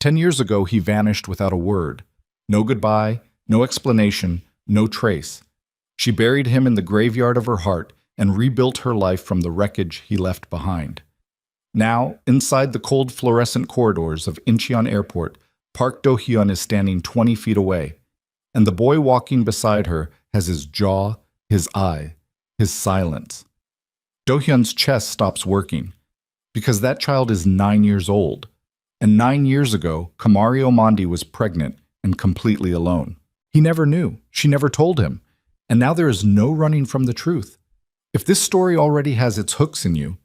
10 years ago, he vanished without a word. No goodbye, no explanation, no trace. She buried him in the graveyard of her heart and rebuilt her life from the wreckage he left behind. Now, inside the cold fluorescent corridors of Incheon Airport, Park Do-hyun is standing 20 feet away, and the boy walking beside her has his jaw, his eye, his silence. Do-hyun's chest stops working, because that child is 9 years old, and 9 years ago, Kamari Omandi was pregnant and completely alone. He never knew, she never told him, and now there is no running from the truth. If this story already has its hooks in you,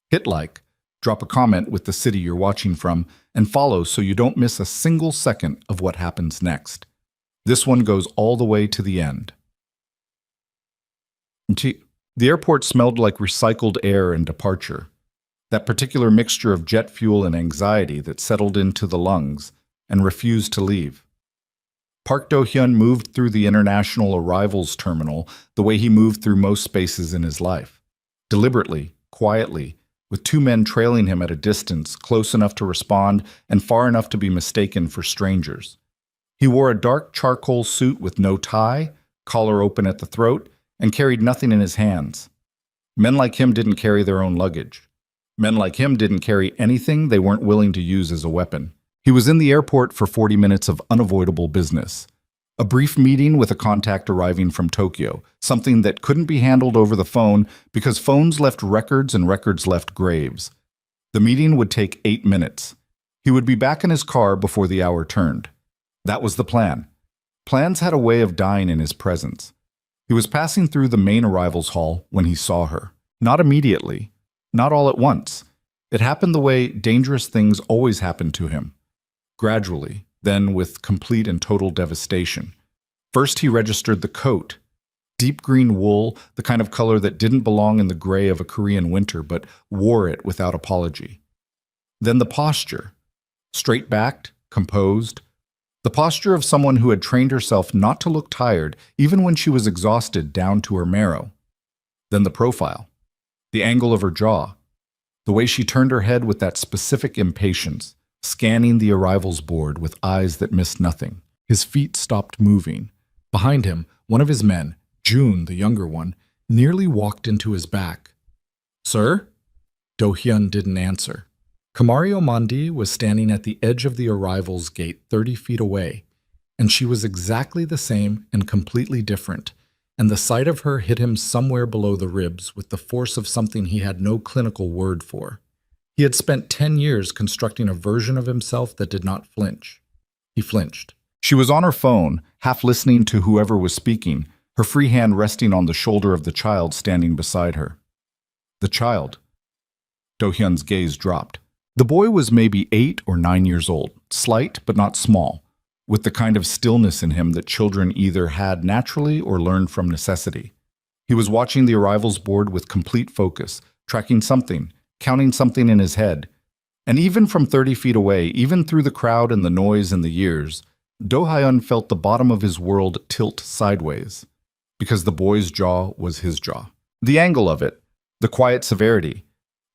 hit like, drop a comment with the city you're watching from, and follow so you don't miss a single second of what happens next. This one goes all the way to the end. The airport smelled like recycled air and departure. That particular mixture of jet fuel and anxiety that settled into the lungs and refused to leave. Park Do-hyun moved through the international arrivals terminal the way he moved through most spaces in his life. Deliberately, quietly, with two men trailing him at a distance, close enough to respond and far enough to be mistaken for strangers. He wore a dark charcoal suit with no tie, collar open at the throat, and carried nothing in his hands. Men like him didn't carry their own luggage. Men like him didn't carry anything they weren't willing to use as a weapon. He was in the airport for 40 minutes of unavoidable business. A brief meeting with a contact arriving from Tokyo, something that couldn't be handled over the phone because phones left records and records left graves. The meeting would take 8 minutes. He would be back in his car before the hour turned. That was the plan. Plans had a way of dying in his presence. He was passing through the main arrivals hall when he saw her. Not immediately. Not all at once. It happened the way dangerous things always happen to him. Gradually, then with complete and total devastation. First, he registered the coat. Deep green wool, the kind of color that didn't belong in the gray of a Korean winter, but wore it without apology. Then the posture. Straight-backed, composed. The posture of someone who had trained herself not to look tired, even when she was exhausted down to her marrow. Then the profile. The angle of her jaw. The way she turned her head with that specific impatience, scanning the arrivals board with eyes that missed nothing. His feet stopped moving. Behind him, one of his men, June, the younger one, nearly walked into his back. "Sir?" Do-hyun didn't answer. Kamari Omandi was standing at the edge of the arrivals gate 30 feet away, and she was exactly the same and completely different, and the sight of her hit him somewhere below the ribs with the force of something he had no clinical word for. He had spent 10 years constructing a version of himself that did not flinch. He flinched. She was on her phone, half listening to whoever was speaking, her free hand resting on the shoulder of the child standing beside her. The child. Do-hyun's gaze dropped. The boy was maybe 8 or 9 years old, slight but not small, with the kind of stillness in him that children either had naturally or learned from necessity. He was watching the arrivals board with complete focus, tracking something, counting something in his head. And even from 30 feet away, even through the crowd and the noise and the years, Do-hyun felt the bottom of his world tilt sideways, because the boy's jaw was his jaw. The angle of it, the quiet severity,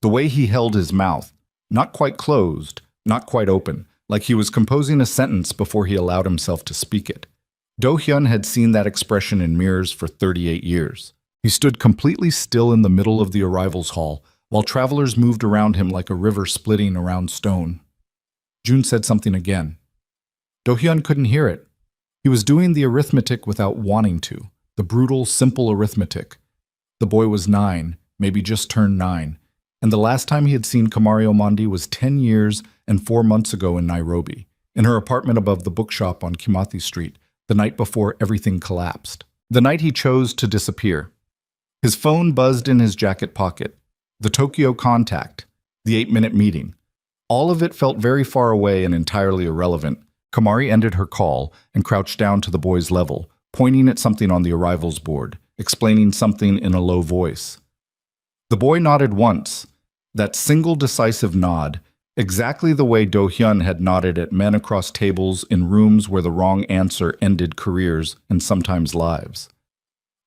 the way he held his mouth, not quite closed, not quite open, like he was composing a sentence before he allowed himself to speak it. Do-hyun had seen that expression in mirrors for 38 years. He stood completely still in the middle of the arrivals hall, while travelers moved around him like a river splitting around stone. June said something again. Do-hyun couldn't hear it. He was doing the arithmetic without wanting to, the brutal, simple arithmetic. The boy was 9, maybe just turned 9, and the last time he had seen Kamari Omandi was 10 years and 4 months ago in Nairobi, in her apartment above the bookshop on Kimathi Street, the night before everything collapsed. The night he chose to disappear. His phone buzzed in his jacket pocket. The Tokyo contact, the 8-minute meeting. All of it felt very far away and entirely irrelevant. Kamari ended her call and crouched down to the boy's level, pointing at something on the arrivals board, explaining something in a low voice. The boy nodded once, that single decisive nod, exactly the way Do-hyun had nodded at men across tables in rooms where the wrong answer ended careers and sometimes lives.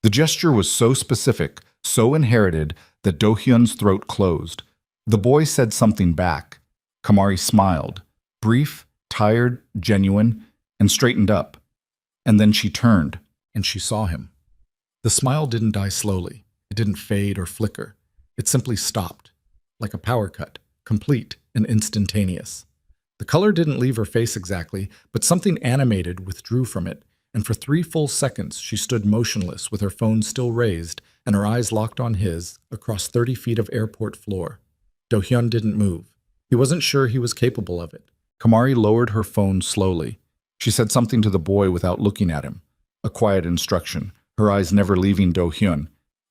The gesture was so specific, so inherited, that Do-hyun's throat closed. The boy said something back. Kamari smiled, brief, tired, genuine, and straightened up. And then she turned, and she saw him. The smile didn't die slowly. It didn't fade or flicker. It simply stopped, like a power cut, complete and instantaneous. The color didn't leave her face exactly, but something animated withdrew from it, and for 3 full seconds she stood motionless with her phone still raised and her eyes locked on his across 30 feet of airport floor. Do-hyun didn't move. He wasn't sure he was capable of it. Kamari lowered her phone slowly. She said something to the boy without looking at him, a quiet instruction, her eyes never leaving Do-hyun.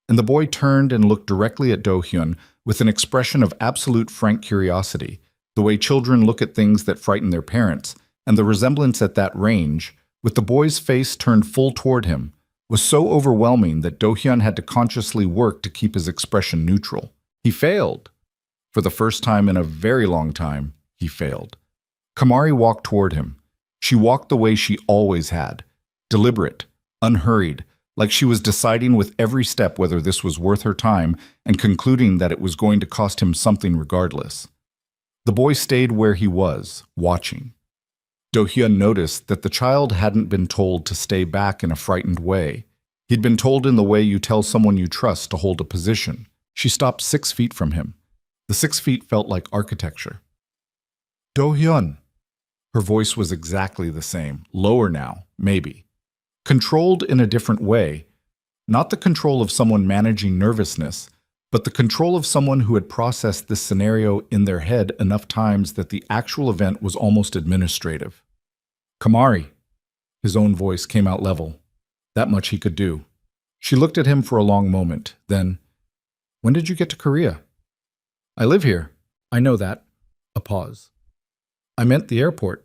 And the boy turned and looked directly at Do-hyun with an expression of absolute frank curiosity, the way children look at things that frighten their parents, and the resemblance at that range, with the boy's face turned full toward him, was so overwhelming that Do-hyun had to consciously work to keep his expression neutral. He failed. For the first time in a very long time, he failed. Kamari walked toward him. She walked the way she always had, deliberate, unhurried, like she was deciding with every step whether this was worth her time and concluding that it was going to cost him something regardless. The boy stayed where he was, watching. Do-hyun noticed that the child hadn't been told to stay back in a frightened way. He'd been told in the way you tell someone you trust to hold a position. She stopped 6 feet from him. The 6 feet felt like architecture. Do-hyun. Her voice was exactly the same, lower now, maybe. Controlled in a different way, not the control of someone managing nervousness, but the control of someone who had processed this scenario in their head enough times that the actual event was almost administrative. Kamari. His own voice came out level. That much he could do. She looked at him for a long moment, then, "When did you get to Korea?" "I live here." "I know that." A pause. "I meant the airport."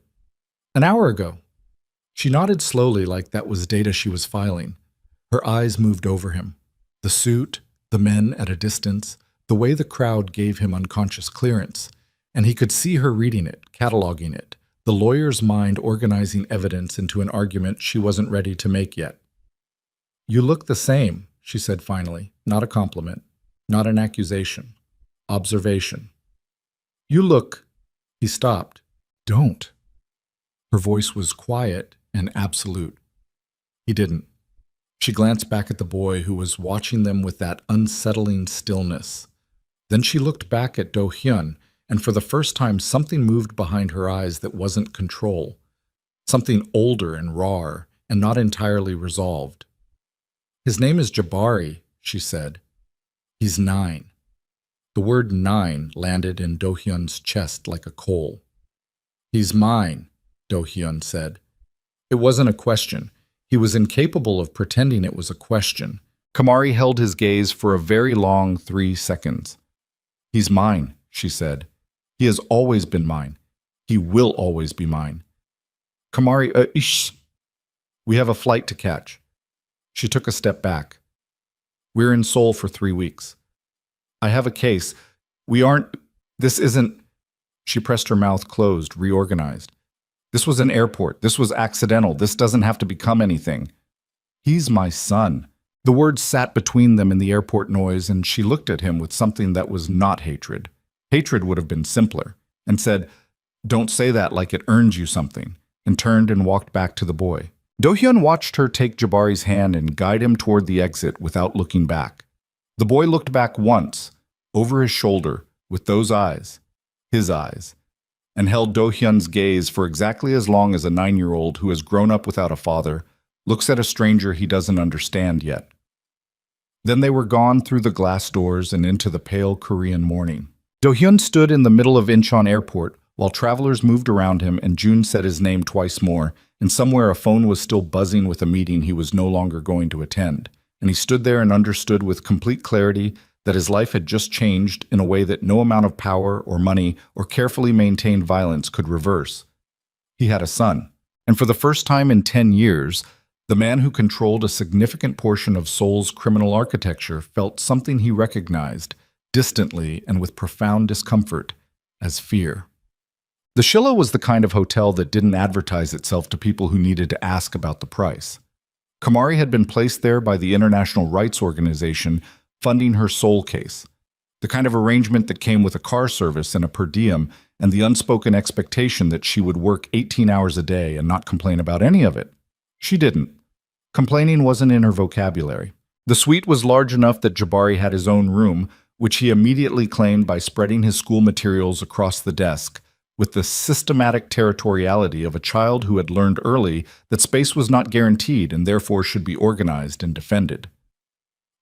"An hour ago." She nodded slowly like that was data she was filing. Her eyes moved over him. The suit, the men at a distance, the way the crowd gave him unconscious clearance. And he could see her reading it, cataloging it, the lawyer's mind organizing evidence into an argument she wasn't ready to make yet. "You look the same," she said finally, not a compliment, not an accusation. Observation. "You look—" He stopped. "Don't." Her voice was quiet and absolute. He didn't. She glanced back at the boy who was watching them with that unsettling stillness. Then she looked back at Do-hyun, and for the first time something moved behind her eyes that wasn't control. Something older and raw and not entirely resolved. "His name is Jabari," she said. "He's 9. The word 9 landed in Do-hyun's chest like a coal. "He's mine," Do-hyun said. It wasn't a question. He was incapable of pretending it was a question. Kamari held his gaze for a very long 3 seconds. "He's mine," she said. "He has always been mine. He will always be mine." Kamari, "We have a flight to catch." She took a step back. "We're in Seoul for 3 weeks. I have a case. This isn't—" She pressed her mouth closed, reorganized. "This was an airport. This was accidental. This doesn't have to become anything. He's my son." The words sat between them in the airport noise, and she looked at him with something that was not hatred. Hatred would have been simpler, and said, "Don't say that like it earns you something," and turned and walked back to the boy. Do-hyun watched her take Jabari's hand and guide him toward the exit without looking back. The boy looked back once, over his shoulder, with those eyes, his eyes, and held Do-hyun's gaze for exactly as long as a 9-year-old who has grown up without a father looks at a stranger he doesn't understand yet. Then they were gone through the glass doors and into the pale Korean morning. Do-hyun stood in the middle of Incheon Airport while travelers moved around him, and June said his name twice more, and somewhere a phone was still buzzing with a meeting he was no longer going to attend, and he stood there and understood with complete clarity that his life had just changed in a way that no amount of power or money or carefully maintained violence could reverse. He had a son, and for the first time in 10 years, the man who controlled a significant portion of Seoul's criminal architecture felt something he recognized, distantly and with profound discomfort, as fear. The Shilla was the kind of hotel that didn't advertise itself to people who needed to ask about the price. Kamari had been placed there by the International Rights Organization funding her Seoul case. The kind of arrangement that came with a car service and a per diem, and the unspoken expectation that she would work 18 hours a day and not complain about any of it. She didn't. Complaining wasn't in her vocabulary. The suite was large enough that Jabari had his own room, which he immediately claimed by spreading his school materials across the desk, with the systematic territoriality of a child who had learned early that space was not guaranteed and therefore should be organized and defended.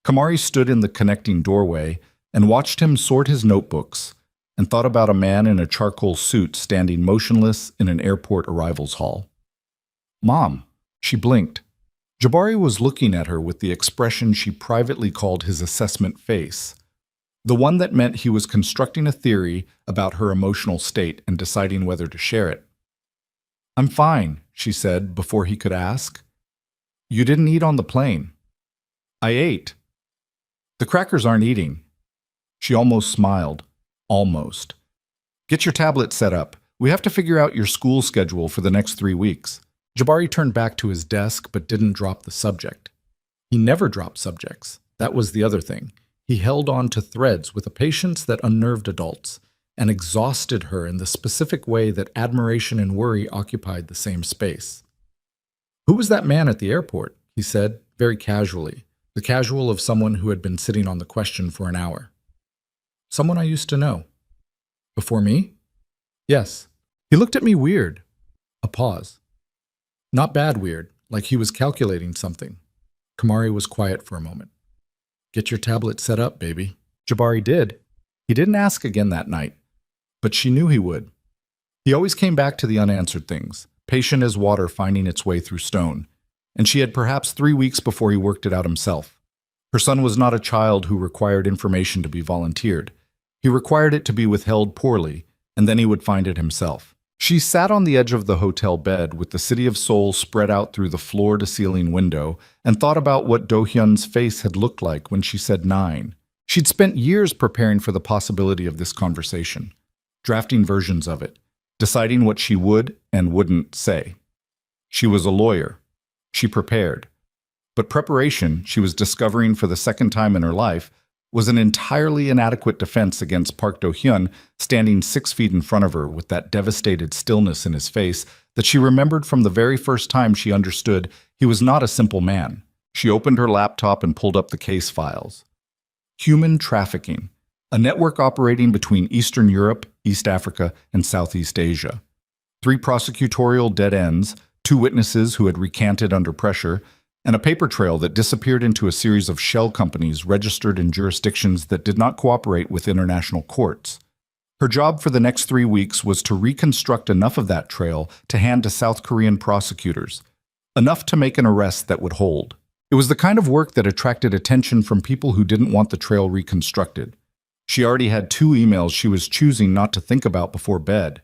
Kamari stood in the connecting doorway and watched him sort his notebooks, and thought about a man in a charcoal suit standing motionless in an airport arrivals hall. "Mom," she blinked. Jabari was looking at her with the expression she privately called his assessment face, the one that meant he was constructing a theory about her emotional state and deciding whether to share it. "I'm fine," she said before he could ask. "You didn't eat on the plane." "I ate." "The crackers aren't eating." She almost smiled. Almost. "Get your tablet set up. We have to figure out your school schedule for the next 3 weeks. Jabari turned back to his desk but didn't drop the subject. He never dropped subjects. That was the other thing. He held on to threads with a patience that unnerved adults and exhausted her in the specific way that admiration and worry occupied the same space. "Who was that man at the airport?" he said, very casually, the casual of someone who had been sitting on the question for an hour. "Someone I used to know." "Before me?" "Yes." He looked at me weird. A pause. Not bad weird, like he was calculating something. Kamari was quiet for a moment. "Get your tablet set up, baby." Jabari did. He didn't ask again that night, but she knew he would. He always came back to the unanswered things, patient as water finding its way through stone, and she had perhaps 3 weeks before he worked it out himself. Her son was not a child who required information to be volunteered. He required it to be withheld poorly, and then he would find it himself. She sat on the edge of the hotel bed with the city of Seoul spread out through the floor-to-ceiling window and thought about what Do-hyun's face had looked like when she said 9. She'd spent years preparing for the possibility of this conversation, drafting versions of it, deciding what she would and wouldn't say. She was a lawyer. She prepared. But preparation, she was discovering for the second time in her life, was an entirely inadequate defense against Park Do-hyun standing 6 feet in front of her with that devastated stillness in his face that she remembered from the very first time she understood he was not a simple man. She opened her laptop and pulled up the case files. Human trafficking, a network operating between Eastern Europe, East Africa, and Southeast Asia. 3 prosecutorial dead ends, 2 witnesses who had recanted under pressure, and a paper trail that disappeared into a series of shell companies registered in jurisdictions that did not cooperate with international courts. Her job for the next 3 weeks was to reconstruct enough of that trail to hand to South Korean prosecutors, enough to make an arrest that would hold. It was the kind of work that attracted attention from people who didn't want the trail reconstructed. She already had 2 emails she was choosing not to think about before bed.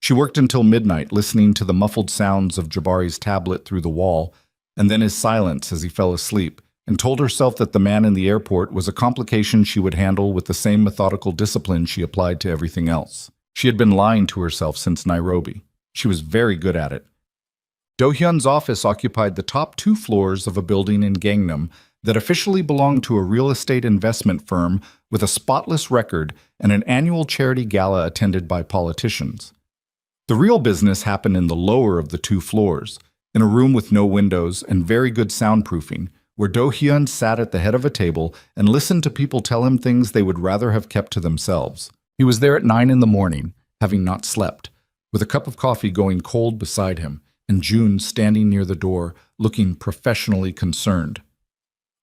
She worked until midnight, listening to the muffled sounds of Jabari's tablet through the wall, and then his silence as he fell asleep, and told herself that the man in the airport was a complication she would handle with the same methodical discipline she applied to everything else. She had been lying to herself since Nairobi. She was very good at it. Do-hyun's office occupied the top 2 floors of a building in Gangnam that officially belonged to a real estate investment firm with a spotless record and an annual charity gala attended by politicians. The real business happened in the lower of the 2 floors, in a room with no windows and very good soundproofing, where Do-hyun sat at the head of a table and listened to people tell him things they would rather have kept to themselves. He was there at 9 in the morning, having not slept, with a cup of coffee going cold beside him, and June standing near the door, looking professionally concerned.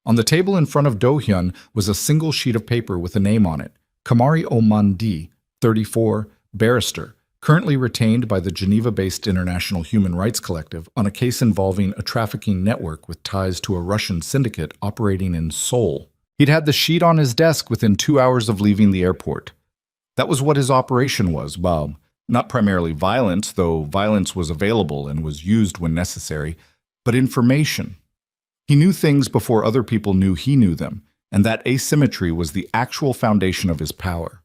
On the table in front of Do-hyun was a single sheet of paper with a name on it, Kamari Omandi, 34, barrister, currently retained by the Geneva-based International Human Rights Collective on a case involving a trafficking network with ties to a Russian syndicate operating in Seoul. He'd had the sheet on his desk within 2 hours of leaving the airport. That was what his operation was, well, not primarily violence, though violence was available and was used when necessary, but information. He knew things before other people knew he knew them, and that asymmetry was the actual foundation of his power.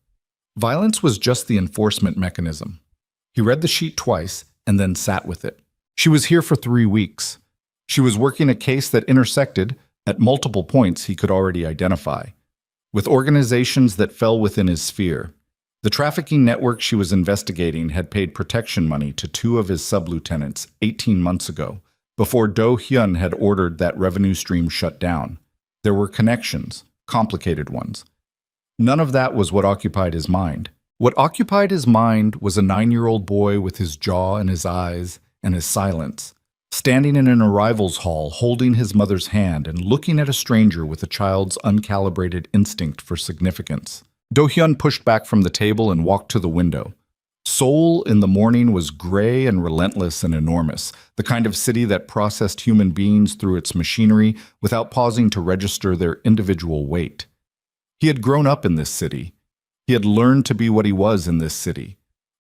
Violence was just the enforcement mechanism. He read the sheet twice and then sat with it. She was here for 3 weeks. She was working a case that intersected, at multiple points he could already identify, with organizations that fell within his sphere. The trafficking network she was investigating had paid protection money to two of his sub-lieutenants 18 months ago, before Do Hyun had ordered that revenue stream shut down. There were connections, complicated ones. None of that was what occupied his mind. What occupied his mind was a 9-year-old boy with his jaw and his eyes and his silence, standing in an arrivals hall holding his mother's hand and looking at a stranger with a child's uncalibrated instinct for significance. Do Hyun pushed back from the table and walked to the window. Seoul in the morning was gray and relentless and enormous, the kind of city that processed human beings through its machinery without pausing to register their individual weight. He had grown up in this city. He had learned to be what he was in this city.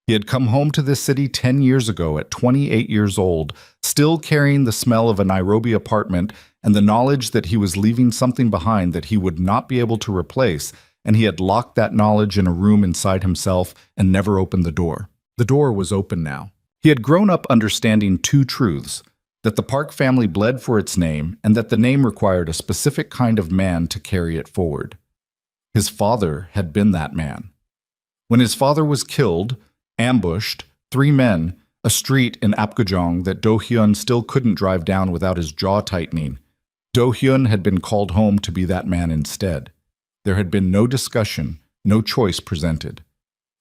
He had come home to this city 10 years ago at 28 years old, still carrying the smell of a Nairobi apartment and the knowledge that he was leaving something behind that he would not be able to replace, and he had locked that knowledge in a room inside himself and never opened the door. The door was open now. He had grown up understanding two truths: that the Park family bled for its name and that the name required a specific kind of man to carry it forward. His father had been that man. When his father was killed, ambushed, 3 men, a street in Apgujeong that Do Hyun still couldn't drive down without his jaw tightening, Do Hyun had been called home to be that man instead. There had been no discussion, no choice presented.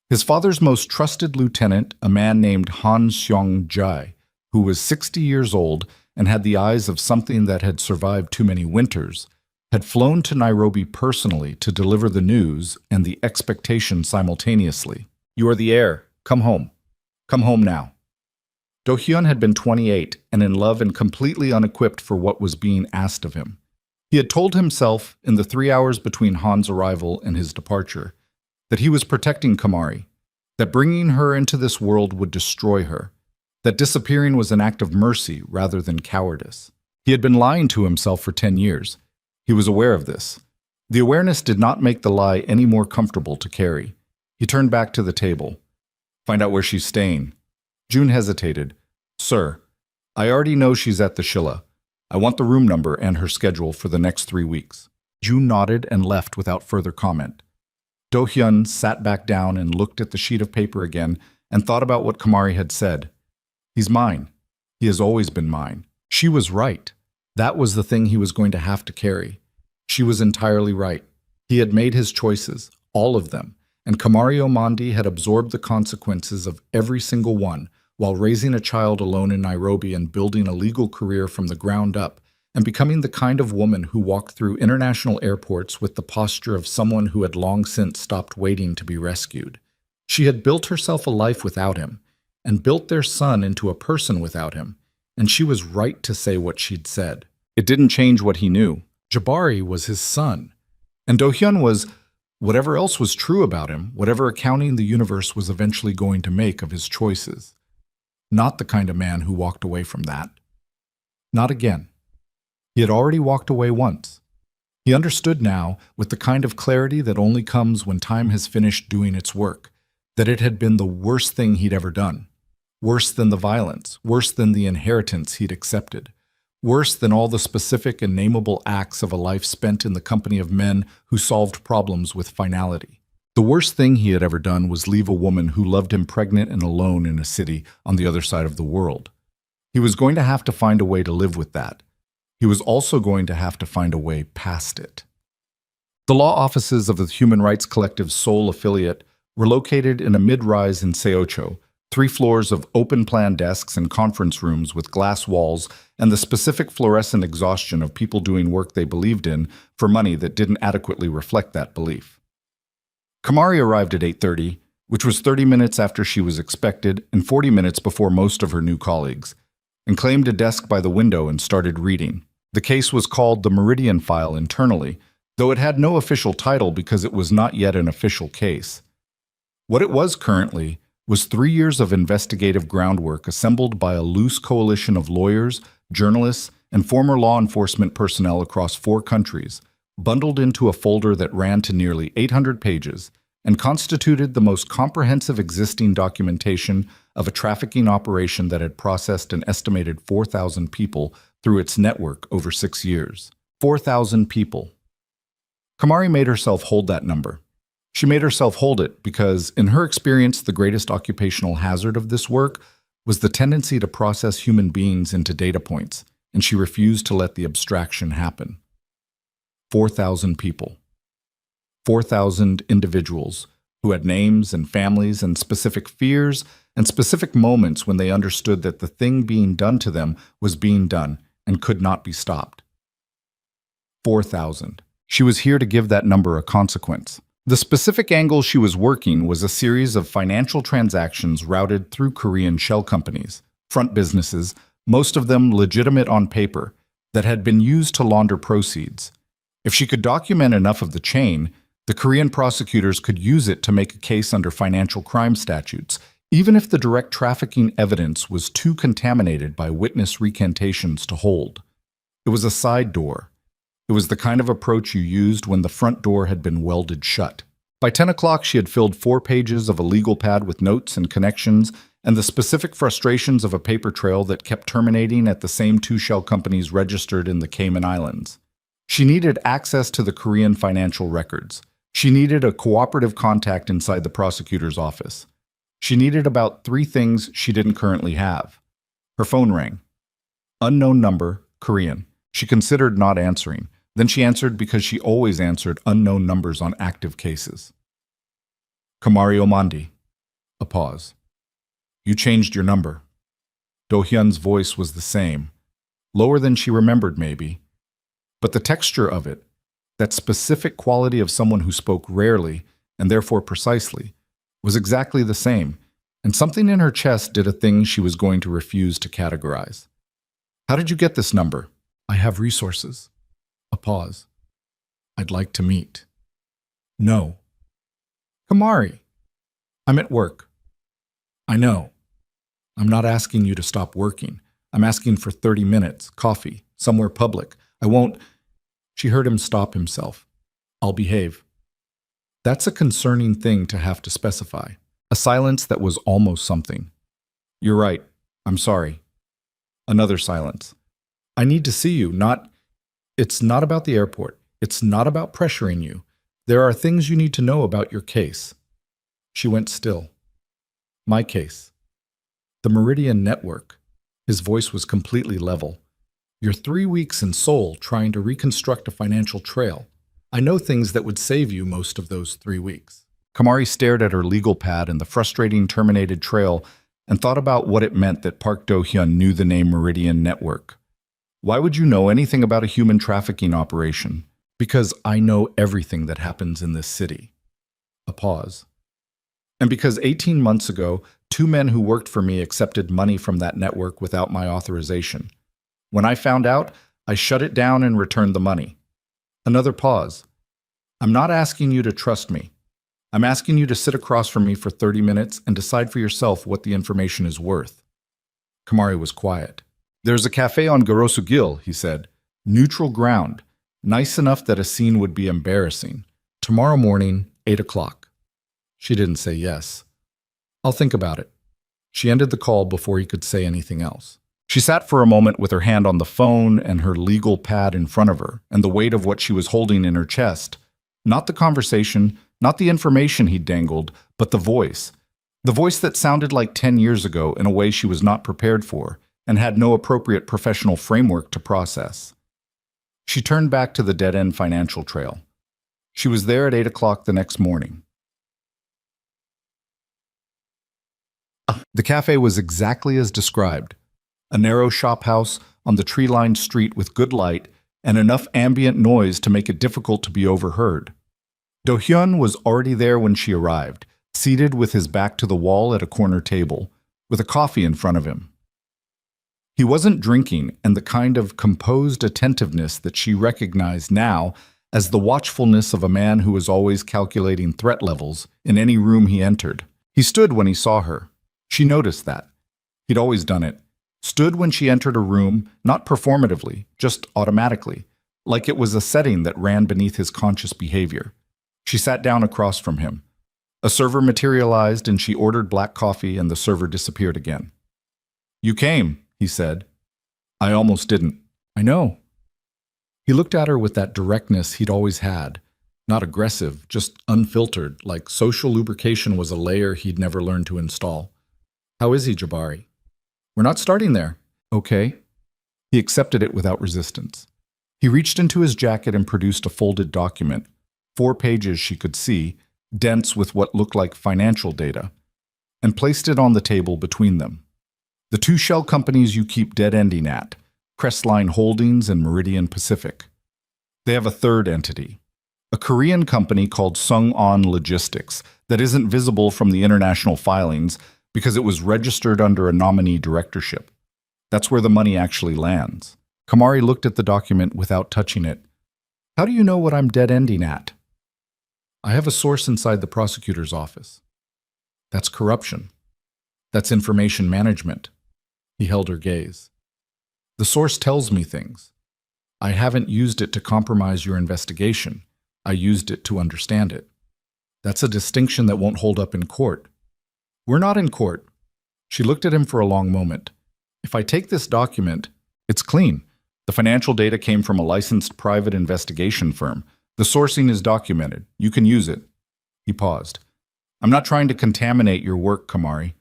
His father's most trusted lieutenant, a man named Han Seong-jae, who was 60 years old and had the eyes of something that had survived too many winters, had flown to Nairobi personally to deliver the news and the expectation simultaneously. "You are the heir. Come home. Come home now." Do Hyun had been 28 and in love and completely unequipped for what was being asked of him. He had told himself, in the 3 hours between Han's arrival and his departure, that he was protecting Kamari, that bringing her into this world would destroy her, that disappearing was an act of mercy rather than cowardice. He had been lying to himself for 10 years. He was aware of this. The awareness did not make the lie any more comfortable to carry. He turned back to the table. "Find out where she's staying." June hesitated. "Sir, I already know she's at the Shilla. I want the room number and her schedule for the next 3 weeks." June nodded and left without further comment. Do Hyun sat back down and looked at the sheet of paper again and thought about what Kamari had said. "He's mine. He has always been mine." She was right. That was the thing he was going to have to carry. She was entirely right. He had made his choices, all of them, and Kamari Omandi had absorbed the consequences of every single one while raising a child alone in Nairobi and building a legal career from the ground up and becoming the kind of woman who walked through international airports with the posture of someone who had long since stopped waiting to be rescued. She had built herself a life without him and built their son into a person without him, and she was right to say what she'd said. It didn't change what he knew. Jabari was his son, and Do Hyun was whatever else was true about him, whatever accounting the universe was eventually going to make of his choices. Not the kind of man who walked away from that. Not again. He had already walked away once. He understood now, with the kind of clarity that only comes when time has finished doing its work, that it had been the worst thing he'd ever done. Worse than the violence, worse than the inheritance he'd accepted, worse than all the specific and nameable acts of a life spent in the company of men who solved problems with finality. The worst thing he had ever done was leave a woman who loved him pregnant and alone in a city on the other side of the world. He was going to have to find a way to live with that. He was also going to have to find a way past it. The law offices of the Human Rights Collective's Seoul affiliate were located in a mid-rise in Seocho, 3 floors of open-plan desks and conference rooms with glass walls and the specific fluorescent exhaustion of people doing work they believed in for money that didn't adequately reflect that belief. Kamari arrived at 8:30, which was 30 minutes after she was expected and 40 minutes before most of her new colleagues, and claimed a desk by the window and started reading. The case was called the Meridian File internally, though it had no official title because it was not yet an official case. What it was currently was 3 years of investigative groundwork assembled by a loose coalition of lawyers, journalists, and former law enforcement personnel across 4 countries, bundled into a folder that ran to nearly 800 pages and constituted the most comprehensive existing documentation of a trafficking operation that had processed an estimated 4,000 people through its network over 6 years. 4,000 people. Kamari made herself hold that number. She made herself hold it because, in her experience, the greatest occupational hazard of this work was the tendency to process human beings into data points, and she refused to let the abstraction happen. 4,000 people. 4,000 individuals who had names and families and specific fears and specific moments when they understood that the thing being done to them was being done and could not be stopped. 4,000. She was here to give that number a consequence. The specific angle she was working was a series of financial transactions routed through Korean shell companies, front businesses, most of them legitimate on paper, that had been used to launder proceeds. If she could document enough of the chain, the Korean prosecutors could use it to make a case under financial crime statutes, even if the direct trafficking evidence was too contaminated by witness recantations to hold. It was a side door. It was the kind of approach you used when the front door had been welded shut. By 10 o'clock, she had filled 4 pages of a legal pad with notes and connections and the specific frustrations of a paper trail that kept terminating at the same 2 shell companies registered in the Cayman Islands. She needed access to the Korean financial records. She needed a cooperative contact inside the prosecutor's office. She needed about 3 things she didn't currently have. Her phone rang. Unknown number, Korean. She considered not answering. Then she answered because she always answered unknown numbers on active cases. Kamari Omandi. A pause. You changed your number. Do-hyun's voice was the same, lower than she remembered maybe, but the texture of it, that specific quality of someone who spoke rarely and therefore precisely, was exactly the same, and something in her chest did a thing she was going to refuse to categorize. How did you get this number? I have resources. A pause. I'd like to meet. No. Kamari. I'm at work. I know. I'm not asking you to stop working. I'm asking for 30 minutes, coffee, somewhere public. I won't. She heard him stop himself. I'll behave. That's a concerning thing to have to specify. A silence that was almost something. You're right. I'm sorry. Another silence. I need to see you, not... It's not about the airport. It's not about pressuring you. There are things you need to know about your case. She went still. My case. The Meridian Network. His voice was completely level. You're 3 weeks in Seoul trying to reconstruct a financial trail. I know things that would save you most of those 3 weeks. Kamari stared at her legal pad and the frustrating terminated trail and thought about what it meant that Park Do-hyun knew the name Meridian Network. Why would you know anything about a human trafficking operation? Because I know everything that happens in this city. A pause. And because 18 months ago, 2 men who worked for me accepted money from that network without my authorization. When I found out, I shut it down and returned the money. Another pause. I'm not asking you to trust me. I'm asking you to sit across from me for 30 minutes and decide for yourself what the information is worth. Kamari was quiet. There's a cafe on Gil, he said. Neutral ground. Nice enough that a scene would be embarrassing. Tomorrow morning, 8 o'clock. She didn't say yes. I'll think about it. She ended the call before he could say anything else. She sat for a moment with her hand on the phone and her legal pad in front of her, and the weight of what she was holding in her chest. Not the conversation, not the information he dangled, but the voice. The voice that sounded like 10 years ago in a way she was not prepared for, and had no appropriate professional framework to process. She turned back to the dead-end financial trail. She was there at 8 o'clock the next morning. The cafe was exactly as described. A narrow shop house on the tree-lined street with good light and enough ambient noise to make it difficult to be overheard. Do-hyun was already there when she arrived, seated with his back to the wall at a corner table, with a coffee in front of him. He wasn't drinking, and the kind of composed attentiveness that she recognized now as the watchfulness of a man who was always calculating threat levels in any room he entered. He stood when he saw her. She noticed that. He'd always done it. Stood when she entered a room, not performatively, just automatically, like it was a setting that ran beneath his conscious behavior. She sat down across from him. A server materialized and she ordered black coffee and the server disappeared again. You came, he said. I almost didn't. I know. He looked at her with that directness he'd always had, Not aggressive, just unfiltered, like social lubrication was a layer he'd never learned to install. How is he, Jabari? We're not starting there. Okay. He accepted it without resistance. He reached into his jacket and produced a folded document, 4 pages she could see, dense with what looked like financial data, and placed it on the table between them. The 2 shell companies you keep dead-ending at, Crestline Holdings and Meridian Pacific. They have a third entity, a Korean company called Sung-On Logistics that isn't visible from the international filings because it was registered under a nominee directorship. That's where the money actually lands. Kamari looked at the document without touching it. How do you know what I'm dead-ending at? I have a source inside the prosecutor's office. That's corruption. That's information management. He held her gaze. The source tells me things. I haven't used it to compromise your investigation. I used it to understand it. That's a distinction that won't hold up in court. We're not in court. She looked at him for a long moment. If I take this document, it's clean. The financial data came from a licensed private investigation firm. The sourcing is documented. You can use it. He paused. I'm not trying to contaminate your work, Kamari.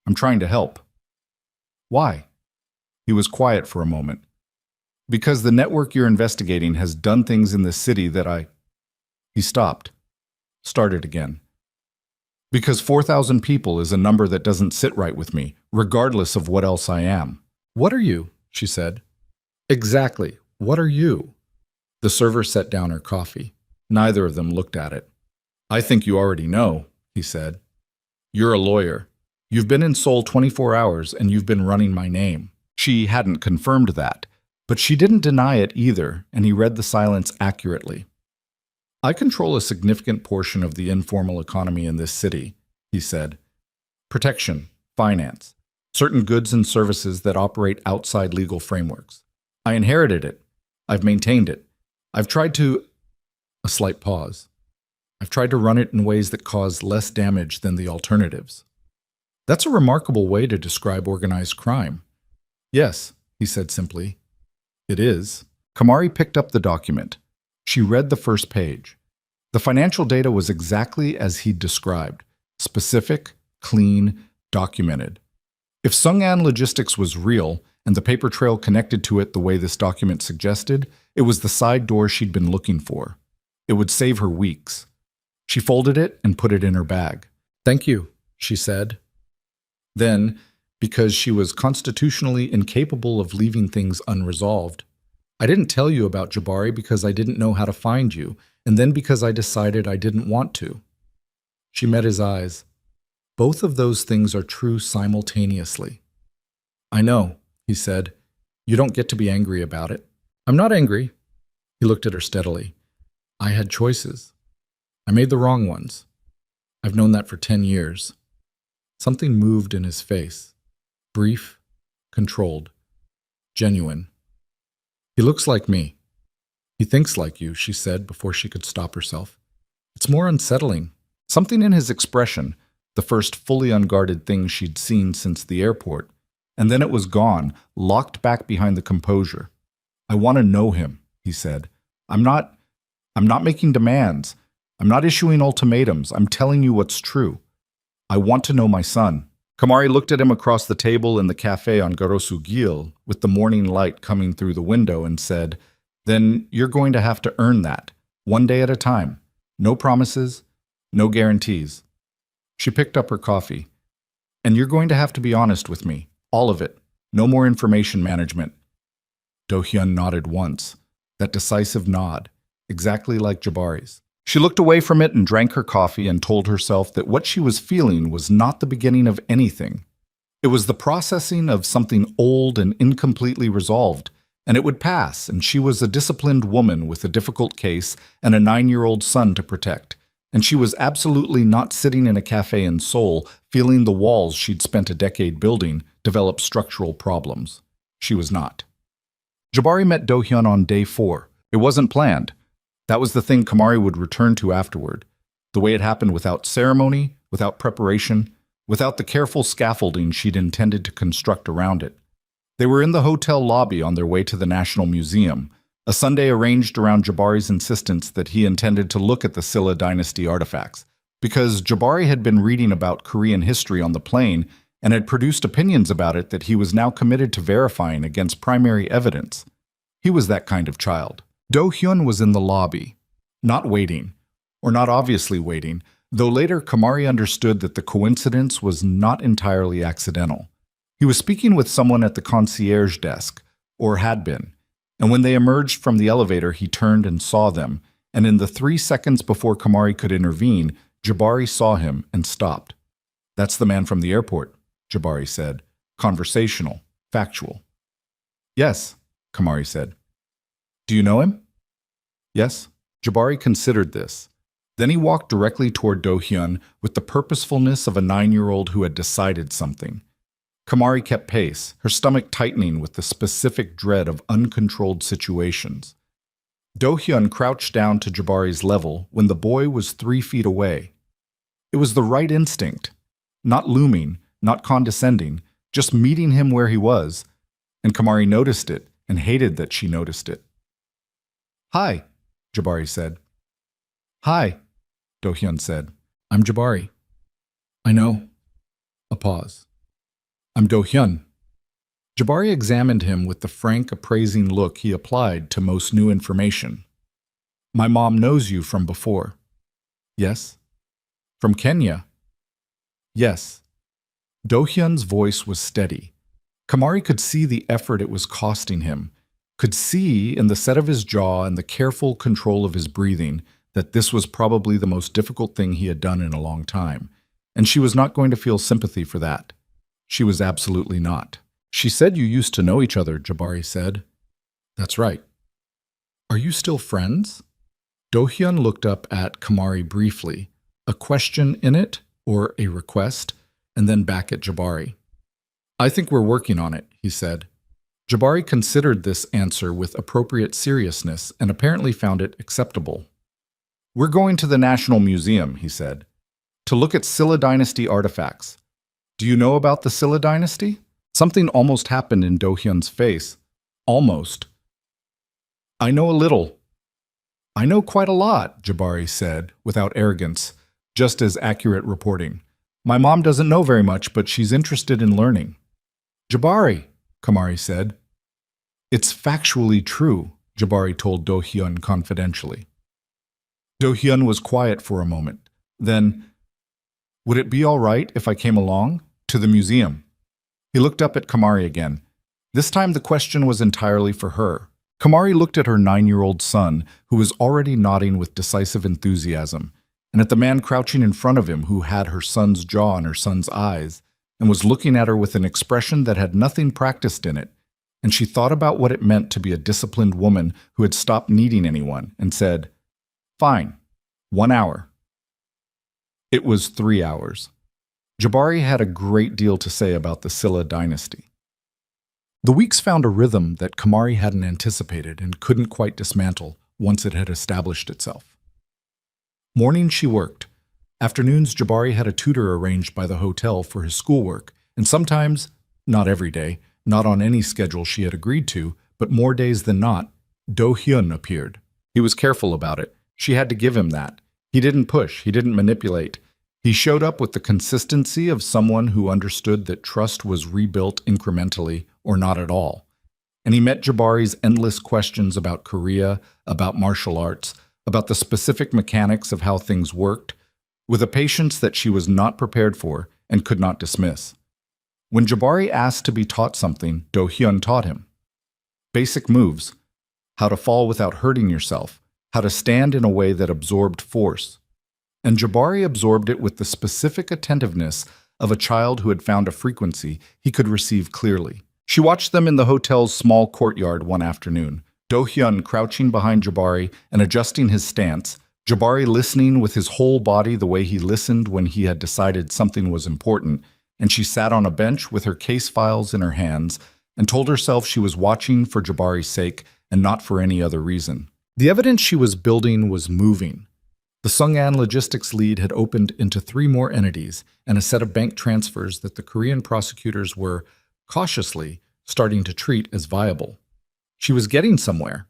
I'm trying to help. Why? He was quiet for a moment. Because the network you're investigating has done things in this city that He stopped. Started again. Because 4,000 people is a number that doesn't sit right with me, regardless of what else I am. What are you? She said. Exactly. What are you? The server set down her coffee. Neither of them looked at it. I think you already know, he said. You're a lawyer. You've been in Seoul 24 hours and you've been running my name. She hadn't confirmed that, but she didn't deny it either, and he read the silence accurately. I control a significant portion of the informal economy in this city, he said. Protection, finance, certain goods and services that operate outside legal frameworks. I inherited it. I've maintained it. I've tried to... A slight pause. I've tried to run it in ways that cause less damage than the alternatives. That's a remarkable way to describe organized crime. Yes, he said simply. It is. Kamari picked up the document. She read the first page. The financial data was exactly as he'd described. Specific, clean, documented. If Sung-An Logistics was real, and the paper trail connected to it the way this document suggested, it was the side door she'd been looking for. It would save her weeks. She folded it and put it in her bag. Thank you, she said. Then, because she was constitutionally incapable of leaving things unresolved, I didn't tell you about Jabari because I didn't know how to find you, and then because I decided I didn't want to. She met his eyes. Both of those things are true simultaneously. I know, he said. You don't get to be angry about it. I'm not angry. He looked at her steadily. I had choices. I made the wrong ones. I've known that for 10 years. Something moved in his face. Brief, controlled, genuine. He looks like me. He thinks like you, she said before she could stop herself. It's more unsettling. Something in his expression, the first fully unguarded thing she'd seen since the airport, and then it was gone, locked back behind the composure. I want to know him, he said. I'm not making demands. I'm not issuing ultimatums. I'm telling you what's true. I want to know my son. Kamari looked at him across the table in the cafe on Garosu-gil with the morning light coming through the window and said, Then you're going to have to earn that, one day at a time. No promises, no guarantees. She picked up her coffee. And you're going to have to be honest with me. All of it. No more information management. Do-hyun nodded once. That decisive nod. Exactly like Jabari's. She looked away from it and drank her coffee and told herself that what she was feeling was not the beginning of anything. It was the processing of something old and incompletely resolved, and it would pass, and she was a disciplined woman with a difficult case and a 9-year-old son to protect, and she was absolutely not sitting in a cafe in Seoul feeling the walls she'd spent a decade building develop structural problems. She was not. Jabari met Do-hyun on day 4. It wasn't planned. That was the thing Kamari would return to afterward, the way it happened without ceremony, without preparation, without the careful scaffolding she'd intended to construct around it. They were in the hotel lobby on their way to the National Museum, A Sunday arranged around Jabari's insistence that he intended to look at the Silla dynasty artifacts, because Jabari had been reading about Korean history on the plane and had produced opinions about it that he was now committed to verifying against primary evidence. He was that kind of child. Do-hyun was in the lobby, not waiting, or not obviously waiting, though later Kamari understood that the coincidence was not entirely accidental. He was speaking with someone at the concierge desk, or had been, and when they emerged from the elevator he turned and saw them, and in the 3 seconds before Kamari could intervene, Jabari saw him and stopped. "That's the man from the airport," Jabari said. "Conversational, factual." "Yes," Kamari said. "Do you know him?" "Yes." Jabari considered this. Then he walked directly toward Do-hyun with the purposefulness of a 9-year-old who had decided something. Kamari kept pace, her stomach tightening with the specific dread of uncontrolled situations. Do-hyun crouched down to Jabari's level when the boy was 3 feet away. It was the right instinct, not looming, not condescending, just meeting him where he was, and Kamari noticed it and hated that she noticed it. "Hi," Jabari said. "Hi," Do-hyun said. "I'm Jabari." "I know." A pause. "I'm Do-hyun." Jabari examined him with the frank, appraising look he applied to most new information. "My mom knows you from before." "Yes." "From Kenya?" "Yes." Do-hyun's voice was steady. Kamari could see the effort it was costing him, could see in the set of his jaw and the careful control of his breathing that this was probably the most difficult thing he had done in a long time, and she was not going to feel sympathy for that. She was absolutely not. "She said you used to know each other," Jabari said. "That's right." "Are you still friends?" Do-hyun looked up at Kamari briefly, a question in it, or a request, and then back at Jabari. "I think we're working on it," he said. Jabari considered this answer with appropriate seriousness and apparently found it acceptable. "We're going to the National Museum," he said, "to look at Silla dynasty artifacts. Do you know about the Silla dynasty?" Something almost happened in Do-hyun's face. Almost. "I know a little." "I know quite a lot," Jabari said, without arrogance, just as accurate reporting. "My mom doesn't know very much, but she's interested in learning." "Jabari," Kamari said. "It's factually true," Jabari told Do-hyun confidentially. Do-hyun was quiet for a moment. Then, "Would it be all right if I came along? To the museum?" He looked up at Kamari again. This time the question was entirely for her. Kamari looked at her 9-year-old son, who was already nodding with decisive enthusiasm, and at the man crouching in front of him who had her son's jaw in her son's eyes, and was looking at her with an expression that had nothing practiced in it, and she thought about what it meant to be a disciplined woman who had stopped needing anyone, and said, "Fine, 1 hour." It was 3 hours. Jabari had a great deal to say about the Silla dynasty. The weeks found a rhythm that Kamari hadn't anticipated and couldn't quite dismantle once it had established itself. Mornings she worked. Afternoons Jabari had a tutor arranged by the hotel for his schoolwork, and sometimes, not every day, not on any schedule she had agreed to, but more days than not, Do-hyun appeared. He was careful about it. She had to give him that. He didn't push, he didn't manipulate. He showed up with the consistency of someone who understood that trust was rebuilt incrementally or not at all. And he met Jabari's endless questions about Korea, about martial arts, about the specific mechanics of how things worked, with a patience that she was not prepared for and could not dismiss. When Jabari asked to be taught something, Do-hyun taught him. Basic moves, how to fall without hurting yourself, how to stand in a way that absorbed force. And Jabari absorbed it with the specific attentiveness of a child who had found a frequency he could receive clearly. She watched them in the hotel's small courtyard one afternoon, Do-hyun crouching behind Jabari and adjusting his stance, Jabari listening with his whole body the way he listened when he had decided something was important, and she sat on a bench with her case files in her hands and told herself she was watching for Jabari's sake and not for any other reason. The evidence she was building was moving. The Sung'an logistics lead had opened into 3 more entities and a set of bank transfers that the Korean prosecutors were, cautiously, starting to treat as viable. She was getting somewhere.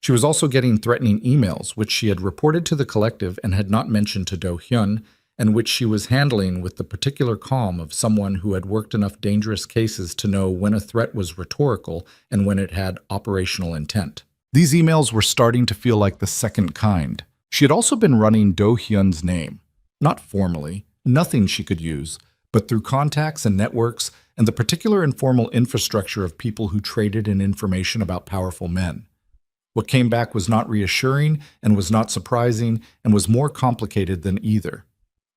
She was also getting threatening emails, which she had reported to the collective and had not mentioned to Do-hyun, and which she was handling with the particular calm of someone who had worked enough dangerous cases to know when a threat was rhetorical and when it had operational intent. These emails were starting to feel like the second kind. She had also been running Do-hyun's name, not formally, nothing she could use, but through contacts and networks and the particular informal infrastructure of people who traded in information about powerful men. What came back was not reassuring and was not surprising and was more complicated than either.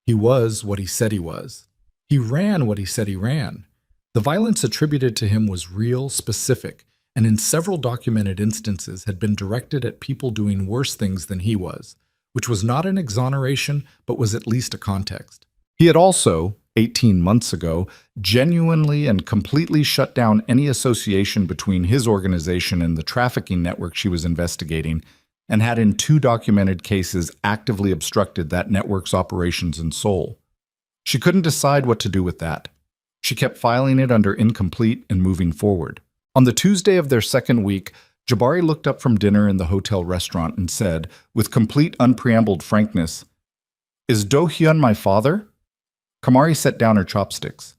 He was what he said he was. He ran what he said he ran. The violence attributed to him was real, specific, and in several documented instances had been directed at people doing worse things than he was, which was not an exoneration, but was at least a context. He had also, 18 months ago, genuinely and completely shut down any association between his organization and the trafficking network she was investigating, and had in 2 documented cases actively obstructed that network's operations in Seoul. She couldn't decide what to do with that. She kept filing it under incomplete and moving forward. On the Tuesday of their second week, Jabari looked up from dinner in the hotel restaurant and said, with complete unpreambled frankness, "Is Do-hyun my father?" Kamari set down her chopsticks.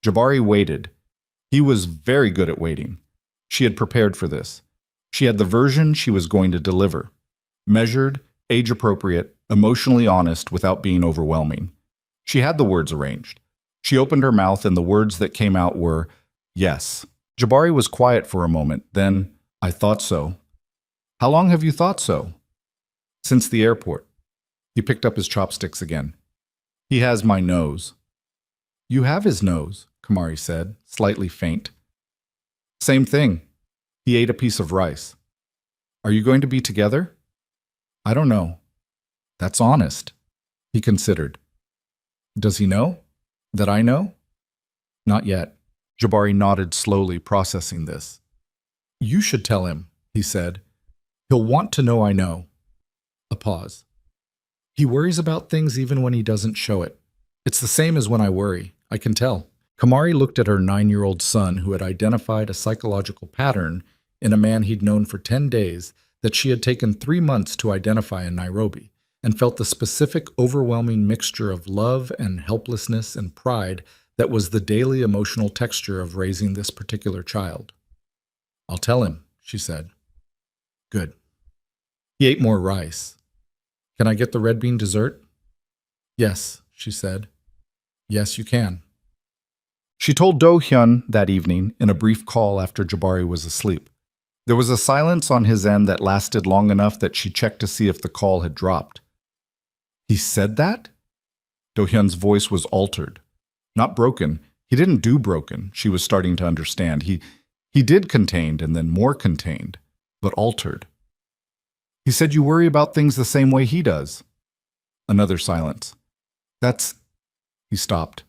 Jabari waited. He was very good at waiting. She had prepared for this. She had the version she was going to deliver. Measured, age-appropriate, emotionally honest without being overwhelming. She had the words arranged. She opened her mouth and the words that came out were, "Yes." Jabari was quiet for a moment, then, "I thought so." "How long have you thought so?" "Since the airport." He picked up his chopsticks again. "He has my nose." "You have his nose," Kamari said, slightly faint. "Same thing." He ate a piece of rice. "Are you going to be together?" "I don't know." "That's honest." He considered. "Does he know? That I know?" "Not yet." Jabari nodded slowly, processing this. "You should tell him," he said. "He'll want to know I know." A pause. "He worries about things even when he doesn't show it. It's the same as when I worry. I can tell." Kamari looked at her 9-year-old son, who had identified a psychological pattern in a man he'd known for 10 days that she had taken 3 months to identify in Nairobi, and felt the specific, overwhelming mixture of love and helplessness and pride that was the daily emotional texture of raising this particular child. "I'll tell him," she said. "Good." He ate more rice. "Can I get the red bean dessert?" "Yes," she said. "Yes, you can." She told Do-hyun that evening in a brief call after Jabari was asleep. There was a silence on his end that lasted long enough that she checked to see if the call had dropped. "He said that?" Do-hyun's voice was altered. Not broken. He didn't do broken, she was starting to understand. He did contained and then more contained, but altered. "He said you worry about things the same way he does." Another silence. "That's..." He stopped.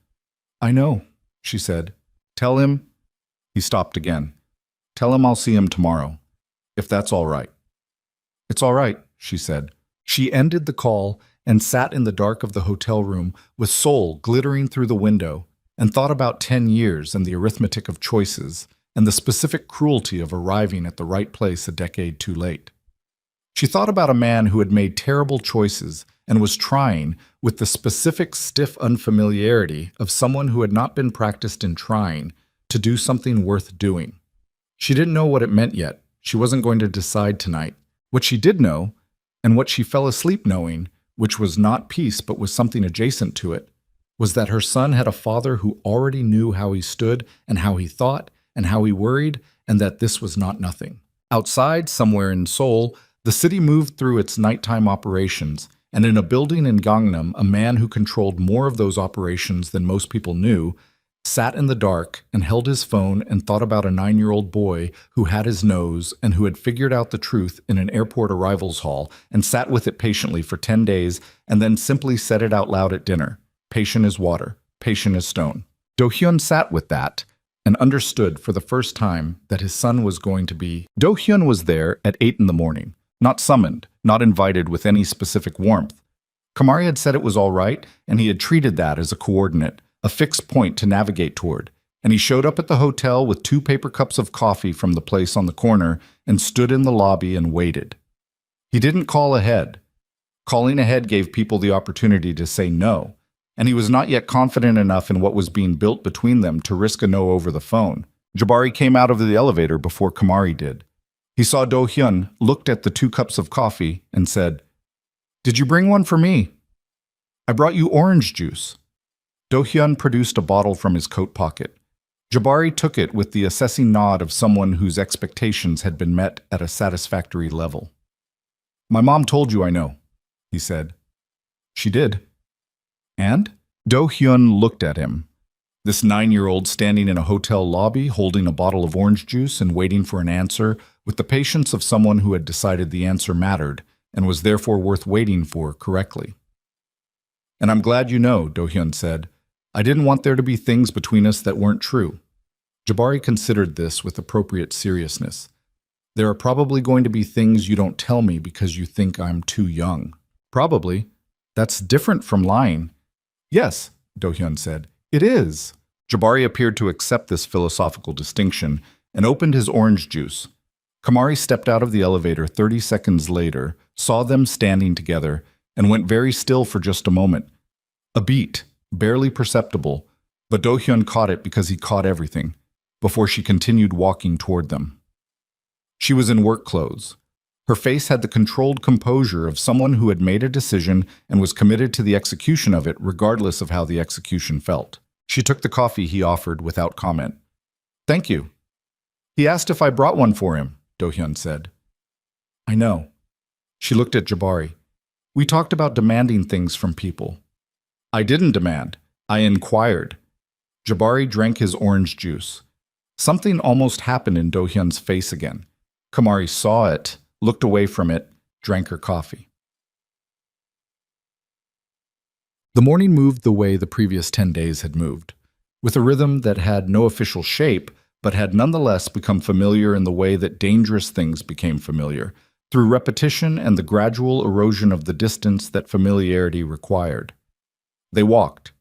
"I know," she said. "Tell him..." He stopped again. "Tell him I'll see him tomorrow, if that's all right." "It's all right," she said. She ended the call and sat in the dark of the hotel room with Seoul glittering through the window and thought about 10 years and the arithmetic of choices and the specific cruelty of arriving at the right place a decade too late. She thought about a man who had made terrible choices and was trying with the specific stiff unfamiliarity of someone who had not been practiced in trying to do something worth doing. She didn't know what it meant yet. She wasn't going to decide tonight. What she did know, and what she fell asleep knowing, which was not peace but was something adjacent to it, was that her son had a father who already knew how he stood and how he thought and how he worried, and that this was not nothing. Outside, somewhere in Seoul, the city moved through its nighttime operations, and in a building in Gangnam, a man who controlled more of those operations than most people knew sat in the dark and held his phone and thought about a 9-year-old boy who had his nose and who had figured out the truth in an airport arrivals hall and sat with it patiently for 10 days and then simply said it out loud at dinner. Patient as water, patient as stone. Do-hyun sat with that and understood for the first time that his son was going to be... Do-hyun was there at 8 in the morning, not summoned, not invited with any specific warmth. Kamari had said it was all right, and he had treated that as a coordinate, a fixed point to navigate toward, and he showed up at the hotel with 2 paper cups of coffee from the place on the corner and stood in the lobby and waited. He didn't call ahead. Calling ahead gave people the opportunity to say no, and he was not yet confident enough in what was being built between them to risk a no over the phone. Jabari came out of the elevator before Kamari did. He saw Do-hyun, looked at the 2 cups of coffee, and said, "Did you bring one for me?" "I brought you orange juice." Do-hyun produced a bottle from his coat pocket. Jabari took it with the assessing nod of someone whose expectations had been met at a satisfactory level. "My mom told you I know," he said. "She did." "And?" Do-hyun looked at him. This 9-year-old standing in a hotel lobby holding a bottle of orange juice and waiting for an answer with the patience of someone who had decided the answer mattered and was therefore worth waiting for correctly. "And I'm glad you know," Do-hyun said. "I didn't want there to be things between us that weren't true." Jabari considered this with appropriate seriousness. "There are probably going to be things you don't tell me because you think I'm too young." "Probably. That's different from lying." "Yes," Do-hyun said. "It is." Jabari appeared to accept this philosophical distinction and opened his orange juice. Kamari stepped out of the elevator 30 seconds later, saw them standing together, and went very still for just a moment. A beat, barely perceptible, but Do-hyun caught it because he caught everything, before she continued walking toward them. She was in work clothes. Her face had the controlled composure of someone who had made a decision and was committed to the execution of it regardless of how the execution felt. She took the coffee he offered without comment. "Thank you." "He asked if I brought one for him," Do-hyun said. "I know." She looked at Jabari. "We talked about demanding things from people." "I didn't demand. I inquired." Jabari drank his orange juice. Something almost happened in Do-hyun's face again. Kamari saw it, looked away from it, drank her coffee. The morning moved the way the previous 10 days had moved, with a rhythm that had no official shape, but had nonetheless become familiar in the way that dangerous things became familiar, through repetition and the gradual erosion of the distance that familiarity required. They walked.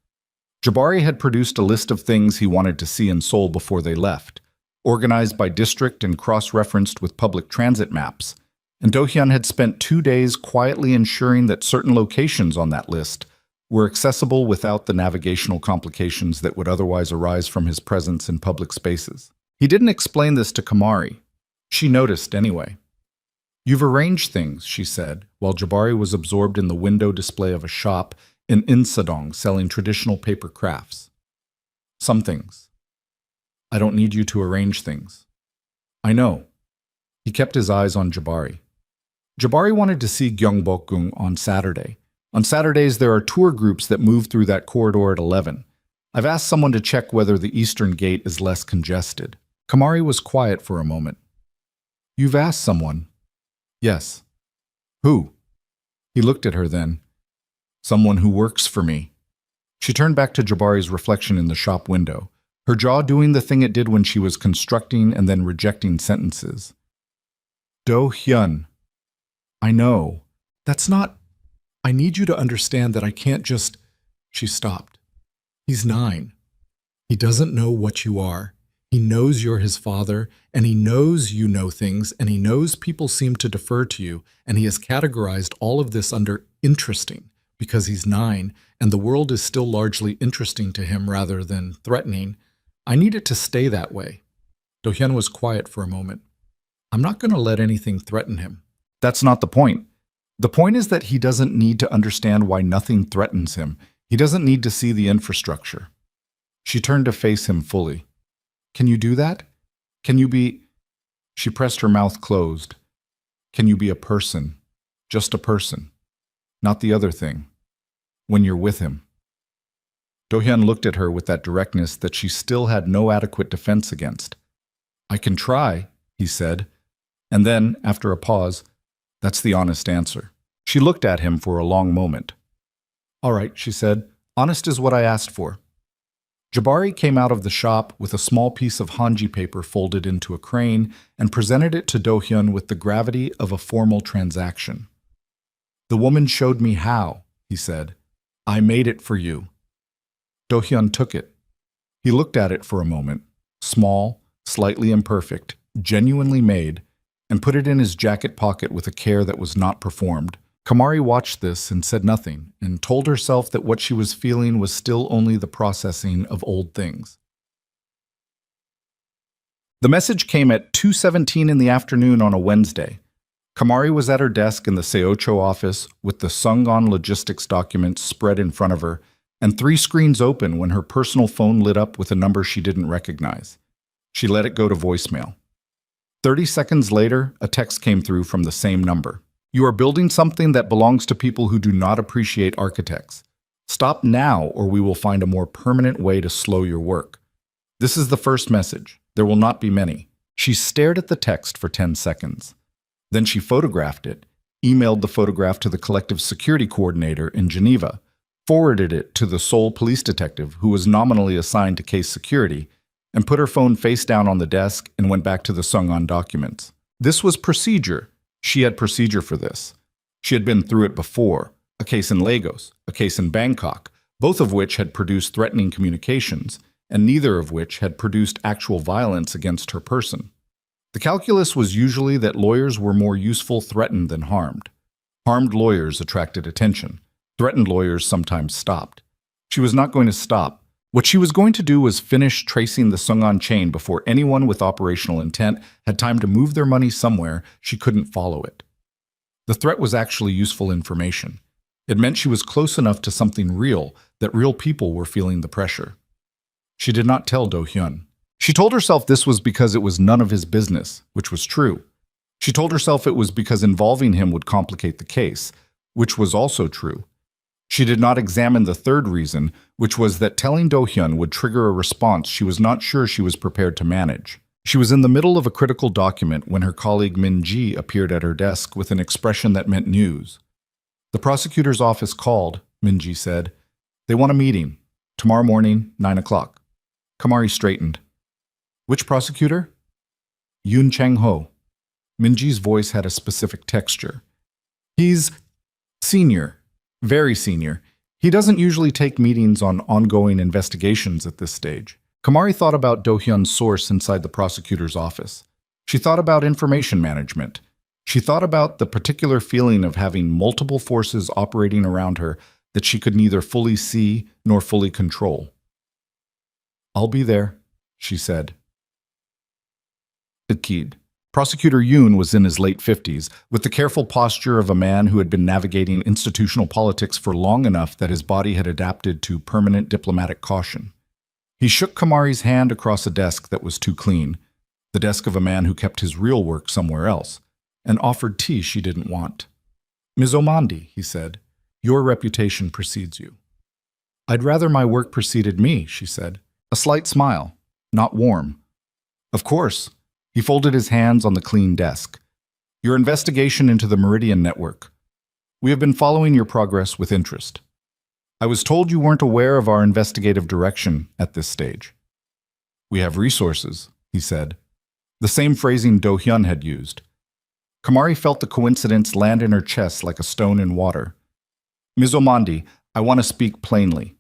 Jabari had produced a list of things he wanted to see in Seoul before they left, organized by district and cross-referenced with public transit maps, and Do-hyun had spent 2 days quietly ensuring that certain locations on that list were accessible without the navigational complications that would otherwise arise from his presence in public spaces. He didn't explain this to Kamari. She noticed anyway. "You've arranged things," she said, while Jabari was absorbed in the window display of a shop in Insadong selling traditional paper crafts. "Some things. I don't need you to arrange things." "I know." He kept his eyes on Jabari. Jabari wanted to see Gyeongbokgung on Saturday. On Saturdays, there are tour groups that move through that corridor at 11. I've asked someone to check whether the eastern gate is less congested. Kamari was quiet for a moment. "You've asked someone?" "Yes." "Who?" He looked at her then. "Someone who works for me." She turned back to Jabari's reflection in the shop window, her jaw doing the thing it did when she was constructing and then rejecting sentences. "Do-hyun. I know. That's not... I need you to understand that I can't just..." She stopped. "He's 9. He doesn't know what you are. He knows you're his father, and he knows you know things, and he knows people seem to defer to you, and he has categorized all of this under interesting, because he's 9, and the world is still largely interesting to him rather than threatening. I need it to stay that way." Do-hyun was quiet for a moment. "I'm not going to let anything threaten him." "That's not the point. The point is that he doesn't need to understand why nothing threatens him. He doesn't need to see the infrastructure." She turned to face him fully. "Can you do that? Can you be..." She pressed her mouth closed. "Can you be a person? Just a person. Not the other thing. When you're with him." Do-hyun looked at her with that directness that she still had no adequate defense against. "I can try," he said. And then, after a pause, "That's the honest answer." She looked at him for a long moment. "All right," she said. "Honest is what I asked for." Jabari came out of the shop with a small piece of hanji paper folded into a crane and presented it to Do-hyun with the gravity of a formal transaction. "The woman showed me how," he said. "I made it for you." Do-hyun took it. He looked at it for a moment. Small, slightly imperfect, genuinely made, and put it in his jacket pocket with a care that was not performed. Kamari watched this and said nothing, and told herself that what she was feeling was still only the processing of old things. The message came at 2:17 in the afternoon on a Wednesday. Kamari was at her desk in the Seocho office with the Sungon logistics documents spread in front of her and 3 screens open when her personal phone lit up with a number she didn't recognize. She let it go to voicemail. 30 seconds later, a text came through from the same number. You are building something that belongs to people who do not appreciate architects. Stop now or we will find a more permanent way to slow your work. This is the first message. There will not be many. She stared at the text for 10 seconds. Then she photographed it, emailed the photograph to the collective security coordinator in Geneva, forwarded it to the Seoul police detective who was nominally assigned to case security, and put her phone face down on the desk and went back to the Sungon documents. This was procedure. She had procedure for this. She had been through it before, a case in Lagos, a case in Bangkok, both of which had produced threatening communications, and neither of which had produced actual violence against her person. The calculus was usually that lawyers were more useful threatened than harmed. Harmed lawyers attracted attention. Threatened lawyers sometimes stopped. She was not going to stop. What she was going to do was finish tracing the Sungon chain before anyone with operational intent had time to move their money somewhere she couldn't follow it. The threat was actually useful information. It meant she was close enough to something real that real people were feeling the pressure. She did not tell Do-hyun. She told herself this was because it was none of his business, which was true. She told herself it was because involving him would complicate the case, which was also true. She did not examine the third reason, which was that telling Do-hyun would trigger a response she was not sure she was prepared to manage. She was in the middle of a critical document when her colleague Min-ji appeared at her desk with an expression that meant news. The prosecutor's office called, Min-ji said. They want a meeting. Tomorrow morning, 9 o'clock. Kamari straightened. Which prosecutor? Yoon Chang-ho. Min-ji's voice had a specific texture. He's senior. Very senior. He doesn't usually take meetings on ongoing investigations at this stage. Kamari thought about Do-hyun's source inside the prosecutor's office. She thought about information management. She thought about the particular feeling of having multiple forces operating around her that she could neither fully see nor fully control. I'll be there, she said. Kid. Prosecutor Yoon was in his late 50s, with the careful posture of a man who had been navigating institutional politics for long enough that his body had adapted to permanent diplomatic caution. He shook Kamari's hand across a desk that was too clean, the desk of a man who kept his real work somewhere else, and offered tea she didn't want. Ms. Omandi, he said, your reputation precedes you. I'd rather my work preceded me, she said. A slight smile, not warm. Of course. He folded his hands on the clean desk. Your investigation into the Meridian Network. We have been following your progress with interest. I was told you weren't aware of our investigative direction at this stage. We have resources, he said. The same phrasing Do-hyun had used. Kamari felt the coincidence land in her chest like a stone in water. Ms. Omandi, I want to speak plainly.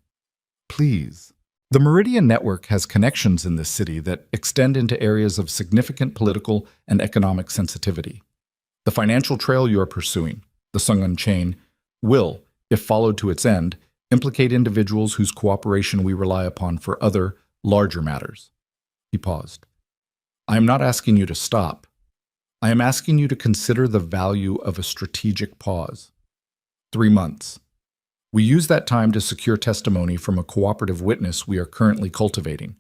Please. The Meridian Network has connections in this city that extend into areas of significant political and economic sensitivity. The financial trail you are pursuing, the Sungon chain, will, if followed to its end, implicate individuals whose cooperation we rely upon for other, larger matters. He paused. I am not asking you to stop. I am asking you to consider the value of a strategic pause. 3 months. We use that time to secure testimony from a cooperative witness we are currently cultivating.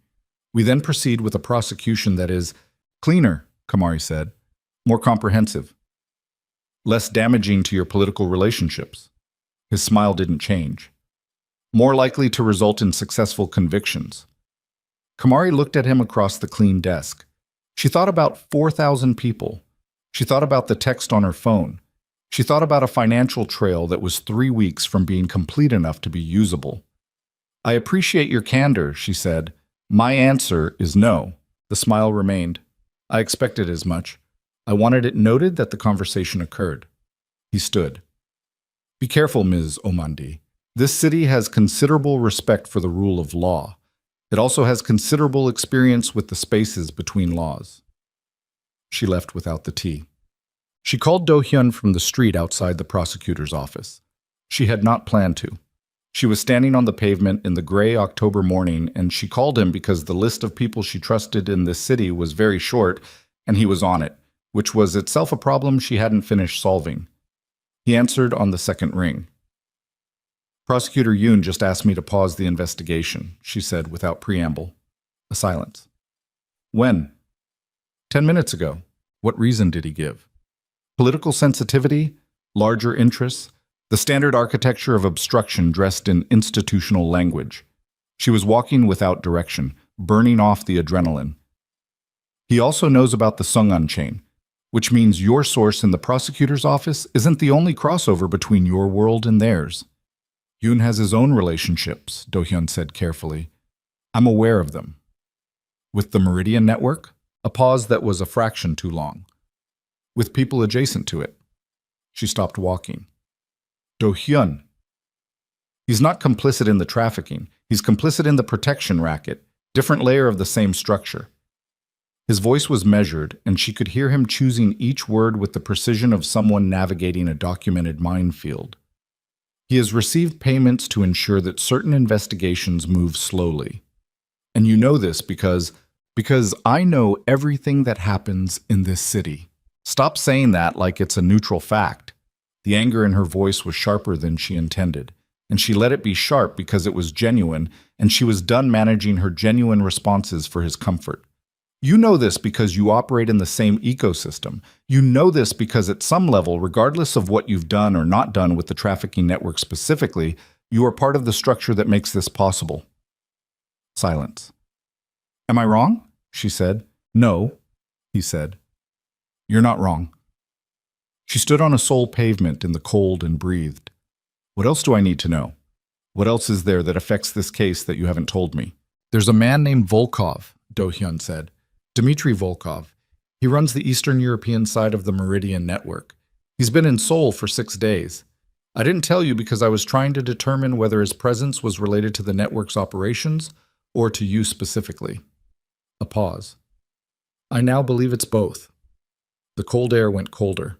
We then proceed with a prosecution that is cleaner, Kamari said, more comprehensive, less damaging to your political relationships. His smile didn't change. More likely to result in successful convictions. Kamari looked at him across the clean desk. She thought about 4,000 people. She thought about the text on her phone. She thought about a financial trail that was 3 weeks from being complete enough to be usable. I appreciate your candor, she said. My answer is no. The smile remained. I expected as much. I wanted it noted that the conversation occurred. He stood. Be careful, Ms. Omandi. This city has considerable respect for the rule of law. It also has considerable experience with the spaces between laws. She left without the tea. She called Do-hyun from the street outside the prosecutor's office. She had not planned to. She was standing on the pavement in the gray October morning, and she called him because the list of people she trusted in this city was very short, and he was on it, which was itself a problem she hadn't finished solving. He answered on the second ring. Prosecutor Yoon just asked me to pause the investigation, she said without preamble. A silence. When? 10 minutes ago. What reason did he give? Political sensitivity? Larger interests? The standard architecture of obstruction dressed in institutional language. She was walking without direction, burning off the adrenaline. He also knows about the Sungun chain, which means your source in the prosecutor's office isn't the only crossover between your world and theirs. Yoon has his own relationships, Do-hyun said carefully. I'm aware of them. With the Meridian Network? A pause that was a fraction too long. With people adjacent to it. She stopped walking. Do-hyun. He's not complicit in the trafficking. He's complicit in the protection racket, different layer of the same structure. His voice was measured, and she could hear him choosing each word with the precision of someone navigating a documented minefield. He has received payments to ensure that certain investigations move slowly. And you know this because I know everything that happens in this city. Stop saying that like it's a neutral fact. The anger in her voice was sharper than she intended, and she let it be sharp because it was genuine, and she was done managing her genuine responses for his comfort. You know this because you operate in the same ecosystem. You know this because at some level, regardless of what you've done or not done with the trafficking network specifically, you are part of the structure that makes this possible. Silence. Am I wrong? She said. No, he said. You're not wrong. She stood on a Seoul pavement in the cold and breathed. What else do I need to know? What else is there that affects this case that you haven't told me? There's a man named Volkov, Do-hyun said. Dmitry Volkov. He runs the Eastern European side of the Meridian Network. He's been in Seoul for 6 days. I didn't tell you because I was trying to determine whether his presence was related to the network's operations or to you specifically. A pause. I now believe it's both. The cold air went colder.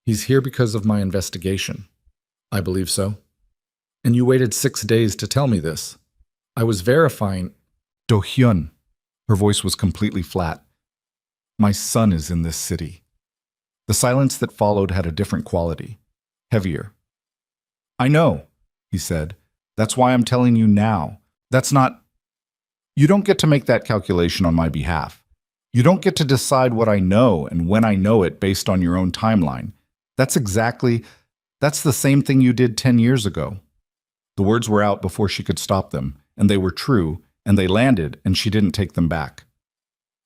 He's here because of my investigation. I believe so. And you waited 6 days to tell me this. I was verifying. Do-hyun. Her voice was completely flat. My son is in this city. The silence that followed had a different quality. Heavier. I know, he said. That's why I'm telling you now. That's not... You don't get to make that calculation on my behalf. You don't get to decide what I know and when I know it based on your own timeline. That's the same thing you did 10 years ago. The words were out before she could stop them, and they were true, and they landed, and she didn't take them back.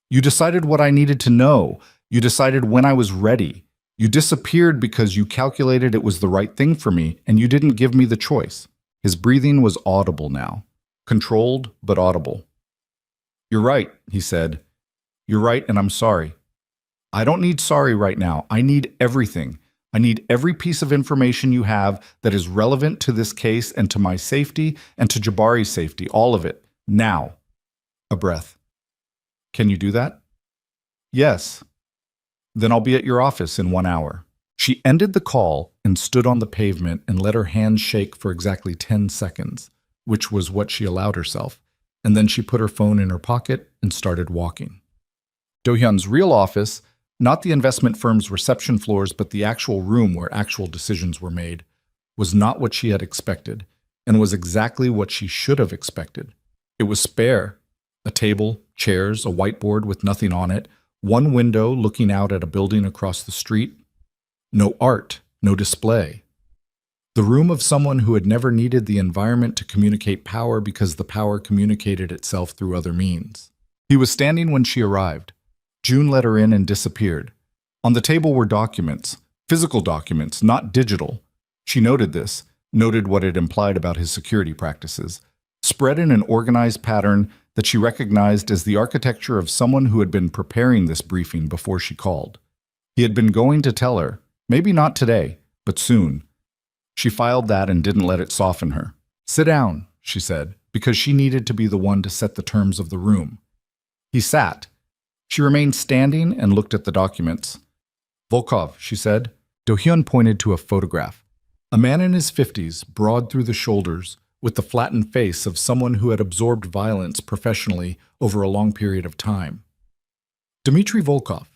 You decided what I needed to know. You decided when I was ready. You disappeared because you calculated it was the right thing for me, and you didn't give me the choice. His breathing was audible now. Controlled, but audible. You're right, he said. You're right, and I'm sorry. I don't need sorry right now. I need everything. I need every piece of information you have that is relevant to this case and to my safety and to Jabari's safety, all of it. Now. A breath. Can you do that? Yes. Then I'll be at your office in 1 hour. She ended the call and stood on the pavement and let her hands shake for exactly 10 seconds, which was what she allowed herself, and then she put her phone in her pocket and started walking. Do-hyun's real office, not the investment firm's reception floors, but the actual room where actual decisions were made, was not what she had expected, and was exactly what she should have expected. It was spare. A table, chairs, a whiteboard with nothing on it, one window looking out at a building across the street. No art, no display. The room of someone who had never needed the environment to communicate power because the power communicated itself through other means. He was standing when she arrived. June let her in and disappeared. On the table were documents, physical documents, not digital. She noted this, noted what it implied about his security practices, spread in an organized pattern that she recognized as the architecture of someone who had been preparing this briefing before she called. He had been going to tell her, maybe not today, but soon. She filed that and didn't let it soften her. Sit down, she said, because she needed to be the one to set the terms of the room. He sat. She remained standing and looked at the documents. Volkov, she said. Do-hyun pointed to a photograph. A man in his 50s, broad through the shoulders, with the flattened face of someone who had absorbed violence professionally over a long period of time. Dmitry Volkov,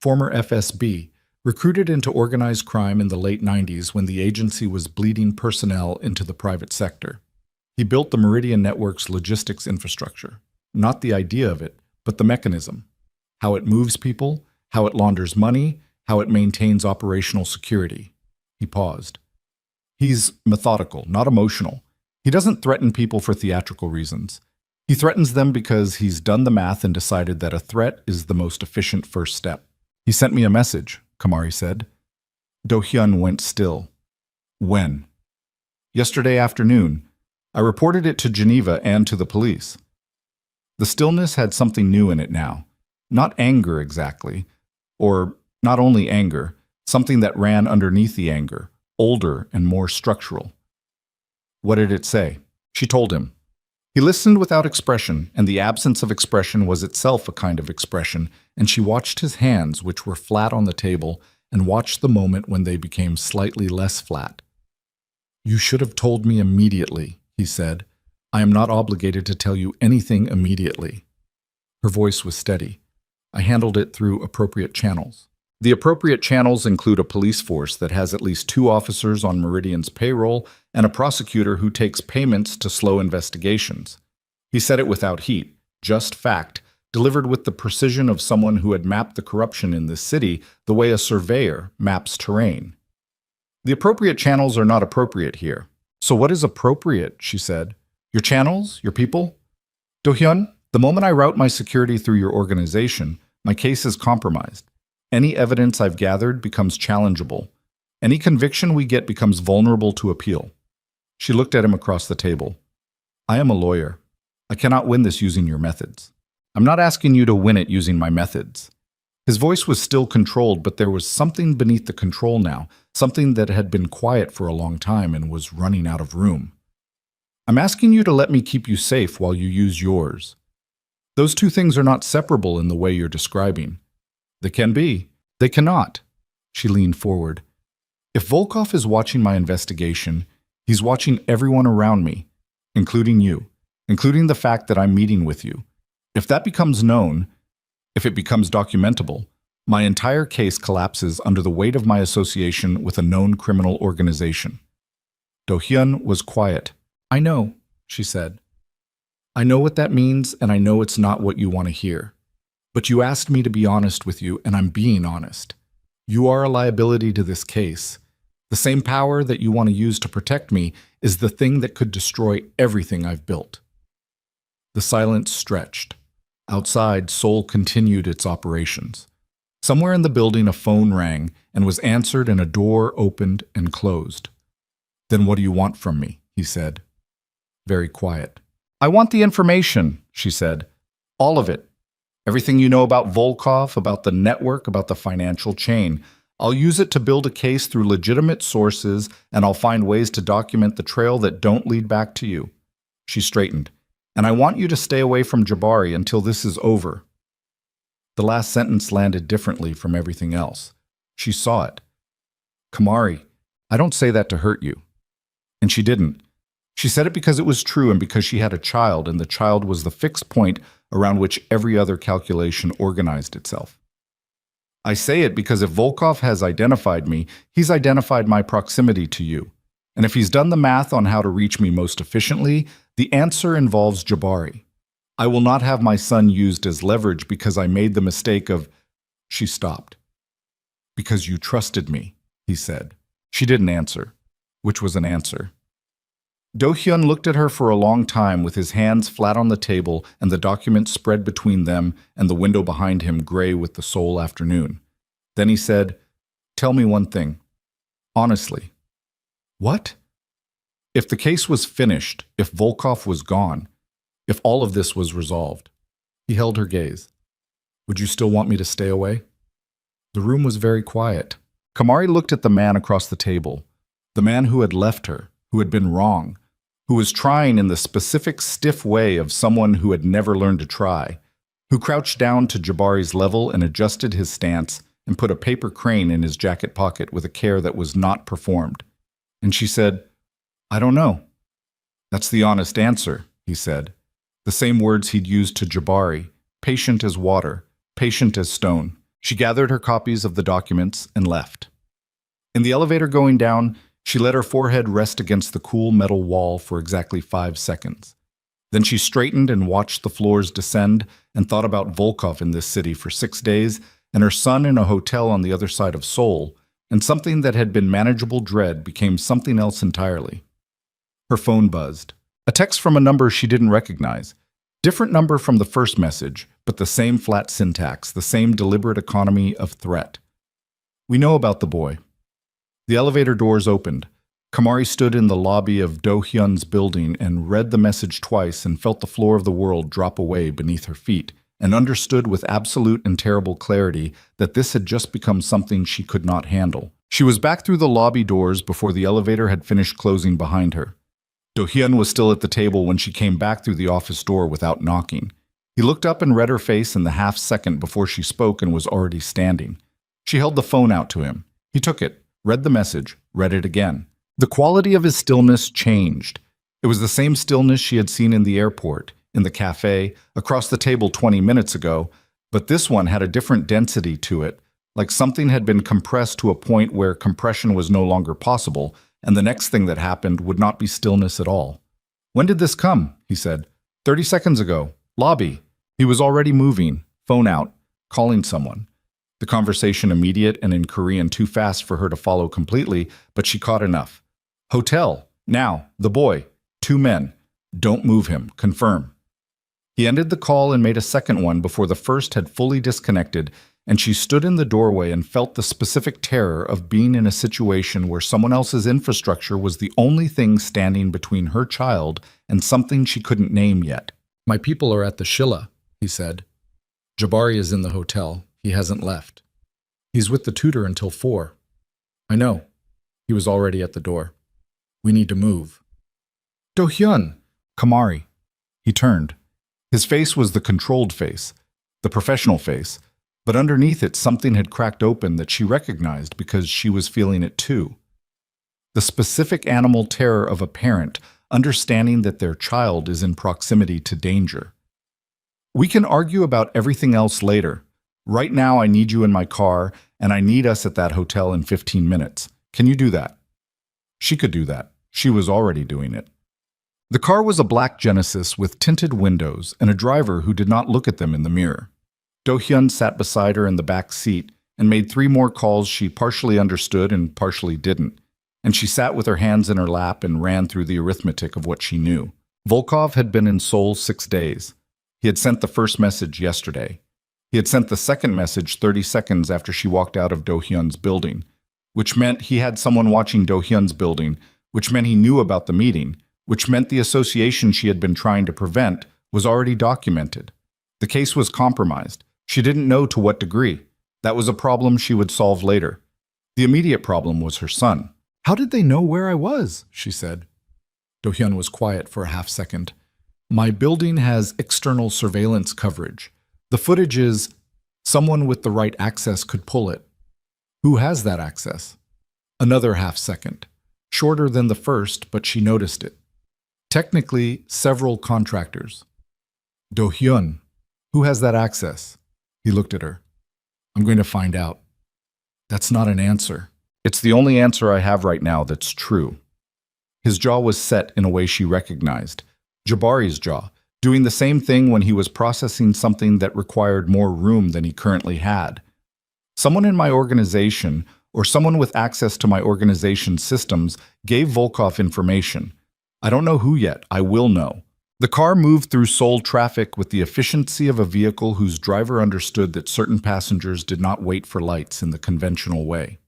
former FSB, recruited into organized crime in the late 90s when the agency was bleeding personnel into the private sector. He built the Meridian Network's logistics infrastructure. Not the idea of it, but the mechanism. How it moves people, how it launders money, how it maintains operational security. He paused. He's methodical, not emotional. He doesn't threaten people for theatrical reasons. He threatens them because he's done the math and decided that a threat is the most efficient first step. He sent me a message, Kamari said. Do-hyun went still. When? Yesterday afternoon. I reported it to Geneva and to the police. The stillness had something new in it now. Not anger exactly, or not only anger, something that ran underneath the anger, older and more structural. What did it say? She told him. He listened without expression, and the absence of expression was itself a kind of expression, and she watched his hands, which were flat on the table, and watched the moment when they became slightly less flat. You should have told me immediately, he said. I am not obligated to tell you anything immediately. Her voice was steady. I handled it through appropriate channels. The appropriate channels include a police force that has at least 2 officers on Meridian's payroll and a prosecutor who takes payments to slow investigations. He said it without heat, just fact, delivered with the precision of someone who had mapped the corruption in this city the way a surveyor maps terrain. The appropriate channels are not appropriate here. So what is appropriate, she said. Your channels? Your people? Do-hyun, the moment I route my security through your organization, my case is compromised. Any evidence I've gathered becomes challengeable. Any conviction we get becomes vulnerable to appeal. She looked at him across the table. I am a lawyer. I cannot win this using your methods. I'm not asking you to win it using my methods. His voice was still controlled, but there was something beneath the control now, something that had been quiet for a long time and was running out of room. I'm asking you to let me keep you safe while you use yours. Those 2 things are not separable in the way you're describing. They can be. They cannot. She leaned forward. If Volkov is watching my investigation, he's watching everyone around me, including you, including the fact that I'm meeting with you. If that becomes known, if it becomes documentable, my entire case collapses under the weight of my association with a known criminal organization. Do-hyun was quiet. I know, she said. I know what that means, and I know it's not what you want to hear. But you asked me to be honest with you, and I'm being honest. You are a liability to this case. The same power that you want to use to protect me is the thing that could destroy everything I've built. The silence stretched. Outside, Seoul continued its operations. Somewhere in the building a phone rang and was answered and a door opened and closed. Then what do you want from me? He said. Very quiet. I want the information, she said. All of it. Everything you know about Volkov, about the network, about the financial chain. I'll use it to build a case through legitimate sources, and I'll find ways to document the trail that don't lead back to you. She straightened. And I want you to stay away from Jabari until this is over. The last sentence landed differently from everything else. She saw it. Kamari, I don't say that to hurt you. And she didn't. She said it because it was true and because she had a child, and the child was the fixed point around which every other calculation organized itself. I say it because if Volkov has identified me, he's identified my proximity to you. And if he's done the math on how to reach me most efficiently, the answer involves Jabari. I will not have my son used as leverage because I made the mistake of... She stopped. Because you trusted me, he said. She didn't answer, which was an answer. Do-hyun looked at her for a long time with his hands flat on the table and the document spread between them and the window behind him gray with the Seoul afternoon. Then he said, Tell me one thing. Honestly. What? If the case was finished, if Volkov was gone, if all of this was resolved. He held her gaze. Would you still want me to stay away? The room was very quiet. Kamari looked at the man across the table, the man who had left her, who had been wrong, who was trying in the specific stiff way of someone who had never learned to try, who crouched down to Jabari's level and adjusted his stance and put a paper crane in his jacket pocket with a care that was not performed. And she said, "I don't know." "That's the honest answer," he said. The same words he'd used to Jabari, patient as water, patient as stone. She gathered her copies of the documents and left. In the elevator going down, she let her forehead rest against the cool metal wall for exactly 5 seconds. Then she straightened and watched the floors descend and thought about Volkov in this city for 6 days and her son in a hotel on the other side of Seoul, and something that had been manageable dread became something else entirely. Her phone buzzed. A text from a number she didn't recognize. Different number from the first message, but the same flat syntax, the same deliberate economy of threat. "We know about the boy." The elevator doors opened. Kamari stood in the lobby of Do-hyun's building and read the message twice and felt the floor of the world drop away beneath her feet, and understood with absolute and terrible clarity that this had just become something she could not handle. She was back through the lobby doors before the elevator had finished closing behind her. Do-hyun was still at the table when she came back through the office door without knocking. He looked up and read her face in the half-second before she spoke and was already standing. She held the phone out to him. He took it, read the message, read it again. The quality of his stillness changed. It was the same stillness she had seen in the airport, in the cafe, across the table 20 minutes ago, but this one had a different density to it, like something had been compressed to a point where compression was no longer possible, and the next thing that happened would not be stillness at all. "When did this come?" he said. 30 seconds ago. Lobby." He was already moving, phone out, calling someone. The conversation immediate and in Korean too fast for her to follow completely, but she caught enough. "Hotel. Now. The boy. 2 men. Don't move him. Confirm." He ended the call and made a second one before the first had fully disconnected, and she stood in the doorway and felt the specific terror of being in a situation where someone else's infrastructure was the only thing standing between her child and something she couldn't name yet. "My people are at the Shilla," he said. "Jabari is in the hotel. He hasn't left. He's with the tutor until 4. "I know." He was already at the door. "We need to move." "Do-hyun!" "Kamari." He turned. His face was the controlled face, the professional face, but underneath it something had cracked open that she recognized because she was feeling it too. The specific animal terror of a parent understanding that their child is in proximity to danger. "We can argue about everything else later. Right now I need you in my car, and I need us at that hotel in 15 minutes. Can you do that?" She could do that. She was already doing it. The car was a black Genesis with tinted windows and a driver who did not look at them in the mirror. Do-hyun sat beside her in the back seat and made 3 more calls she partially understood and partially didn't, and she sat with her hands in her lap and ran through the arithmetic of what she knew. Volkov had been in Seoul 6 days. He had sent the first message yesterday. He had sent the second message 30 seconds after she walked out of Do-hyun's building, which meant he had someone watching Do-hyun's building, which meant he knew about the meeting, which meant the association she had been trying to prevent was already documented. The case was compromised. She didn't know to what degree. That was a problem she would solve later. The immediate problem was her son. "How did they know where I was?" she said. Do-hyun was quiet for a half-second. "My building has external surveillance coverage. The footage is someone with the right access could pull it." "Who has that access?" Another half-second. Shorter than the first, but she noticed it. "Technically, several contractors." "Do-hyun, who has that access?" He looked at her. "I'm going to find out." "That's not an answer." "It's the only answer I have right now that's true." His jaw was set in a way she recognized. Jabari's jaw, doing the same thing when he was processing something that required more room than he currently had. "Someone in my organization, or someone with access to my organization's systems, gave Volkov information. I don't know who yet. I will know." The car moved through Seoul traffic with the efficiency of a vehicle whose driver understood that certain passengers did not wait for lights in the conventional way.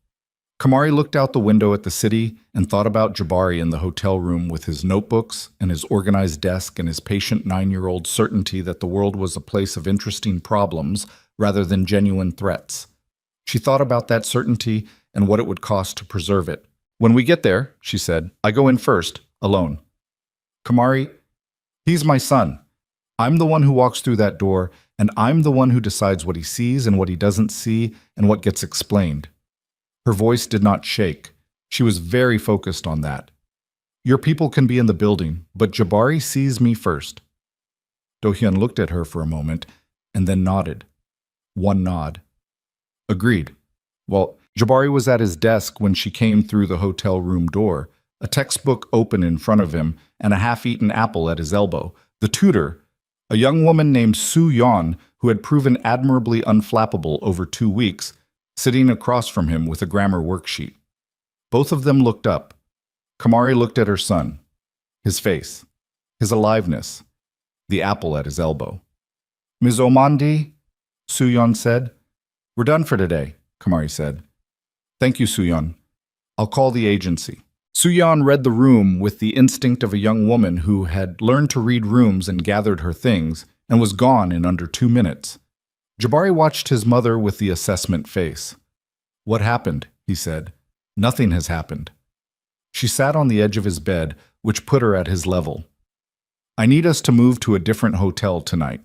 Kamari looked out the window at the city and thought about Jabari in the hotel room with his notebooks and his organized desk and his patient 9-year-old certainty that the world was a place of interesting problems rather than genuine threats. She thought about that certainty and what it would cost to preserve it. "When we get there," she said, "I go in first, alone." "Kamari, he's my son. I'm the one who walks through that door, and I'm the one who decides what he sees and what he doesn't see and what gets explained. Her voice did not shake. She was very focused on that. Your people can be in the building, but Jabari sees me first. Do-hyun looked at her for a moment and then nodded. One nod. Agreed. Well, Jabari was at his desk when she came through the hotel room door, a textbook open in front of him and a half-eaten apple at his elbow. The tutor, a young woman named Soo-yeon, who had proven admirably unflappable over 2 weeks, sitting across from him with a grammar worksheet. Both of them looked up. Kamari looked at her son, his face, his aliveness, the apple at his elbow. Ms. Omandi, Soo-yeon said. We're done for today, Kamari said. Thank you, Soo-yeon. I'll call the agency. Soo-yeon read the room with the instinct of a young woman who had learned to read rooms and gathered her things and was gone in under 2 minutes. Jabari watched his mother with the assessment face. What happened? He said. Nothing has happened. She sat on the edge of his bed, which put her at his level. I need us to move to a different hotel tonight.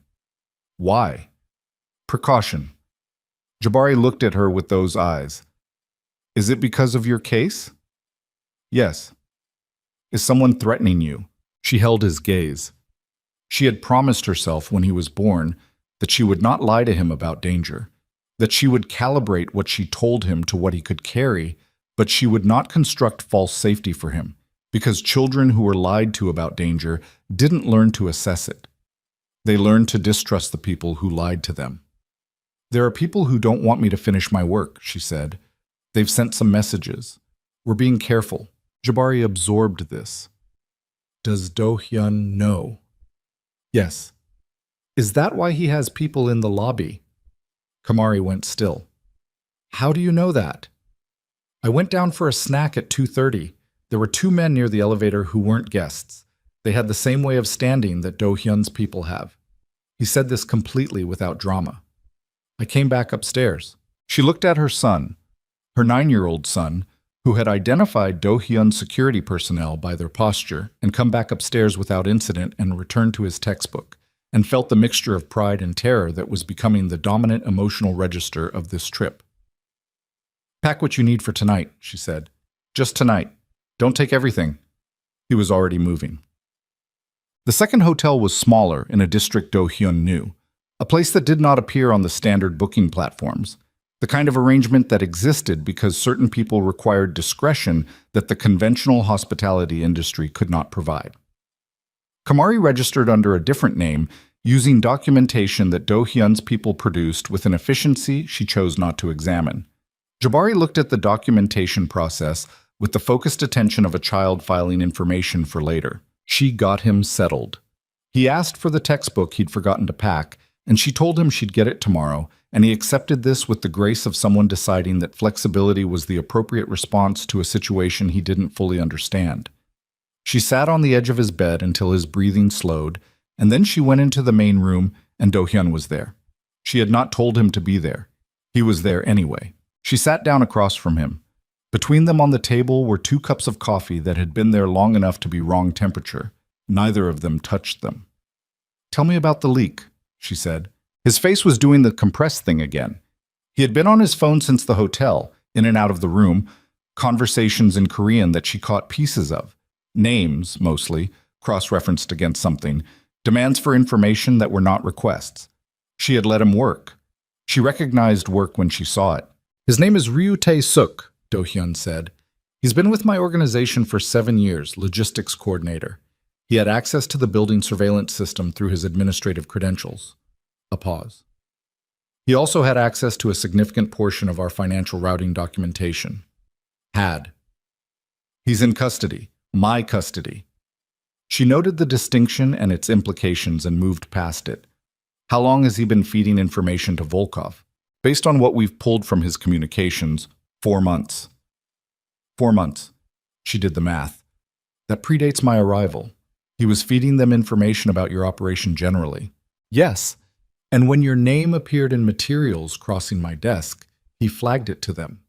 Why? Precaution. Jabari looked at her with those eyes. Is it because of your case? Yes. Is someone threatening you? She held his gaze. She had promised herself when he was born that she would not lie to him about danger, that she would calibrate what she told him to what he could carry, but she would not construct false safety for him, because children who were lied to about danger didn't learn to assess it. They learned to distrust the people who lied to them. There are people who don't want me to finish my work, she said. They've sent some messages. We're being careful. Jabari absorbed this. Does Do-hyun know? Yes. Is that why he has people in the lobby? Kamari went still. How do you know that? I went down for a snack at 2:30. There were 2 men near the elevator who weren't guests. They had the same way of standing that Do-hyun's people have. He said this completely without drama. I came back upstairs. She looked at her son, her 9-year-old son, who had identified Do-hyun's security personnel by their posture and come back upstairs without incident and returned to his textbook, and felt the mixture of pride and terror that was becoming the dominant emotional register of this trip. Pack what you need for tonight, she said. Just tonight. Don't take everything. He was already moving. The second hotel was smaller in a district Do-hyun knew, a place that did not appear on the standard booking platforms, the kind of arrangement that existed because certain people required discretion that the conventional hospitality industry could not provide. Kamari registered under a different name, using documentation that Do-hyun's people produced with an efficiency she chose not to examine. Jabari looked at the documentation process with the focused attention of a child filing information for later. She got him settled. He asked for the textbook he'd forgotten to pack, and she told him she'd get it tomorrow, and he accepted this with the grace of someone deciding that flexibility was the appropriate response to a situation he didn't fully understand. She sat on the edge of his bed until his breathing slowed, and then she went into the main room, and Do-hyun was there. She had not told him to be there. He was there anyway. She sat down across from him. Between them on the table were 2 cups of coffee that had been there long enough to be wrong temperature. Neither of them touched them. Tell me about the leak, she said. His face was doing the compressed thing again. He had been on his phone since the hotel, in and out of the room, conversations in Korean that she caught pieces of, names, mostly, cross-referenced against something, demands for information that were not requests. She had let him work. She recognized work when she saw it. His name is Ryu Tae-suk, Do-hyun said. He's been with my organization for 7 years, logistics coordinator. He had access to the building surveillance system through his administrative credentials. A pause. He also had access to a significant portion of our financial routing documentation. Had. He's in custody. My custody. She noted the distinction and its implications and moved past it. How long has he been feeding information to Volkov? Based on what we've pulled from his communications, 4 months. 4 months. She did the math. That predates my arrival. He was feeding them information about your operation generally. Yes, and when your name appeared in materials crossing my desk, he flagged it to them.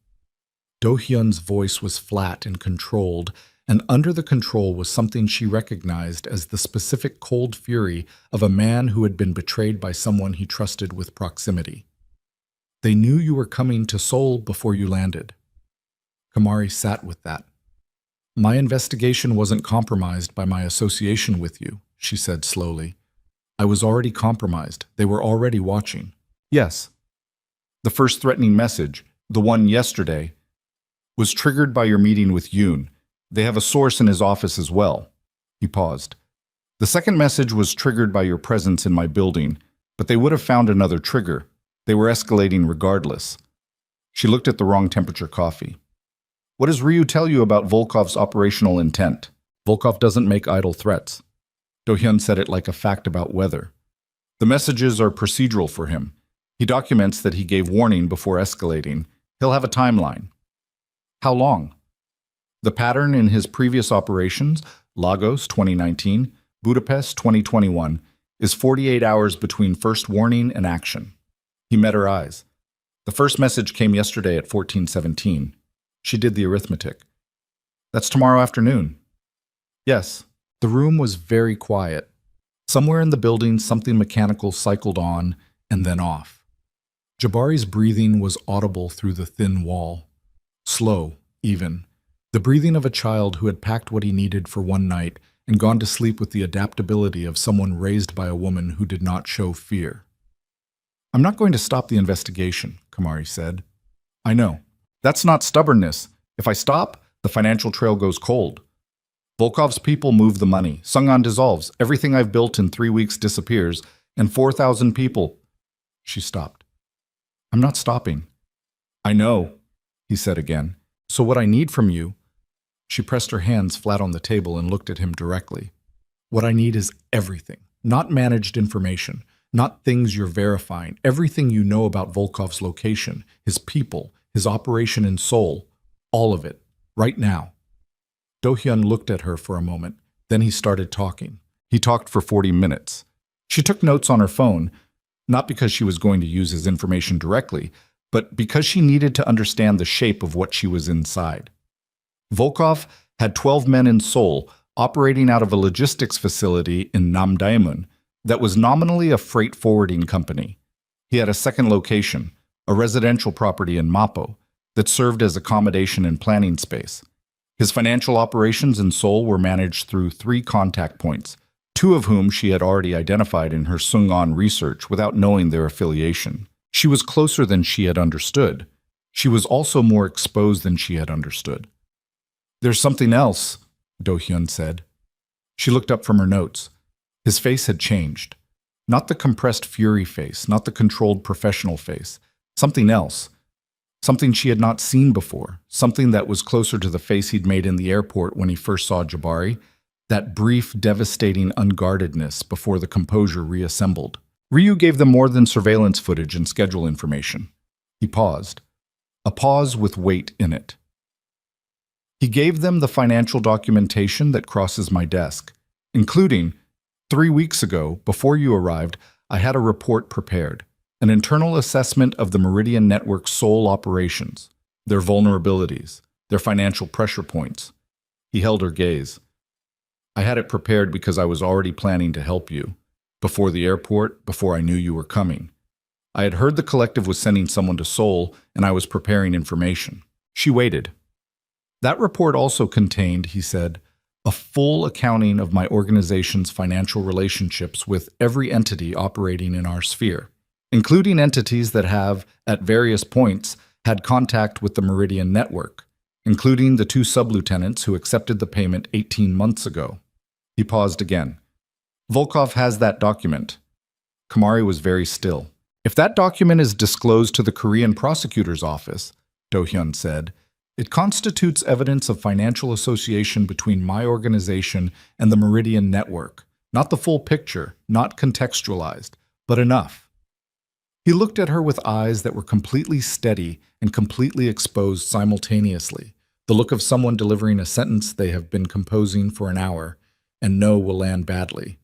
Do-hyun's voice was flat and controlled, and under the control was something she recognized as the specific cold fury of a man who had been betrayed by someone he trusted with proximity. They knew you were coming to Seoul before you landed. Kamari sat with that. My investigation wasn't compromised by my association with you, she said slowly. I was already compromised. They were already watching. Yes. The first threatening message, the one yesterday, was triggered by your meeting with Yoon. They have a source in his office as well. He paused. The second message was triggered by your presence in my building, but they would have found another trigger. They were escalating regardless. She looked at the wrong temperature coffee. What does Ryu tell you about Volkov's operational intent? Volkov doesn't make idle threats. Do-hyun said it like a fact about weather. The messages are procedural for him. He documents that he gave warning before escalating. He'll have a timeline. How long? The pattern in his previous operations, Lagos 2019, Budapest 2021, is 48 hours between first warning and action. He met her eyes. The first message came yesterday at 14:17. She did the arithmetic. That's tomorrow afternoon. Yes. The room was very quiet. Somewhere in the building, something mechanical cycled on and then off. Jabari's breathing was audible through the thin wall. Slow, even. The breathing of a child who had packed what he needed for one night and gone to sleep with the adaptability of someone raised by a woman who did not show fear. I'm not going to stop the investigation, Kamari said. I know. That's not stubbornness. If I stop, the financial trail goes cold. Volkov's people move the money. Sungan dissolves. Everything I've built in 3 weeks disappears, and 4,000 people. She stopped. I'm not stopping. I know, he said again. So what I need from you... She pressed her hands flat on the table and looked at him directly. What I need is everything, not managed information, not things you're verifying, everything you know about Volkov's location, his people, his operation in Seoul, all of it, right now. Do-hyun looked at her for a moment, then he started talking. He talked for 40 minutes. She took notes on her phone, not because she was going to use his information directly, but because she needed to understand the shape of what she was inside. Volkov had 12 men in Seoul operating out of a logistics facility in Namdaemun that was nominally a freight forwarding company. He had a second location, a residential property in Mapo, that served as accommodation and planning space. His financial operations in Seoul were managed through 3 contact points, 2 of whom she had already identified in her Sungan research without knowing their affiliation. She was closer than she had understood. She was also more exposed than she had understood. There's something else, Do-hyun said. She looked up from her notes. His face had changed. Not the compressed fury face, not the controlled professional face. Something else. Something she had not seen before. Something that was closer to the face he'd made in the airport when he first saw Jabari. That brief, devastating unguardedness before the composure reassembled. Ryu gave them more than surveillance footage and schedule information. He paused. A pause with weight in it. He gave them the financial documentation that crosses my desk, including, 3 weeks ago, before you arrived, I had a report prepared, an internal assessment of the Meridian Network's Seoul operations, their vulnerabilities, their financial pressure points. He held her gaze. I had it prepared because I was already planning to help you, before the airport, before I knew you were coming. I had heard the collective was sending someone to Seoul, and I was preparing information. She waited. That report also contained, he said, a full accounting of my organization's financial relationships with every entity operating in our sphere, including entities that have, at various points, had contact with the Meridian Network, including the 2 sub-lieutenants who accepted the payment 18 months ago. He paused again. Volkov has that document. Kamari was very still. If that document is disclosed to the Korean prosecutor's office, Do-hyun said, it constitutes evidence of financial association between my organization and the Meridian Network. Not the full picture, not contextualized, but enough. He looked at her with eyes that were completely steady and completely exposed simultaneously, the look of someone delivering a sentence they have been composing for an hour and know will land badly.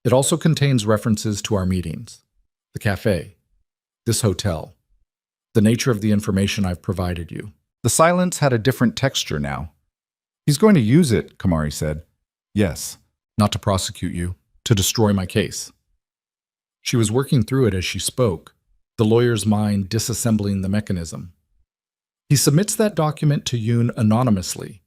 It also contains references to our meetings, the cafe, this hotel, the nature of the information I've provided you. The silence had a different texture now. He's going to use it, Kamari said. Yes, not to prosecute you, to destroy my case. She was working through it as she spoke, the lawyer's mind disassembling the mechanism. He submits that document to Yoon anonymously.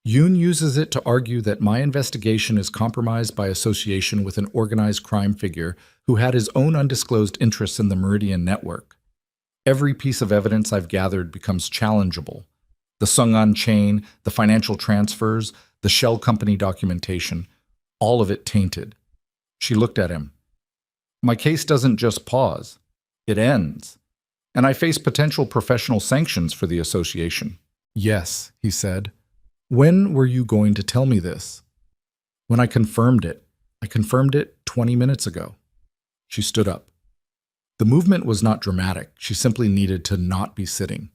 Yoon uses it to argue that my investigation is compromised by association with an organized crime figure who had his own undisclosed interests in the Meridian network. Every piece of evidence I've gathered becomes challengeable. The Sung'an chain, the financial transfers, the shell company documentation, all of it tainted. She looked at him. My case doesn't just pause. It ends. And I face potential professional sanctions for the association. Yes, he said. When were you going to tell me this? When I confirmed it. I confirmed it 20 minutes ago. She stood up. The movement was not dramatic. She simply needed to not be sitting.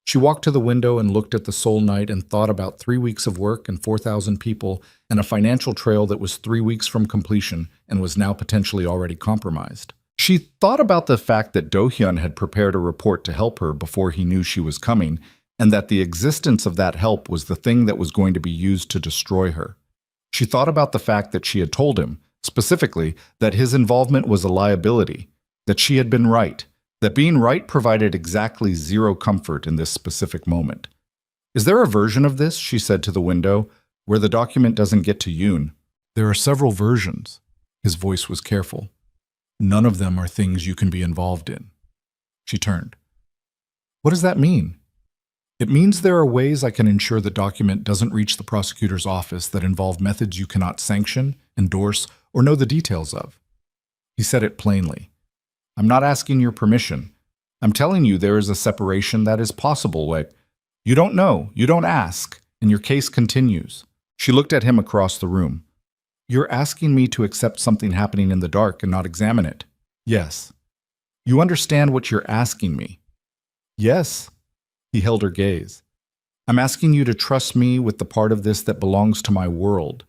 She walked to the window and looked at the Seoul night and thought about 3 weeks of work and 4,000 people and a financial trail that was 3 weeks from completion and was now potentially already compromised. She thought about the fact that Do-hyun had prepared a report to help her before he knew she was coming, and that the existence of that help was the thing that was going to be used to destroy her. She thought about the fact that she had told him, specifically, that his involvement was a liability, that she had been right, that being right provided exactly zero comfort in this specific moment. Is there a version of this, she said to the window, where the document doesn't get to Yoon? There are several versions. His voice was careful. None of them are things you can be involved in. She turned. What does that mean? It means there are ways I can ensure the document doesn't reach the prosecutor's office that involve methods you cannot sanction, endorse, or know the details of. He said it plainly. I'm not asking your permission. I'm telling you there is a separation that is possible. You don't know, you don't ask, and your case continues. She looked at him across the room. You're asking me to accept something happening in the dark and not examine it? Yes. You understand what you're asking me? Yes. He held her gaze. I'm asking you to trust me with the part of this that belongs to my world,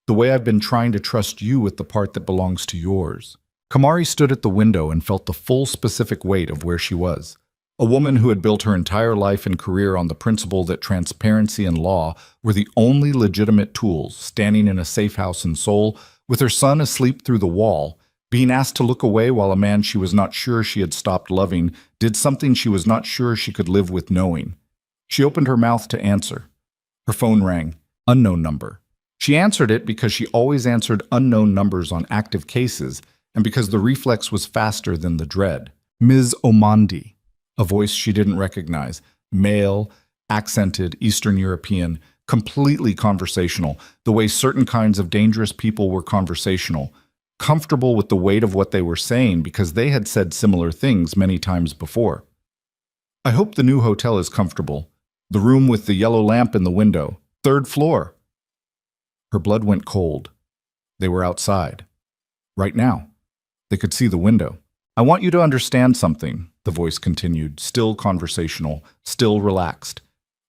the way I've been trying to trust you with the part that belongs to yours. Kamari stood at the window and felt the full specific weight of where she was. A woman who had built her entire life and career on the principle that transparency and law were the only legitimate tools, standing in a safe house in Seoul, with her son asleep through the wall, being asked to look away while a man she was not sure she had stopped loving did something she was not sure she could live with knowing. She opened her mouth to answer. Her phone rang. Unknown number. She answered it because she always answered unknown numbers on active cases, and because the reflex was faster than the dread. Ms. Omandi. A voice she didn't recognize. Male, accented, Eastern European, completely conversational, the way certain kinds of dangerous people were conversational, comfortable with the weight of what they were saying because they had said similar things many times before. I hope the new hotel is comfortable. The room with the yellow lamp in the window. 3rd floor. Her blood went cold. They were outside. Right now. They could see the window. I want you to understand something, the voice continued, still conversational, still relaxed.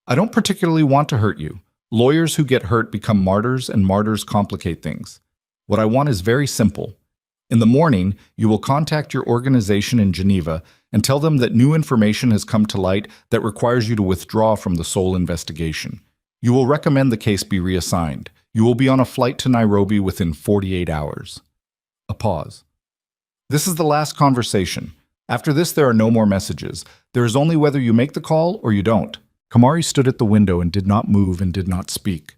I don't particularly want to hurt you. Lawyers who get hurt become martyrs, and martyrs complicate things. What I want is very simple. In the morning, you will contact your organization in Geneva and tell them that new information has come to light that requires you to withdraw from the Seoul investigation. You will recommend the case be reassigned. You will be on a flight to Nairobi within 48 hours. A pause. This is the last conversation. After this, there are no more messages. There is only whether you make the call or you don't. Kamari stood at the window and did not move and did not speak.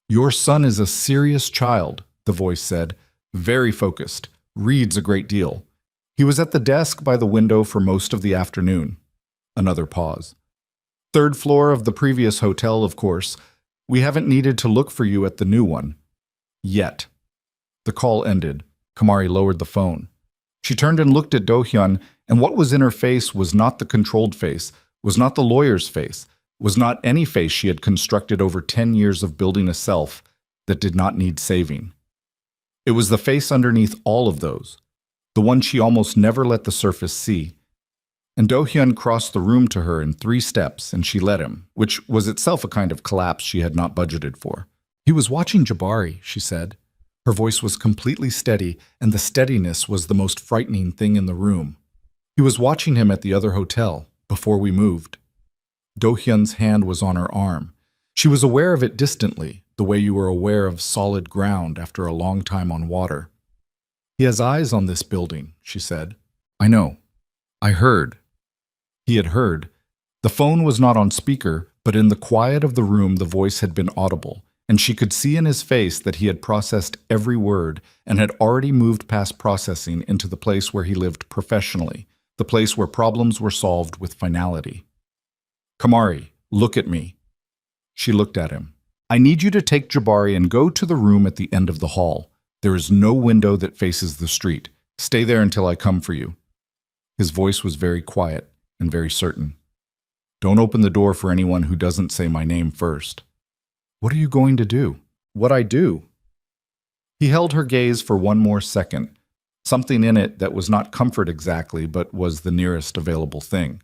Your son is a serious child, the voice said, very focused, reads a great deal. He was at the desk by the window for most of the afternoon. Another pause. 3rd floor of the previous hotel, of course. We haven't needed to look for you at the new one. Yet. The call ended. Kamari lowered the phone. She turned and looked at Do-hyun, and what was in her face was not the controlled face, was not the lawyer's face, was not any face she had constructed over 10 years of building a self that did not need saving. It was the face underneath all of those, the one she almost never let the surface see. And Do-hyun crossed the room to her in 3 steps, and she let him, which was itself a kind of collapse she had not budgeted for. He was watching Jabari, she said. Her voice was completely steady, and the steadiness was the most frightening thing in the room. He was watching him at the other hotel, before we moved. Do-hyun's hand was on her arm. She was aware of it distantly, the way you are aware of solid ground after a long time on water. He has eyes on this building, she said. I know. I heard. He had heard. The phone was not on speaker, but in the quiet of the room the voice had been audible, and she could see in his face that he had processed every word and had already moved past processing into the place where he lived professionally, the place where problems were solved with finality. Kamari, look at me. She looked at him. I need you to take Jabari and go to the room at the end of the hall. There is no window that faces the street. Stay there until I come for you. His voice was very quiet and very certain. Don't open the door for anyone who doesn't say my name first. What are you going to do? What I do? He held her gaze for one more second, something in it that was not comfort exactly, but was the nearest available thing.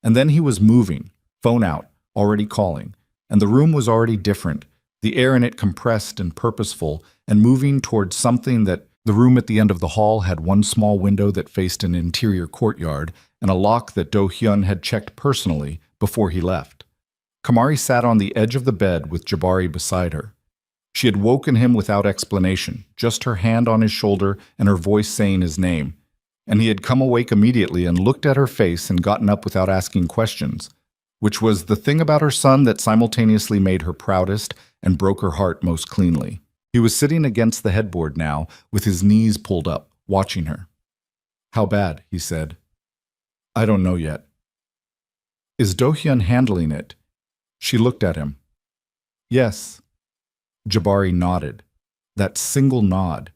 And then he was moving, phone out, already calling, and the room was already different, the air in it compressed and purposeful, and moving towards something that the room at the end of the hall had one small window that faced an interior courtyard and a lock that Do-hyun had checked personally before he left. Kamari sat on the edge of the bed with Jabari beside her. She had woken him without explanation, just her hand on his shoulder and her voice saying his name, and he had come awake immediately and looked at her face and gotten up without asking questions, which was the thing about her son that simultaneously made her proudest and broke her heart most cleanly. He was sitting against the headboard now, with his knees pulled up, watching her. How bad? He said. I don't know yet. Is Do-hyun handling it? She looked at him. Yes. Jabari nodded. That single nod.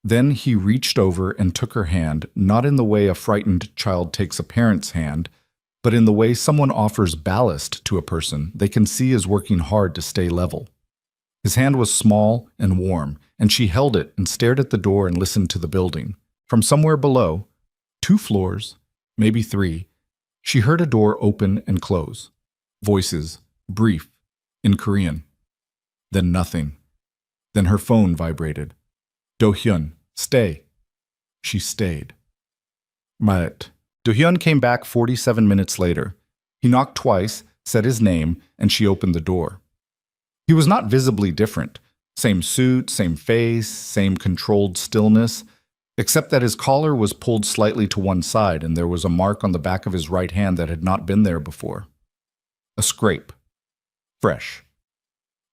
Then he reached over and took her hand, not in the way a frightened child takes a parent's hand, but in the way someone offers ballast to a person they can see is working hard to stay level. His hand was small and warm, and she held it and stared at the door and listened to the building. From somewhere below, 2 floors, maybe 3, she heard a door open and close. Voices, brief, in Korean. Then nothing. Then her phone vibrated. Do-hyun, stay. She stayed. Maet. Do-hyun came back 47 minutes later. He knocked twice, said his name, and she opened the door. He was not visibly different. Same suit, same face, same controlled stillness, except that his collar was pulled slightly to one side and there was a mark on the back of his right hand that had not been there before. A scrape. Fresh.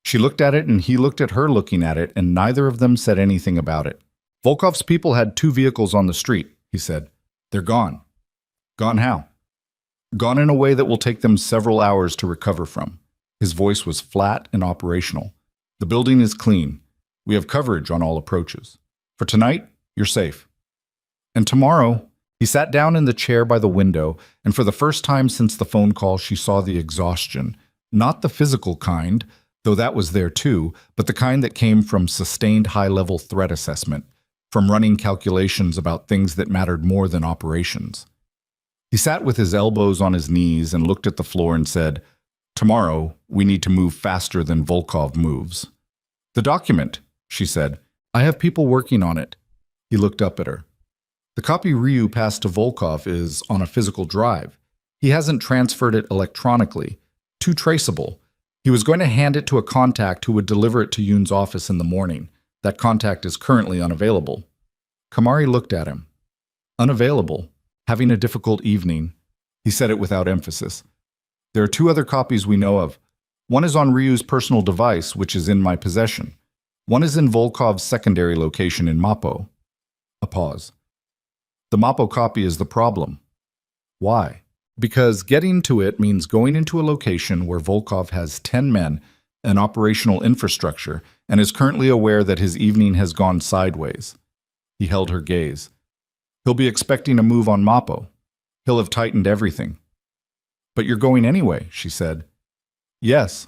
She looked at it and he looked at her looking at it, and neither of them said anything about it. Volkov's people had 2 vehicles on the street, he said. They're gone. Gone how? Gone in a way that will take them several hours to recover from. His voice was flat and operational. The building is clean. We have coverage on all approaches. For tonight, you're safe. And tomorrow, he sat down in the chair by the window, and for the first time since the phone call, she saw the exhaustion. Not the physical kind, though that was there too, but the kind that came from sustained high-level threat assessment, from running calculations about things that mattered more than operations. He sat with his elbows on his knees and looked at the floor and said, Tomorrow, we need to move faster than Volkov moves. The document, she said. I have people working on it. He looked up at her. The copy Ryu passed to Volkov is on a physical drive. He hasn't transferred it electronically. Too traceable. He was going to hand it to a contact who would deliver it to Yoon's office in the morning. That contact is currently unavailable. Kamari looked at him. Unavailable. Having a difficult evening. He said it without emphasis. There are 2 other copies we know of. One is on Ryu's personal device, which is in my possession. One is in Volkov's secondary location in Mappo. A pause. The Mappo copy is the problem. Why? Because getting to it means going into a location where Volkov has 10 men, an operational infrastructure, and is currently aware that his evening has gone sideways. He held her gaze. He'll be expecting a move on Mappo. He'll have tightened everything. But you're going anyway, she said. Yes.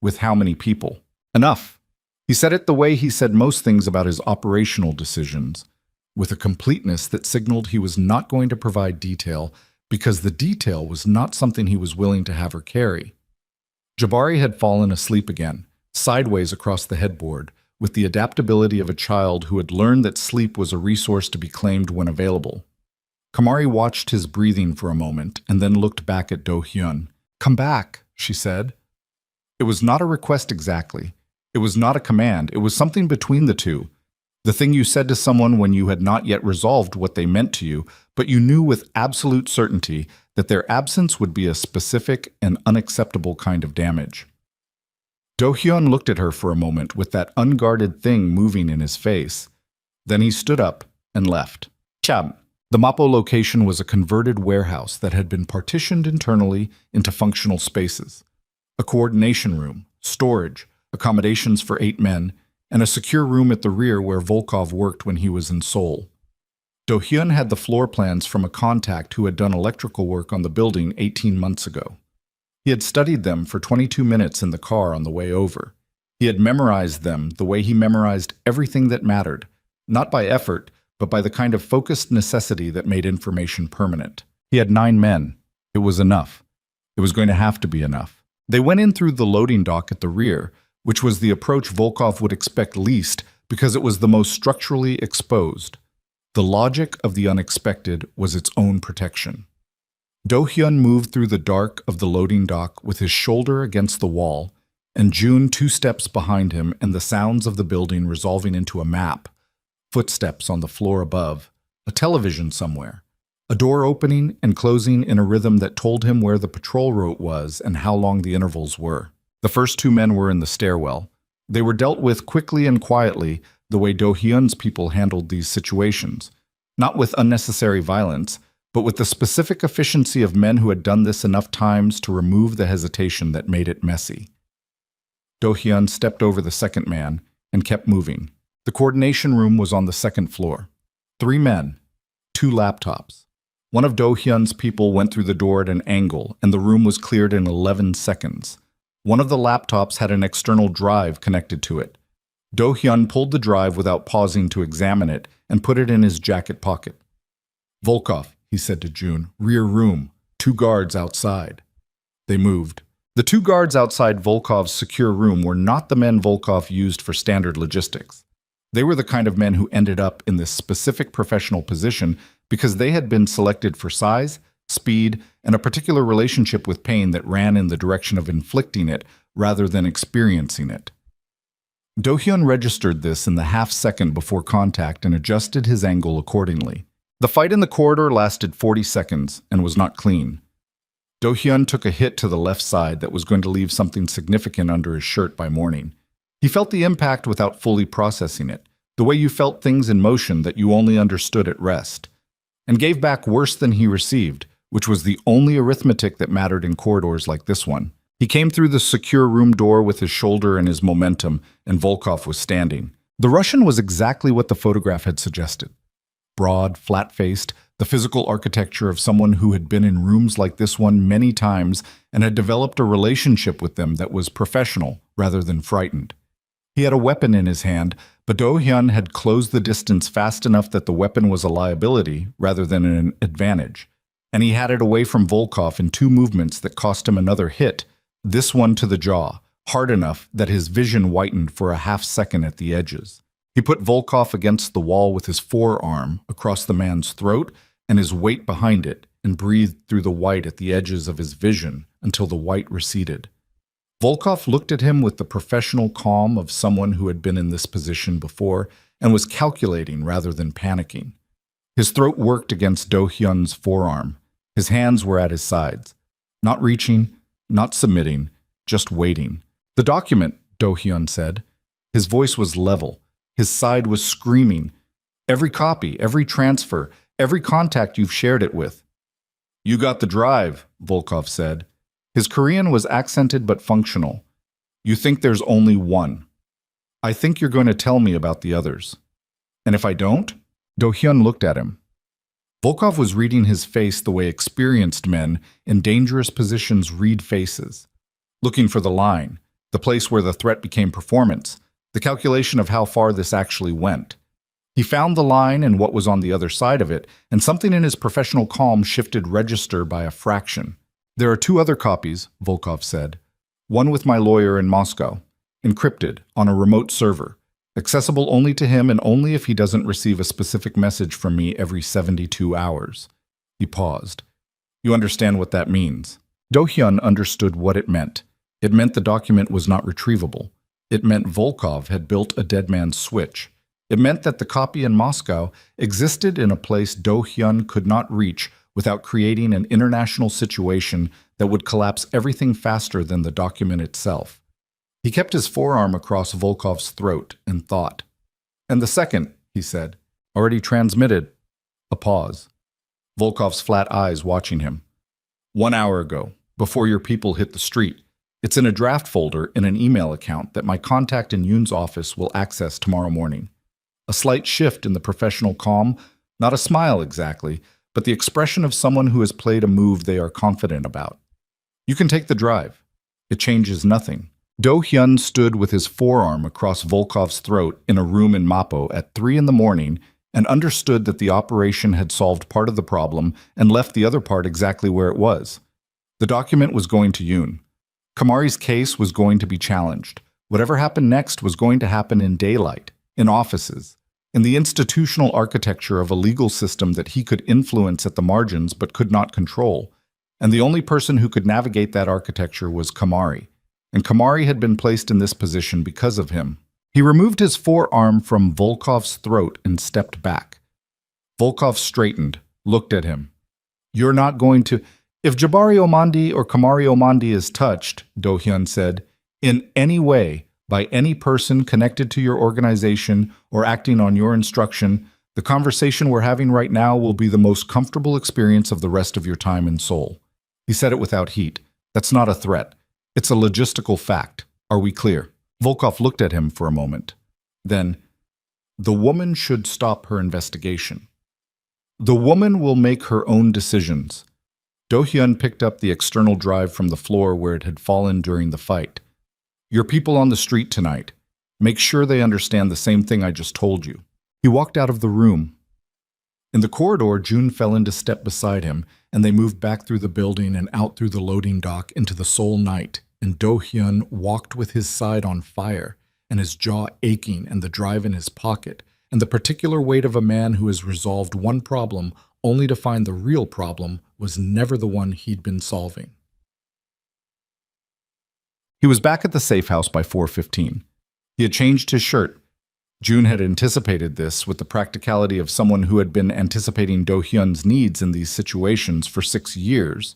With how many people? Enough. He said it the way he said most things about his operational decisions, with a completeness that signaled he was not going to provide detail because the detail was not something he was willing to have her carry. Jabari had fallen asleep again, sideways across the headboard, with the adaptability of a child who had learned that sleep was a resource to be claimed when available. Kamari watched his breathing for a moment and then looked back at Do-hyun. Come back, she said. It was not a request exactly. It was not a command. It was something between the two. The thing you said to someone when you had not yet resolved what they meant to you, but you knew with absolute certainty that their absence would be a specific and unacceptable kind of damage. Do-hyun looked at her for a moment with that unguarded thing moving in his face. Then he stood up and left. Cham. The Mapo location was a converted warehouse that had been partitioned internally into functional spaces. A coordination room, storage, accommodations for 8 men, and a secure room at the rear where Volkov worked when he was in Seoul. Do-hyun had the floor plans from a contact who had done electrical work on the building 18 months ago. He had studied them for 22 minutes in the car on the way over. He had memorized them the way he memorized everything that mattered, not by effort, but by the kind of focused necessity that made information permanent. He had 9 men. It was enough. It was going to have to be enough. They went in through the loading dock at the rear, which was the approach Volkov would expect least because it was the most structurally exposed. The logic of the unexpected was its own protection. Do-hyun moved through the dark of the loading dock with his shoulder against the wall, and June 2 steps behind him and the sounds of the building resolving into a map. Footsteps on the floor above, a television somewhere, a door opening and closing in a rhythm that told him where the patrol route was and how long the intervals were. The first 2 men were in the stairwell. They were dealt with quickly and quietly, the way Do-hyun's people handled these situations, not with unnecessary violence, but with the specific efficiency of men who had done this enough times to remove the hesitation that made it messy. Do-hyun stepped over the second man and kept moving. The coordination room was on the 2nd floor. 3 men, 2 laptops. One of Do-hyun's people went through the door at an angle, and the room was cleared in 11 seconds. One of the laptops had an external drive connected to it. Do-hyun pulled the drive without pausing to examine it and put it in his jacket pocket. Volkov, he said to June, rear room, 2 guards outside. They moved. The 2 guards outside Volkov's secure room were not the men Volkov used for standard logistics. They were the kind of men who ended up in this specific professional position because they had been selected for size, speed, and a particular relationship with pain that ran in the direction of inflicting it rather than experiencing it. Do-hyun registered this in the half-second before contact and adjusted his angle accordingly. The fight in the corridor lasted 40 seconds and was not clean. Do-hyun took a hit to the left side that was going to leave something significant under his shirt by morning. He felt the impact without fully processing it, the way you felt things in motion that you only understood at rest, and gave back worse than he received, which was the only arithmetic that mattered in corridors like this one. He came through the secure room door with his shoulder and his momentum, and Volkov was standing. The Russian was exactly what the photograph had suggested. Broad, flat-faced, the physical architecture of someone who had been in rooms like this one many times and had developed a relationship with them that was professional rather than frightened. He had a weapon in his hand, but Do-hyun had closed the distance fast enough that the weapon was a liability rather than an advantage, and he had it away from Volkov in 2 movements that cost him another hit, this one to the jaw, hard enough that his vision whitened for a half-second at the edges. He put Volkov against the wall with his forearm across the man's throat and his weight behind it and breathed through the white at the edges of his vision until the white receded. Volkov looked at him with the professional calm of someone who had been in this position before and was calculating rather than panicking. His throat worked against Do-hyun's forearm. His hands were at his sides. Not reaching, not submitting, just waiting. "The document," Do-hyun said. His voice was level. His side was screaming. "Every copy, every transfer, every contact you've shared it with." "You got the drive," Volkov said. His Korean was accented but functional. "You think there's only one. I think you're going to tell me about the others. And if I don't?" Do-hyun looked at him. Volkov was reading his face the way experienced men in dangerous positions read faces, looking for the line, the place where the threat became performance, the calculation of how far this actually went. He found the line and what was on the other side of it, and something in his professional calm shifted register by a fraction. "There are 2 other copies," Volkov said. "One with my lawyer in Moscow, encrypted, on a remote server, accessible only to him and only if he doesn't receive a specific message from me every 72 hours. He paused. "You understand what that means?" Do-hyun understood what it meant. It meant the document was not retrievable. It meant Volkov had built a dead man's switch. It meant that the copy in Moscow existed in a place Do Hyun could not reach without creating an international situation that would collapse everything faster than the document itself. He kept his forearm across Volkov's throat and thought. "And the second," he said, "already transmitted." A pause. Volkov's flat eyes watching him. "1 hour ago, before your people hit the street. It's in a draft folder in an email account that my contact in Yoon's office will access tomorrow morning." A slight shift in the professional calm, not a smile exactly, but the expression of someone who has played a move they are confident about. "You can take the drive. It changes nothing." Do Hyun stood with his forearm across Volkov's throat in a room in Mapo at 3 in the morning and understood that the operation had solved part of the problem and left the other part exactly where it was. The document was going to Yoon. Kamari's case was going to be challenged. Whatever happened next was going to happen in daylight, in offices, in the institutional architecture of a legal system that he could influence at the margins but could not control. And the only person who could navigate that architecture was Kamari. And Kamari had been placed in this position because of him. He removed his forearm from Volkov's throat and stepped back. Volkov straightened, looked at him. "You're not going to—" "If Jabari Omandi or Kamari Omandi is touched," Do Hyun said, "in any way, by any person connected to your organization or acting on your instruction, the conversation we're having right now will be the most comfortable experience of the rest of your time in Seoul." He said it without heat. That's not a threat. It's a logistical fact. Are we clear? Volkov looked at him for a moment. Then, "The woman should stop her investigation. The woman will make her own decisions." Do Hyun picked up the external drive from the floor where it had fallen during the fight. "Your people on the street tonight. Make sure they understand the same thing I just told you." He walked out of the room. In the corridor, June fell into step beside him, and they moved back through the building and out through the loading dock into the Seoul night, and Do Hyun walked with his side on fire, and his jaw aching and the drive in his pocket, and the particular weight of a man who has resolved one problem only to find the real problem was never the one he'd been solving. He was back at the safe house by 4:15. He had changed his shirt. June had anticipated this with the practicality of someone who had been anticipating Do Hyun's needs in these situations for 6 years.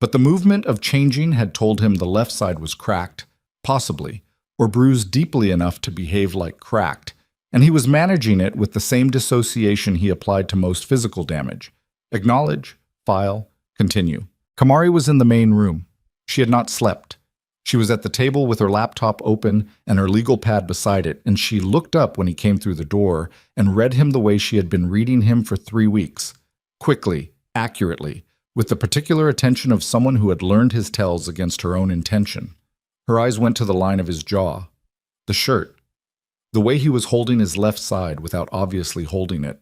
But the movement of changing had told him the left side was cracked, possibly, or bruised deeply enough to behave like cracked, and he was managing it with the same dissociation he applied to most physical damage. Acknowledge, file, continue. Kamari was in the main room. She had not slept. She was at the table with her laptop open and her legal pad beside it, and she looked up when he came through the door and read him the way she had been reading him for 3 weeks. Quickly, accurately, with the particular attention of someone who had learned his tells against her own intention. Her eyes went to the line of his jaw. The shirt. The way he was holding his left side without obviously holding it.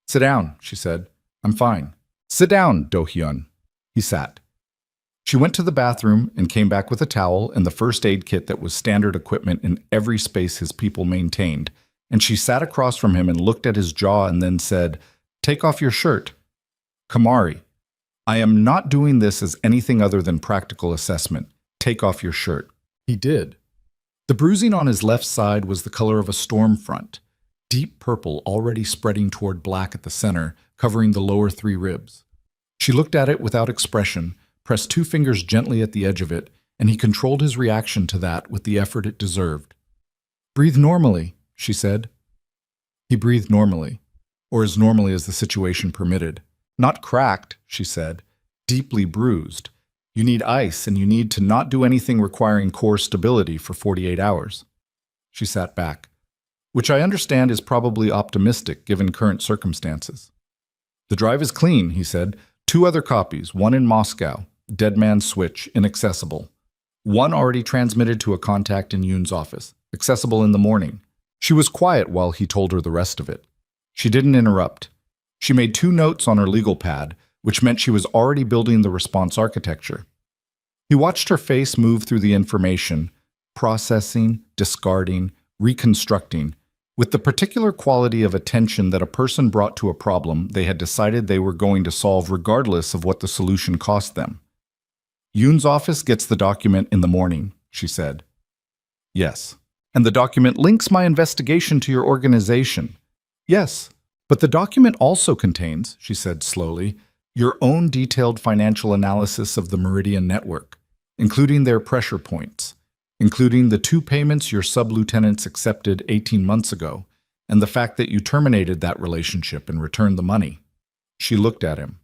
"Sit down," she said. "I'm fine." "Sit down, Do Hyun." He sat. She went to the bathroom and came back with a towel and the first aid kit that was standard equipment in every space his people maintained, and she sat across from him and looked at his jaw and then said, "Take off your shirt." "Kamari, I am not doing this as anything other than practical assessment. Take off your shirt." He did. The bruising on his left side was the color of a storm front, deep purple already spreading toward black at the center, covering the lower 3 ribs. She looked at it without expression, pressed 2 fingers gently at the edge of it, and he controlled his reaction to that with the effort it deserved. "Breathe normally," she said. He breathed normally, or as normally as the situation permitted. "Not cracked," she said, "deeply bruised. You need ice, and you need to not do anything requiring core stability for 48 hours. She sat back, which I understand is probably optimistic given current circumstances. "The drive is clean," he said. 2 other copies, one in Moscow, dead man's switch, inaccessible. One already transmitted to a contact in Yoon's office, accessible in the morning. She was quiet while he told her the rest of it. She didn't interrupt. She made 2 notes on her legal pad, which meant she was already building the response architecture. He watched her face move through the information, processing, discarding, reconstructing, with the particular quality of attention that a person brought to a problem they had decided they were going to solve regardless of what the solution cost them. Yoon's office gets the document in the morning, she said. Yes. And the document links my investigation to your organization. Yes. But the document also contains, she said slowly, your own detailed financial analysis of the Meridian network, including their pressure points, including the 2 payments your sub-lieutenants accepted 18 months ago, and the fact that you terminated that relationship and returned the money. She looked at him.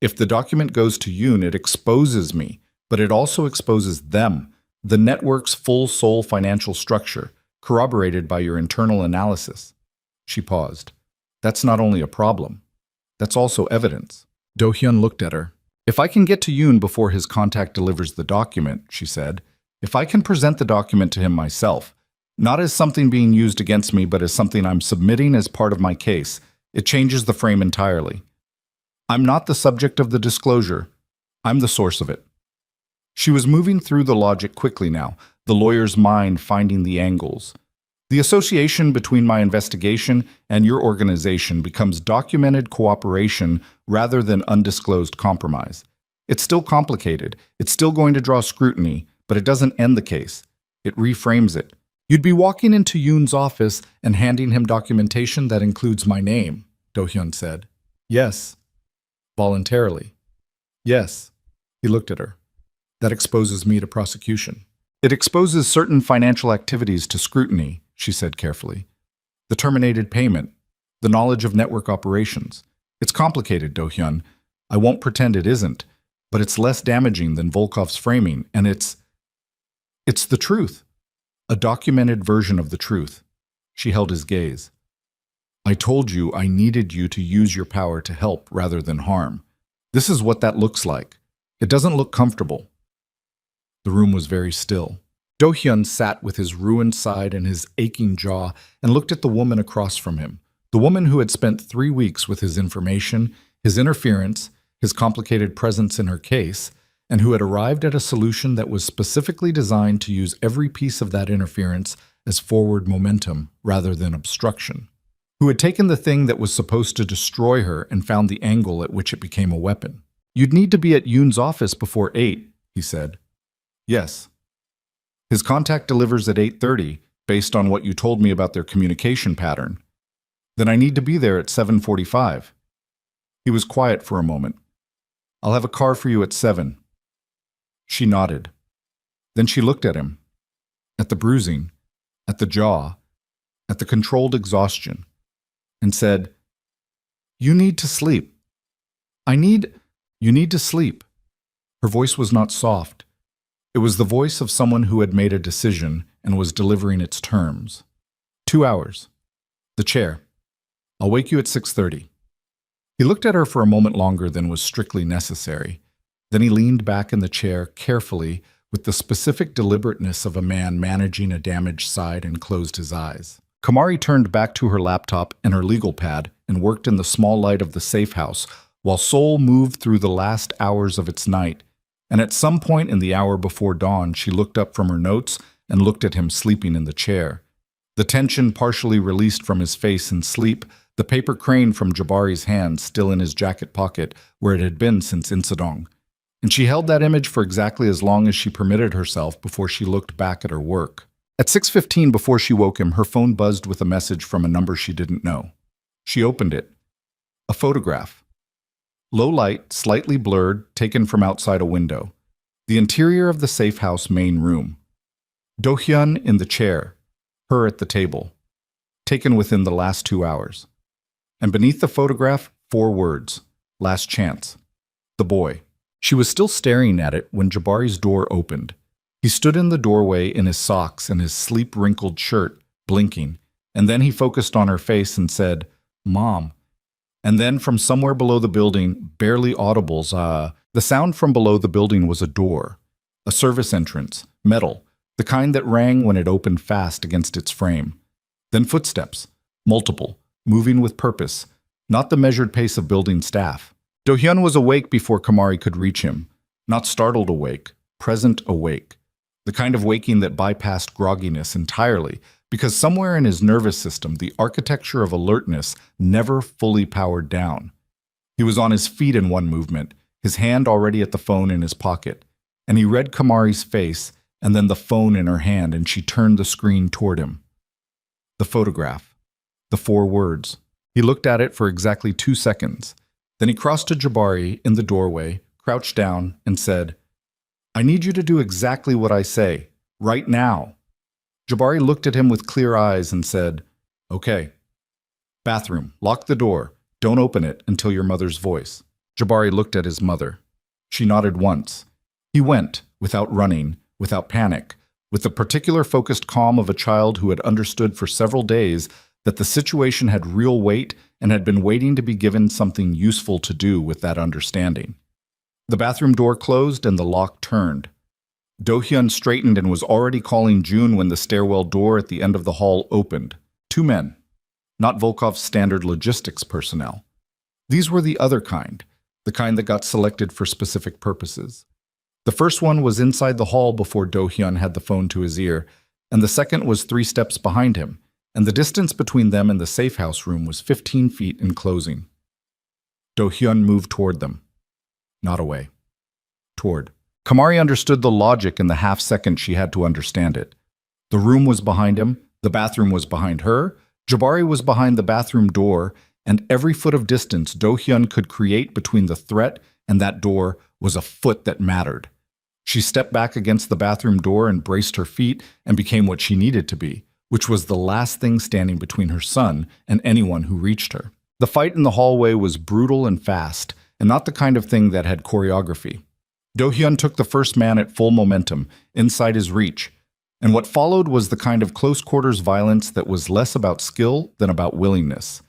If the document goes to Yoon, it exposes me, but it also exposes them, the network's full Seoul financial structure, corroborated by your internal analysis. She paused. That's not only a problem. That's also evidence. Do-hyun looked at her. If I can get to Yoon before his contact delivers the document, she said, if I can present the document to him myself, not as something being used against me, but as something I'm submitting as part of my case, it changes the frame entirely. I'm not the subject of the disclosure. I'm the source of it. She was moving through the logic quickly now, the lawyer's mind finding the angles. The association between my investigation and your organization becomes documented cooperation rather than undisclosed compromise. It's still complicated. It's still going to draw scrutiny, but it doesn't end the case. It reframes it. You'd be walking into Yoon's office and handing him documentation that includes my name, Do-hyun said. Yes. Voluntarily. Yes. He looked at her. That exposes me to prosecution. It exposes certain financial activities to scrutiny, she said carefully. The terminated payment, the knowledge of network operations. It's complicated, Do-hyun. I won't pretend it isn't, but it's less damaging than Volkov's framing, and it's the truth. A documented version of the truth. She held his gaze. I told you I needed you to use your power to help rather than harm. This is what that looks like. It doesn't look comfortable. The room was very still. Do-hyun sat with his ruined side and his aching jaw and looked at the woman across from him, the woman who had spent 3 weeks with his information, his interference, his complicated presence in her case, and who had arrived at a solution that was specifically designed to use every piece of that interference as forward momentum rather than obstruction, who had taken the thing that was supposed to destroy her and found the angle at which it became a weapon. You'd need to be at Yoon's office before 8, he said. Yes. His contact delivers at 8:30, based on what you told me about their communication pattern. Then I need to be there at 7:45. He was quiet for a moment. I'll have a car for you at 7. She nodded. Then she looked at him, at the bruising, at the jaw, at the controlled exhaustion, and said, You need to sleep. You need to sleep. Her voice was not soft. It was the voice of someone who had made a decision and was delivering its terms. 2 hours. The chair. I'll wake you at 6:30. He looked at her for a moment longer than was strictly necessary. Then he leaned back in the chair carefully with the specific deliberateness of a man managing a damaged side and closed his eyes. Kamari turned back to her laptop and her legal pad and worked in the small light of the safe house while Seoul moved through the last hours of its night. And at some point in the hour before dawn, she looked up from her notes and looked at him sleeping in the chair. The tension partially released from his face in sleep, the paper crane from Jabari's hand still in his jacket pocket where it had been since Insadong. And she held that image for exactly as long as she permitted herself before she looked back at her work. At 6:15 before she woke him, her phone buzzed with a message from a number she didn't know. She opened it. A photograph. Low light, slightly blurred, taken from outside a window. The interior of the safe house main room. Do-hyun in the chair, her at the table. Taken within the last 2 hours. And beneath the photograph, 4 words. Last chance. The boy. She was still staring at it when Jabari's door opened. He stood in the doorway in his socks and his sleep-wrinkled shirt, blinking, and then he focused on her face and said, Mom. And then from somewhere below the building, barely audibles, the sound from below the building was a door, a service entrance, metal, the kind that rang when it opened fast against its frame. Then footsteps, multiple, moving with purpose, not the measured pace of building staff. Do-hyun was awake before Kamari could reach him, not startled awake, present awake, the kind of waking that bypassed grogginess entirely, because somewhere in his nervous system, the architecture of alertness never fully powered down. He was on his feet in one movement, his hand already at the phone in his pocket. and he read Kamari's face and then the phone in her hand, and she turned the screen toward him. The photograph. The 4 words. He looked at it for exactly 2 seconds. Then he crossed to Jabari in the doorway, crouched down, and said, "I need you to do exactly what I say, right now." Jabari looked at him with clear eyes and said, "Okay." Bathroom. Lock the door. Don't open it until your mother's voice. Jabari looked at his mother. She nodded once. He went, without running, without panic, with the particular focused calm of a child who had understood for several days that the situation had real weight and had been waiting to be given something useful to do with that understanding. The bathroom door closed and the lock turned. Do-hyun straightened and was already calling June when the stairwell door at the end of the hall opened. 2 men. Not Volkov's standard logistics personnel. These were the other kind, the kind that got selected for specific purposes. The first one was inside the hall before Do-hyun had the phone to his ear, and the second was 3 steps behind him, and the distance between them and the safe house room was 15 feet in closing. Do-hyun moved toward them. Not away. Toward. Kamari understood the logic in the half-second she had to understand it. The room was behind him, the bathroom was behind her, Jabari was behind the bathroom door, and every foot of distance Do-hyun could create between the threat and that door was a foot that mattered. She stepped back against the bathroom door and braced her feet and became what she needed to be, which was the last thing standing between her son and anyone who reached her. The fight in the hallway was brutal and fast, and not the kind of thing that had choreography. Do-hyun took the first man at full momentum, inside his reach, and what followed was the kind of close-quarters violence that was less about skill than about willingness.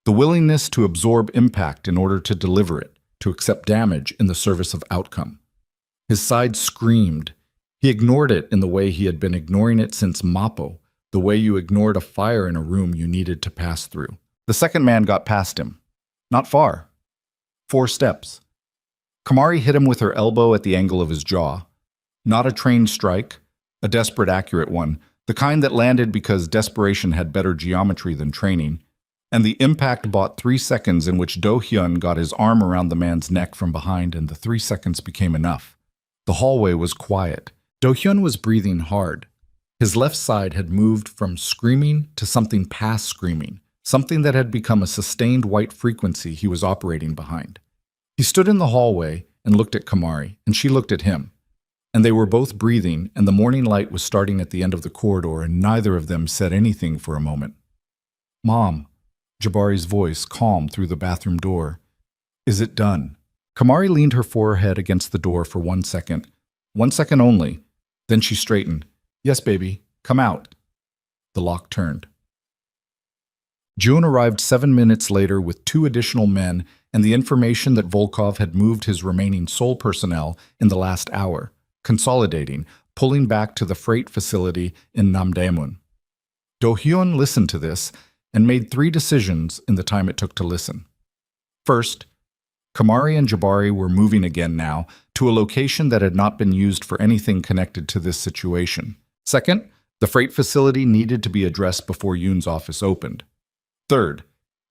The willingness to absorb impact in order to deliver it, to accept damage in the service of outcome. His side screamed. He ignored it in the way he had been ignoring it since Mappo, the way you ignored a fire in a room you needed to pass through. The second man got past him. Not far. 4 steps. Kamari hit him with her elbow at the angle of his jaw. Not a trained strike, a desperate accurate one, the kind that landed because desperation had better geometry than training, and the impact bought 3 seconds in which Do-hyun got his arm around the man's neck from behind, and the 3 seconds became enough. The hallway was quiet. Do-hyun was breathing hard. His left side had moved from screaming to something past screaming, something that had become a sustained white frequency he was operating behind. He stood in the hallway and looked at Kamari, and she looked at him. And they were both breathing, and the morning light was starting at the end of the corridor, and neither of them said anything for a moment. "Mom," Jabari's voice calm through the bathroom door. "Is it done?" Kamari leaned her forehead against the door for 1 second. 1 second only. Then she straightened. "Yes, baby. Come out." The lock turned. June arrived 7 minutes later with 2 additional men and the information that Volkov had moved his remaining Seoul personnel in the last hour, consolidating, pulling back to the freight facility in Namdaemun. Do-hyun listened to this and made 3 decisions in the time it took to listen. First, Kamari and Jabari were moving again now to a location that had not been used for anything connected to this situation. Second, the freight facility needed to be addressed before Yoon's office opened. Third,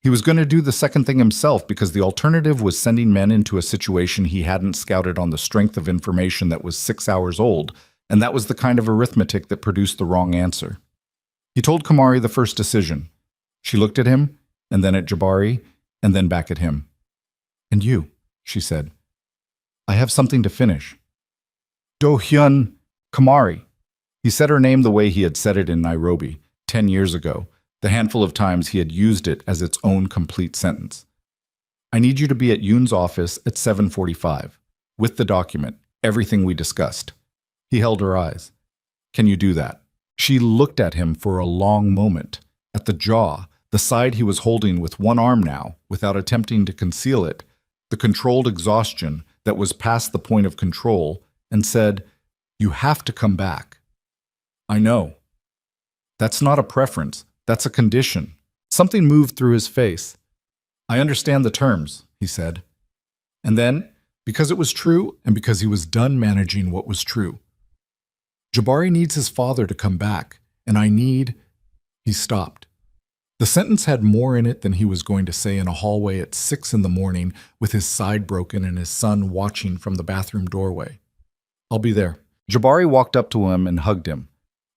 he was going to do the second thing himself because the alternative was sending men into a situation he hadn't scouted on the strength of information that was 6 hours old, and that was the kind of arithmetic that produced the wrong answer. He told Kamari the first decision. She looked at him, and then at Jabari, and then back at him. "And you," she said. "I have something to finish." Do-hyun, Kamari. He said her name the way he had said it in Nairobi, 10 years ago, the handful of times he had used it as its own complete sentence. "I need you to be at Yoon's office at 7:45, with the document, everything we discussed." He held her eyes. "Can you do that?" She looked at him for a long moment, at the jaw, the side he was holding with one arm now, without attempting to conceal it, the controlled exhaustion that was past the point of control, and said, "You have to come back." "I know." "That's not a preference. That's a condition." Something moved through his face. "I understand the terms," he said. And then, because it was true, and because he was done managing what was true, "Jabari needs his father to come back, and I need—" He stopped. The sentence had more in it than he was going to say in a hallway at 6 in the morning with his side broken and his son watching from the bathroom doorway. I'll be there. Jabari walked up to him and hugged him.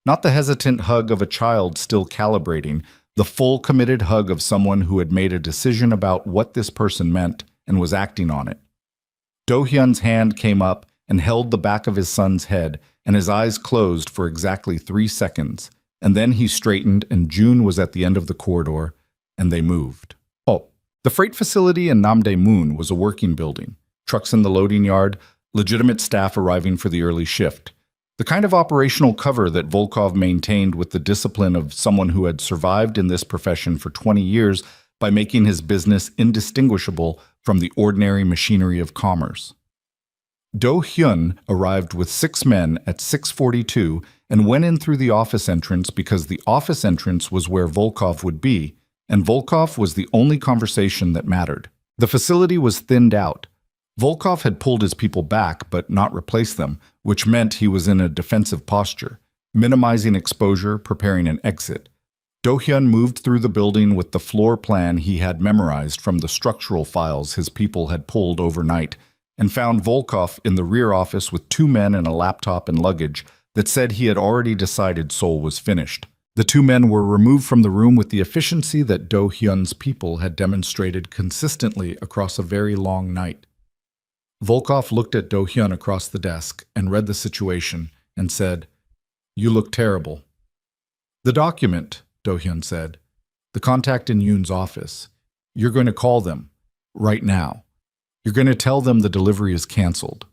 Not the hesitant hug of a child still calibrating, the full committed hug of someone who had made a decision about what this person meant and was acting on it. Do-hyun's hand came up and held the back of his son's head, and his eyes closed for exactly 3 seconds, and then he straightened and June was at the end of the corridor, and they moved. Oh, the freight facility in Namdaemun was a working building. Trucks in the loading yard, legitimate staff arriving for the early shift. The kind of operational cover that Volkov maintained with the discipline of someone who had survived in this profession for 20 years by making his business indistinguishable from the ordinary machinery of commerce. Do-hyun arrived with 6 men at 6:42 and went in through the office entrance because the office entrance was where Volkov would be, and Volkov was the only conversation that mattered. The facility was thinned out. Volkov had pulled his people back but not replaced them, which meant he was in a defensive posture, minimizing exposure, preparing an exit. Do-hyun moved through the building with the floor plan he had memorized from the structural files his people had pulled overnight, and found Volkov in the rear office with 2 men and a laptop and luggage that said he had already decided Seoul was finished. The 2 men were removed from the room with the efficiency that Do-hyun's people had demonstrated consistently across a very long night. Volkov looked at Do-hyun across the desk and read the situation and said, "You look terrible." "The document," Do-hyun said. "The contact in Yoon's office. You're going to call them. Right now. You're going to tell them the delivery is canceled."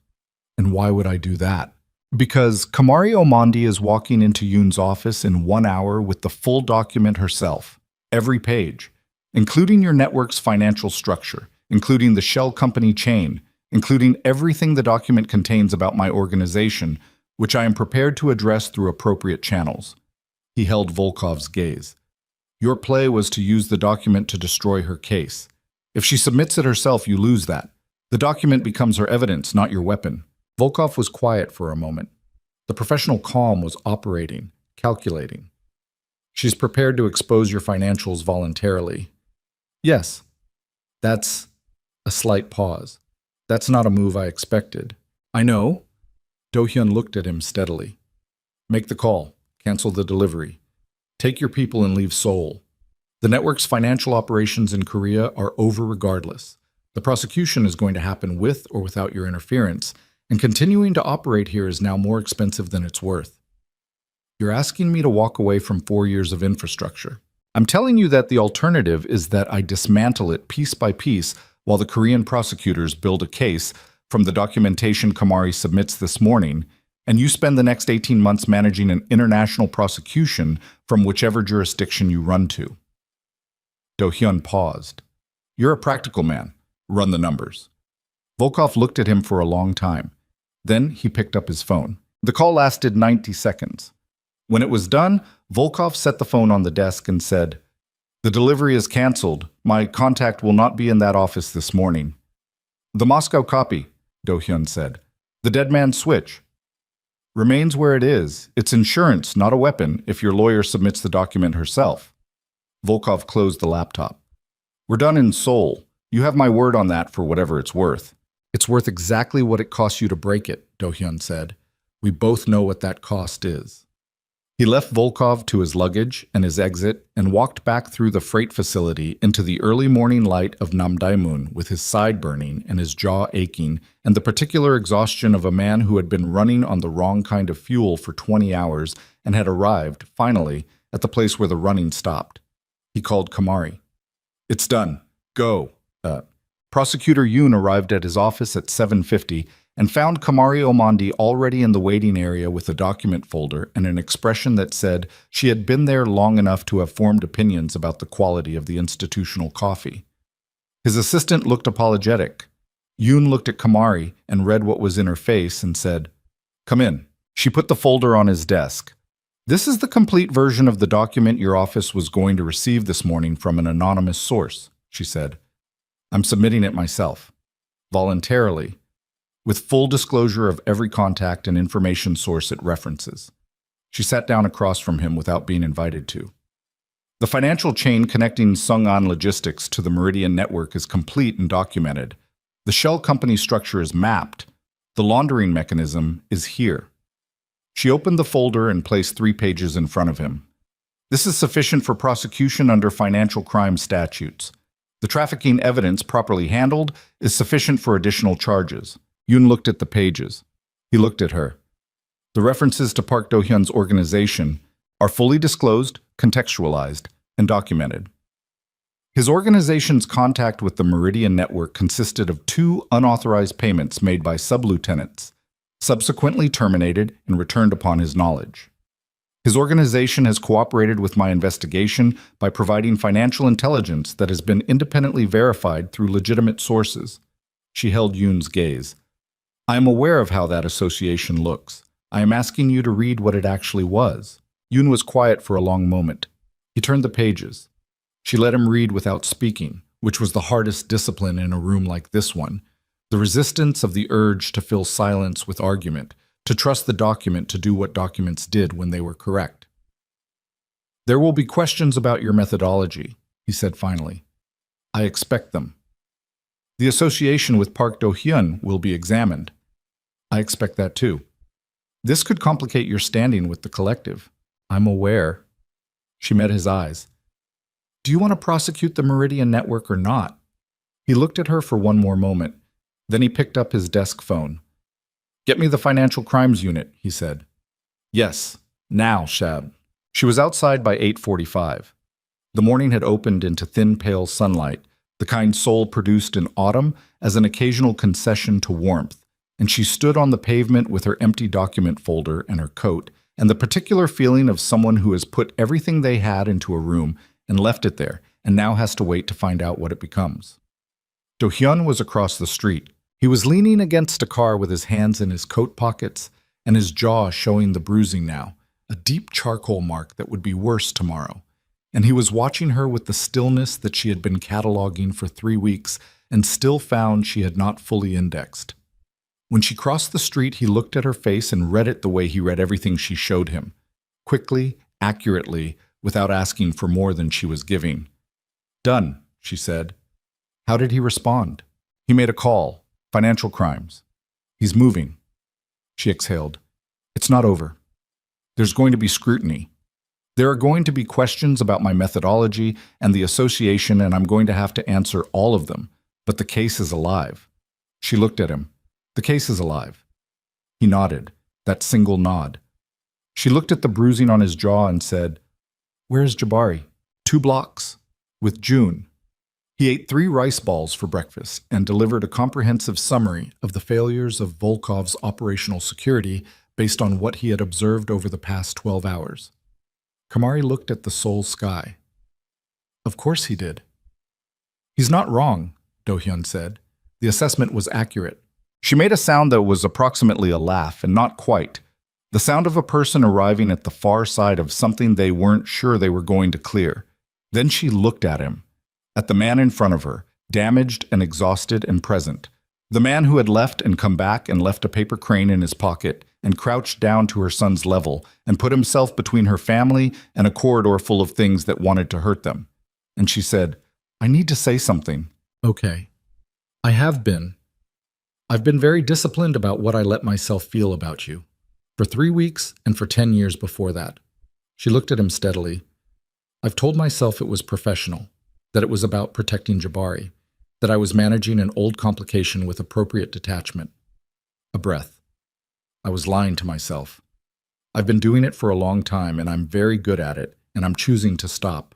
"And why would I do that?" "Because Kamari Omandi is walking into Yoon's office in 1 hour with the full document herself. Every page. Including your network's financial structure. Including the shell company chain. Including everything the document contains about my organization, which I am prepared to address through appropriate channels." He held Volkov's gaze. "Your play was to use the document to destroy her case. If she submits it herself, you lose that. The document becomes her evidence, not your weapon." Volkov was quiet for a moment. The professional calm was operating, calculating. "She's prepared to expose your financials voluntarily." "Yes." That's a slight pause. "That's not a move I expected." "I know." Do-hyun looked at him steadily. "Make the call. Cancel the delivery. Take your people and leave Seoul. The network's financial operations in Korea are over regardless. The prosecution is going to happen with or without your interference, and continuing to operate here is now more expensive than it's worth. You're asking me to walk away from 4 years of infrastructure. I'm telling you that the alternative is that I dismantle it piece by piece while the Korean prosecutors build a case from the documentation Kamari submits this morning, and you spend the next 18 months managing an international prosecution from whichever jurisdiction you run to." Do-hyun paused. "You're a practical man. Run the numbers." Volkov looked at him for a long time. Then he picked up his phone. The call lasted 90 seconds. When it was done, Volkov set the phone on the desk and said, "The delivery is canceled. My contact will not be in that office this morning." "The Moscow copy," Do-hyun said. "The dead man's switch." "Remains where it is. It's insurance, not a weapon, if your lawyer submits the document herself." Volkov closed the laptop. "We're done in Seoul. You have my word on that for whatever it's worth." "It's worth exactly what it costs you to break it," Do-hyun said. "We both know what that cost is." He left Volkov to his luggage and his exit and walked back through the freight facility into the early morning light of Namdaemun with his side burning and his jaw aching and the particular exhaustion of a man who had been running on the wrong kind of fuel for 20 hours and had arrived, finally, at the place where the running stopped. He called Kamari. "It's done. Go." Prosecutor Yoon arrived at his office at 7:50 and found Kamari Omandi already in the waiting area with a document folder and an expression that said she had been there long enough to have formed opinions about the quality of the institutional coffee. His assistant looked apologetic. Yoon looked at Kamari and read what was in her face and said, "Come in." She put the folder on his desk. "This is the complete version of the document your office was going to receive this morning from an anonymous source," she said. "I'm submitting it myself. Voluntarily. With full disclosure of every contact and information source it references." She sat down across from him without being invited to. "The financial chain connecting Sung'an Logistics to the Meridian network is complete and documented. The shell company structure is mapped. The laundering mechanism is here. She opened the folder and placed 3 pages in front of him. This is sufficient for prosecution under financial crime statutes. The trafficking evidence, properly handled, is sufficient for additional charges. Yoon looked at the pages. He looked at her. The references to Park Do-hyun's organization are fully disclosed, contextualized, and documented. His organization's contact with the Meridian Network consisted of 2 unauthorized payments made by sub-lieutenants, subsequently terminated and returned upon his knowledge. His organization has cooperated with my investigation by providing financial intelligence that has been independently verified through legitimate sources. She held Yoon's gaze. I am aware of how that association looks. I am asking you to read what it actually was. Yoon was quiet for a long moment. He turned the pages. She let him read without speaking, which was the hardest discipline in a room like this one. The resistance of the urge to fill silence with argument, to trust the document to do what documents did when they were correct. There will be questions about your methodology, he said finally. I expect them. The association with Park Do-hyun will be examined. I expect that too. This could complicate your standing with the collective. I'm aware. She met his eyes. Do you want to prosecute the Meridian Network or not? He looked at her for one more moment. Then he picked up his desk phone. Get me the financial crimes unit, he said. Yes, now, Shab. She was outside by 8:45. The morning had opened into thin, pale sunlight, the kind Seoul produced in autumn as an occasional concession to warmth, and she stood on the pavement with her empty document folder and her coat, and the particular feeling of someone who has put everything they had into a room and left it there, and now has to wait to find out what it becomes. Do-hyun was across the street. He was leaning against a car with his hands in his coat pockets and his jaw showing the bruising now, a deep charcoal mark that would be worse tomorrow. And he was watching her with the stillness that she had been cataloging for 3 weeks and still found she had not fully indexed. When she crossed the street, he looked at her face and read it the way he read everything she showed him, quickly, accurately, without asking for more than she was giving. Done, she said. How did he respond? He made a call. Financial crimes. He's moving. She exhaled. It's not over. There's going to be scrutiny. There are going to be questions about my methodology and the association, and I'm going to have to answer all of them. But the case is alive. She looked at him. The case is alive. He nodded, that single nod. She looked at the bruising on his jaw and said, Where's Jabari? 2 blocks. With June. He ate 3 rice balls for breakfast and delivered a comprehensive summary of the failures of Volkov's operational security based on what he had observed over the past 12 hours. Kamari looked at the Seoul sky. Of course he did. He's not wrong, Do-hyun said. The assessment was accurate. She made a sound that was approximately a laugh, and not quite. The sound of a person arriving at the far side of something they weren't sure they were going to clear. Then she looked at him. At the man in front of her, damaged and exhausted and present. The man who had left and come back and left a paper crane in his pocket and crouched down to her son's level and put himself between her family and a corridor full of things that wanted to hurt them. And she said, I need to say something. Okay. I have been. I've been very disciplined about what I let myself feel about you. For 3 weeks and for 10 years before that. She looked at him steadily. I've told myself it was professional. That it was about protecting Jabari, that I was managing an old complication with appropriate detachment. A breath. I was lying to myself. I've been doing it for a long time, and I'm very good at it, and I'm choosing to stop.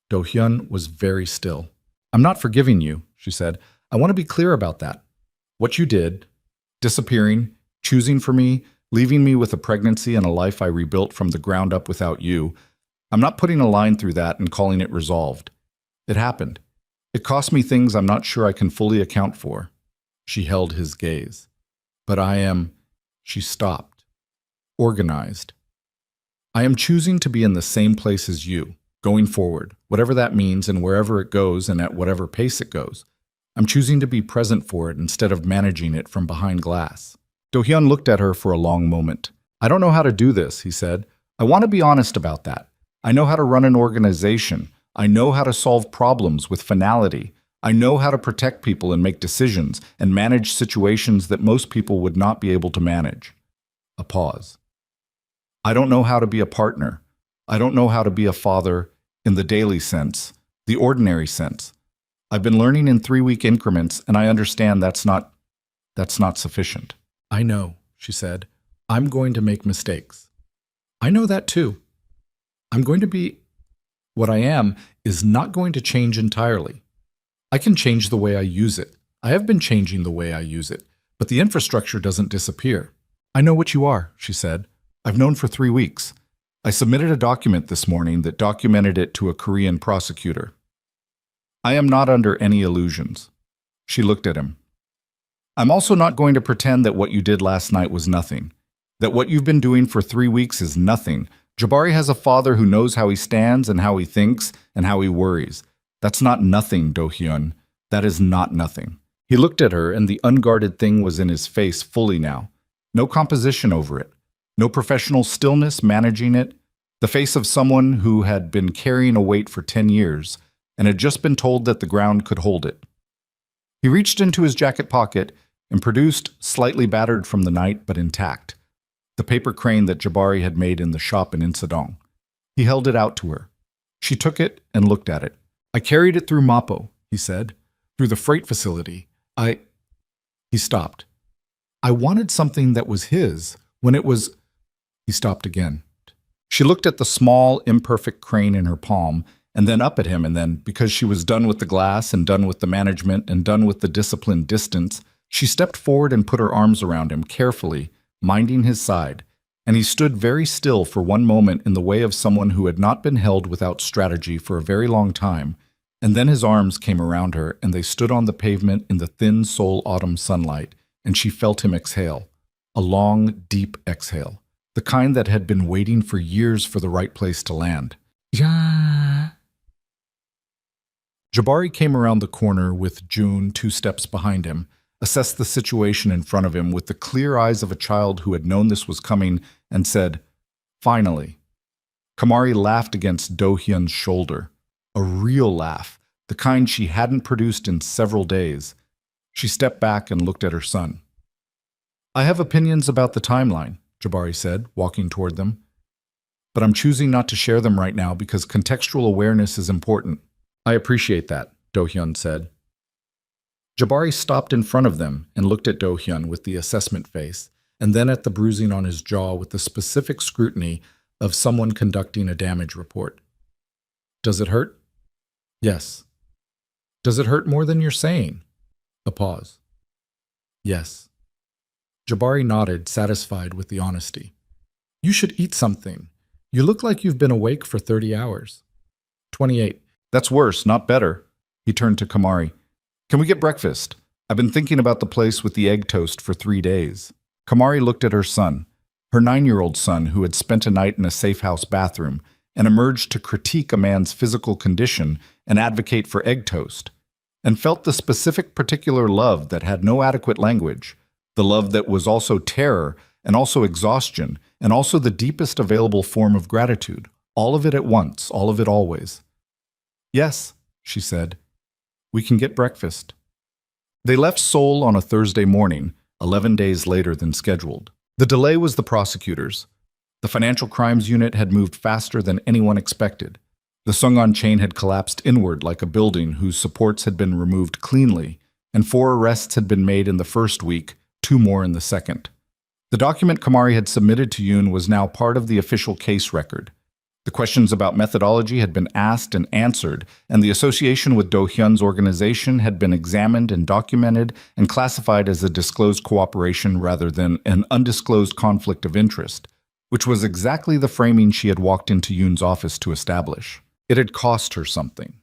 Do-hyun was very still. I'm not forgiving you, she said. I want to be clear about that. What you did, disappearing, choosing for me, leaving me with a pregnancy and a life I rebuilt from the ground up without you, I'm not putting a line through that and calling it resolved. It happened. It cost me things I'm not sure I can fully account for. She held his gaze. But I am, she stopped, organized. I am choosing to be in the same place as you, going forward, whatever that means and wherever it goes and at whatever pace it goes. I'm choosing to be present for it instead of managing it from behind glass. Do-hyun looked at her for a long moment. I don't know how to do this, he said. I want to be honest about that. I know how to run an organization. I know how to solve problems with finality. I know how to protect people and make decisions and manage situations that most people would not be able to manage. A pause. I don't know how to be a partner. I don't know how to be a father in the daily sense, the ordinary sense. I've been learning in 3-week increments, and I understand that's not sufficient. I know, she said. I'm going to make mistakes. I know that too. I'm going to be... What I am is not going to change entirely. I can change the way I use it. I have been changing the way I use it, but the infrastructure doesn't disappear. I know what you are, she said. I've known for 3 weeks. I submitted a document this morning that documented it to a Korean prosecutor. I am not under any illusions. She looked at him. I'm also not going to pretend that what you did last night was nothing, that what you've been doing for 3 weeks is nothing. Jabari has a father who knows how he stands and how he thinks and how he worries. That's not nothing, Do-hyun. That is not nothing. He looked at her, and the unguarded thing was in his face fully now. No composition over it. No professional stillness managing it. The face of someone who had been carrying a weight for 10 years and had just been told that the ground could hold it. He reached into his jacket pocket and produced, slightly battered from the night but intact, the paper crane that Jabari had made in the shop in Insadong. He held it out to her. She took it and looked at it. I carried it through Mapo, he said, through the freight facility. He stopped. I wanted something that was his when it was... He stopped again. She looked at the small, imperfect crane in her palm and then up at him, and then, because she was done with the glass and done with the management and done with the disciplined distance, she stepped forward and put her arms around him carefully, minding his side, and he stood very still for one moment in the way of someone who had not been held without strategy for a very long time, and then his arms came around her and they stood on the pavement in the thin Seoul autumn sunlight, and she felt him exhale, a long, deep exhale, the kind that had been waiting for years for the right place to land. Yeah. Jabari came around the corner with June 2 steps behind him, assessed the situation in front of him with the clear eyes of a child who had known this was coming, and said, "Finally." Kamari laughed against Do-hyun's shoulder, a real laugh, the kind she hadn't produced in several days. She stepped back and looked at her son. "I have opinions about the timeline," Jabari said, walking toward them. "But I'm choosing not to share them right now because contextual awareness is important." "I appreciate that," Do-hyun said. Jabari stopped in front of them and looked at Do-hyun with the assessment face, and then at the bruising on his jaw with the specific scrutiny of someone conducting a damage report. "Does it hurt?" "Yes." "Does it hurt more than you're saying?" A pause. "Yes." Jabari nodded, satisfied with the honesty. "You should eat something. You look like you've been awake for 30 hours. 28. "That's worse, not better." He turned to Kamari. "Can we get breakfast? I've been thinking about the place with the egg toast for 3 days." Kamari looked at her son, her 9-year-old son who had spent a night in a safe house bathroom and emerged to critique a man's physical condition and advocate for egg toast, and felt the specific particular love that had no adequate language, the love that was also terror and also exhaustion and also the deepest available form of gratitude, all of it at once, all of it always. "Yes," she said. "We can get breakfast." They left Seoul on a Thursday morning, 11 days later than scheduled. The delay was the prosecutors. The financial crimes unit had moved faster than anyone expected. The Sungon chain had collapsed inward like a building whose supports had been removed cleanly, and 4 arrests had been made in the first week, 2 more in the second. The document Kamari had submitted to Yoon was now part of the official case record. The questions about methodology had been asked and answered, and the association with Do-hyun's organization had been examined and documented and classified as a disclosed cooperation rather than an undisclosed conflict of interest, which was exactly the framing she had walked into Yoon's office to establish. It had cost her something.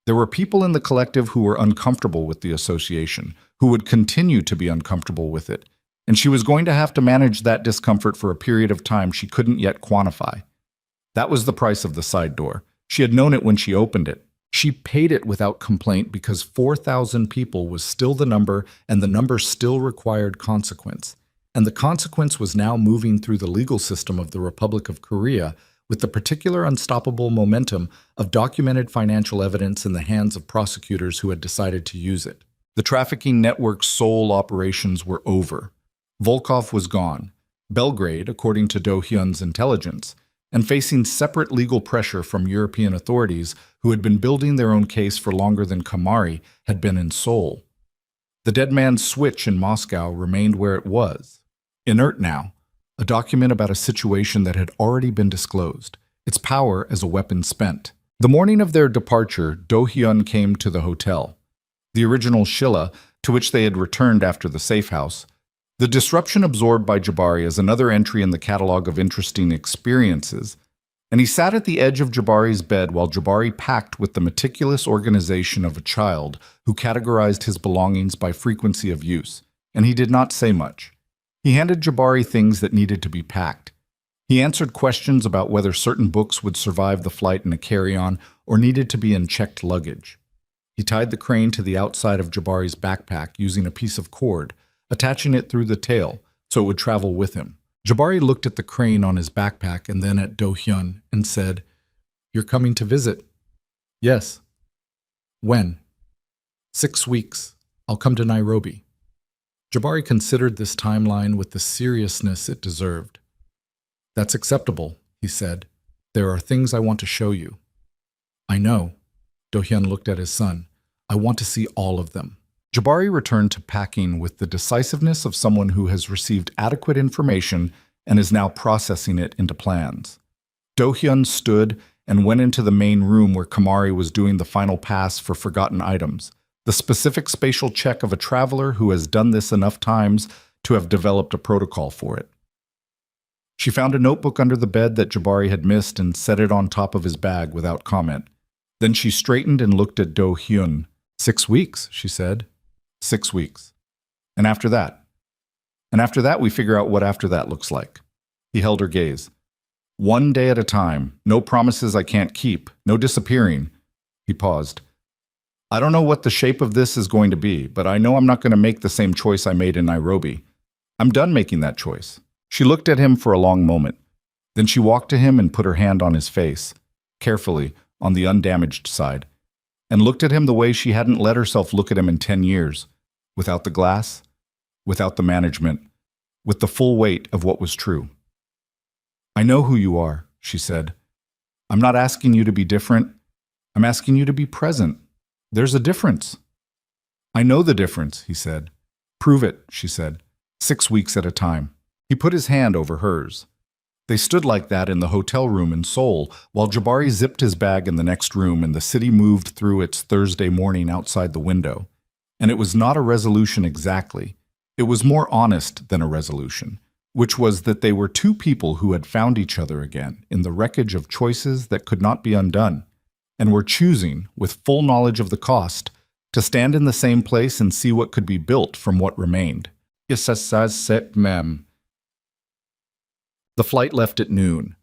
There were people in the collective who were uncomfortable with the association, who would continue to be uncomfortable with it, and she was going to have to manage that discomfort for a period of time she couldn't yet quantify. That was the price of the side door. She had known it when she opened it. She paid it without complaint because 4,000 people was still the number, and the number still required consequence. And the consequence was now moving through the legal system of the Republic of Korea with the particular unstoppable momentum of documented financial evidence in the hands of prosecutors who had decided to use it. The trafficking network's sole operations were over. Volkov was gone. Belgrade, according to Do Hyun's intelligence, and facing separate legal pressure from European authorities who had been building their own case for longer than Kamari, had been in Seoul. The dead man's switch in Moscow remained where it was, inert now, a document about a situation that had already been disclosed, its power as a weapon spent. The morning of their departure, Do Hyun came to the hotel, the original Shilla, to which they had returned after the safe house. The disruption absorbed by Jabari as another entry in the catalog of interesting experiences, and he sat at the edge of Jabari's bed while Jabari packed with the meticulous organization of a child who categorized his belongings by frequency of use, and he did not say much. He handed Jabari things that needed to be packed. He answered questions about whether certain books would survive the flight in a carry-on or needed to be in checked luggage. He tied the crane to the outside of Jabari's backpack using a piece of cord, attaching it through the tail so it would travel with him. Jabari looked at the crane on his backpack and then at Do Hyun and said, "You're coming to visit?" "Yes." "When?" "6 weeks. I'll come to Nairobi." Jabari considered this timeline with the seriousness it deserved. "That's acceptable," he said. "There are things I want to show you." "I know." Do Hyun looked at his son. "I want to see all of them." Jabari returned to packing with the decisiveness of someone who has received adequate information and is now processing it into plans. Do Hyun stood and went into the main room where Kamari was doing the final pass for forgotten items, the specific spatial check of a traveler who has done this enough times to have developed a protocol for it. She found a notebook under the bed that Jabari had missed and set it on top of his bag without comment. Then she straightened and looked at Do Hyun. 6 weeks, she said. 6 weeks. And after that? And after that, we figure out what after that looks like. He held her gaze. 1 day at a time. No promises I can't keep. No disappearing. He paused. I don't know what the shape of this is going to be, but I know I'm not going to make the same choice I made in Nairobi. I'm done making that choice. She looked at him for a long moment. Then she walked to him and put her hand on his face, carefully, on the undamaged side, and looked at him the way she hadn't let herself look at him in 10 years, without the glass, without the management, with the full weight of what was true. I know who you are, she said. I'm not asking you to be different. I'm asking you to be present. There's a difference. I know the difference, he said. Prove it, she said, 6 weeks at a time. He put his hand over hers. They stood like that in the hotel room in Seoul, while Jabari zipped his bag in the next room and the city moved through its Thursday morning outside the window. And it was not a resolution exactly. It was more honest than a resolution, which was that they were two people who had found each other again in the wreckage of choices that could not be undone, and were choosing, with full knowledge of the cost, to stand in the same place and see what could be built from what remained. The flight left at noon.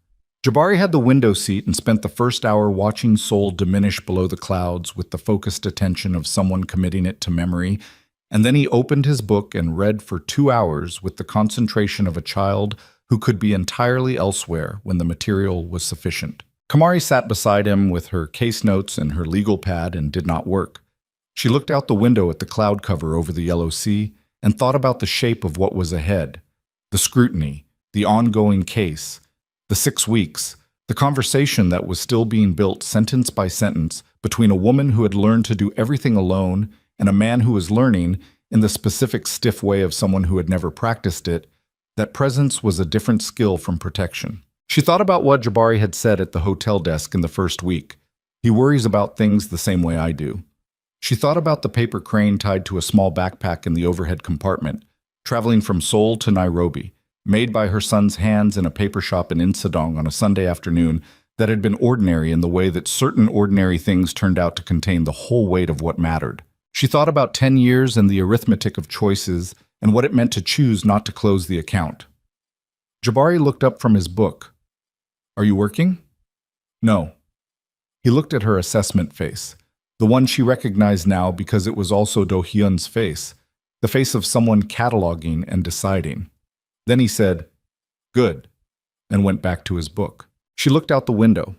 Jabari had the window seat and spent the first hour watching Seoul diminish below the clouds with the focused attention of someone committing it to memory, and then he opened his book and read for 2 hours with the concentration of a child who could be entirely elsewhere when the material was sufficient. Kamari sat beside him with her case notes and her legal pad and did not work. She looked out the window at the cloud cover over the yellow sea and thought about the shape of what was ahead, the scrutiny, the ongoing case, the 6 weeks, the conversation that was still being built sentence by sentence between a woman who had learned to do everything alone and a man who was learning, in the specific stiff way of someone who had never practiced it, that presence was a different skill from protection. She thought about what Jabari had said at the hotel desk in the first week. He worries about things the same way I do. She thought about the paper crane tied to a small backpack in the overhead compartment, traveling from Seoul to Nairobi, made by her son's hands in a paper shop in Insadong on a Sunday afternoon that had been ordinary in the way that certain ordinary things turned out to contain the whole weight of what mattered. She thought about 10 years and the arithmetic of choices and what it meant to choose not to close the account. Jabari looked up from his book. Are you working? No. He looked at her assessment face, the one she recognized now because it was also Do Hyun's face, the face of someone cataloging and deciding. Then he said, good, and went back to his book. She looked out the window.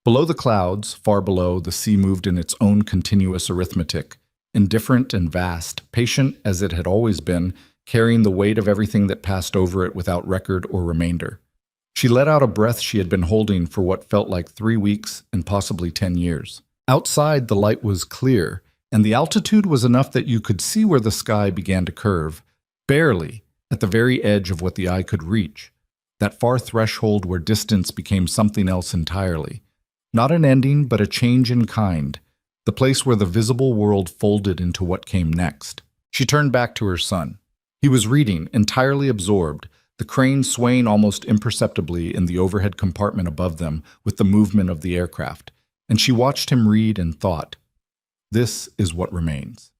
Below the clouds, far below, the sea moved in its own continuous arithmetic, indifferent and vast, patient as it had always been, carrying the weight of everything that passed over it without record or remainder. She let out a breath she had been holding for what felt like 3 weeks and possibly 10 years. Outside, the light was clear, and the altitude was enough that you could see where the sky began to curve, barely, at the very edge of what the eye could reach, that far threshold where distance became something else entirely. Not an ending, but a change in kind, the place where the visible world folded into what came next. She turned back to her son. He was reading, entirely absorbed, the crane swaying almost imperceptibly in the overhead compartment above them with the movement of the aircraft, and she watched him read and thought, "This is what remains."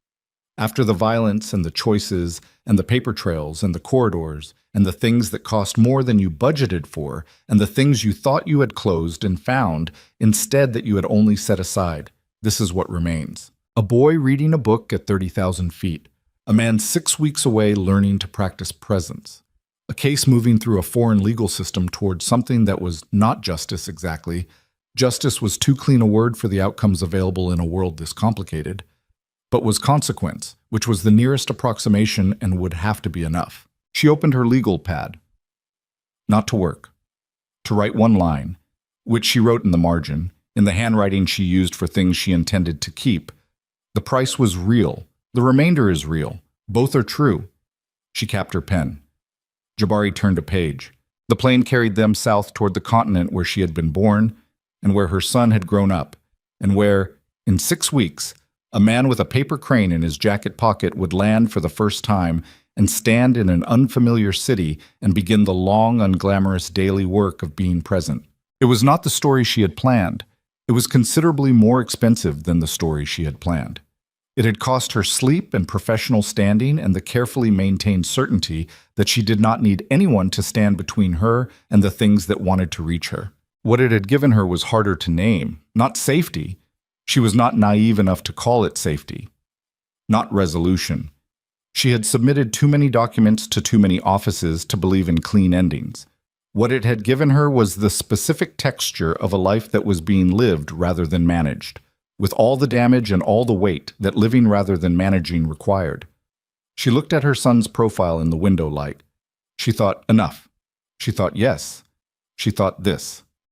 After the violence and the choices and the paper trails and the corridors and the things that cost more than you budgeted for and the things you thought you had closed and found instead that you had only set aside, this is what remains. A boy reading a book at 30,000 feet. A man 6 weeks away learning to practice presence. A case moving through a foreign legal system towards something that was not justice exactly. Justice was too clean a word for the outcomes available in a world this complicated, but was consequence, which was the nearest approximation and would have to be enough. She opened her legal pad. Not to work. To write one line, which she wrote in the margin, in the handwriting she used for things she intended to keep. The price was real. The remainder is real. Both are true. She capped her pen. Jabari turned a page. The plane carried them south toward the continent where she had been born and where her son had grown up, and where, in 6 weeks, a man with a paper crane in his jacket pocket would land for the first time and stand in an unfamiliar city and begin the long, unglamorous daily work of being present. It was not the story she had planned. It was considerably more expensive than the story she had planned. It had cost her sleep and professional standing and the carefully maintained certainty that she did not need anyone to stand between her and the things that wanted to reach her. What it had given her was harder to name, not safety. She was not naive enough to call it safety. Not resolution. She had submitted too many documents to too many offices to believe in clean endings. What it had given her was the specific texture of a life that was being lived rather than managed, with all the damage and all the weight that living rather than managing required. She looked at her son's profile in the window light. She thought, enough. She thought, yes. She thought this.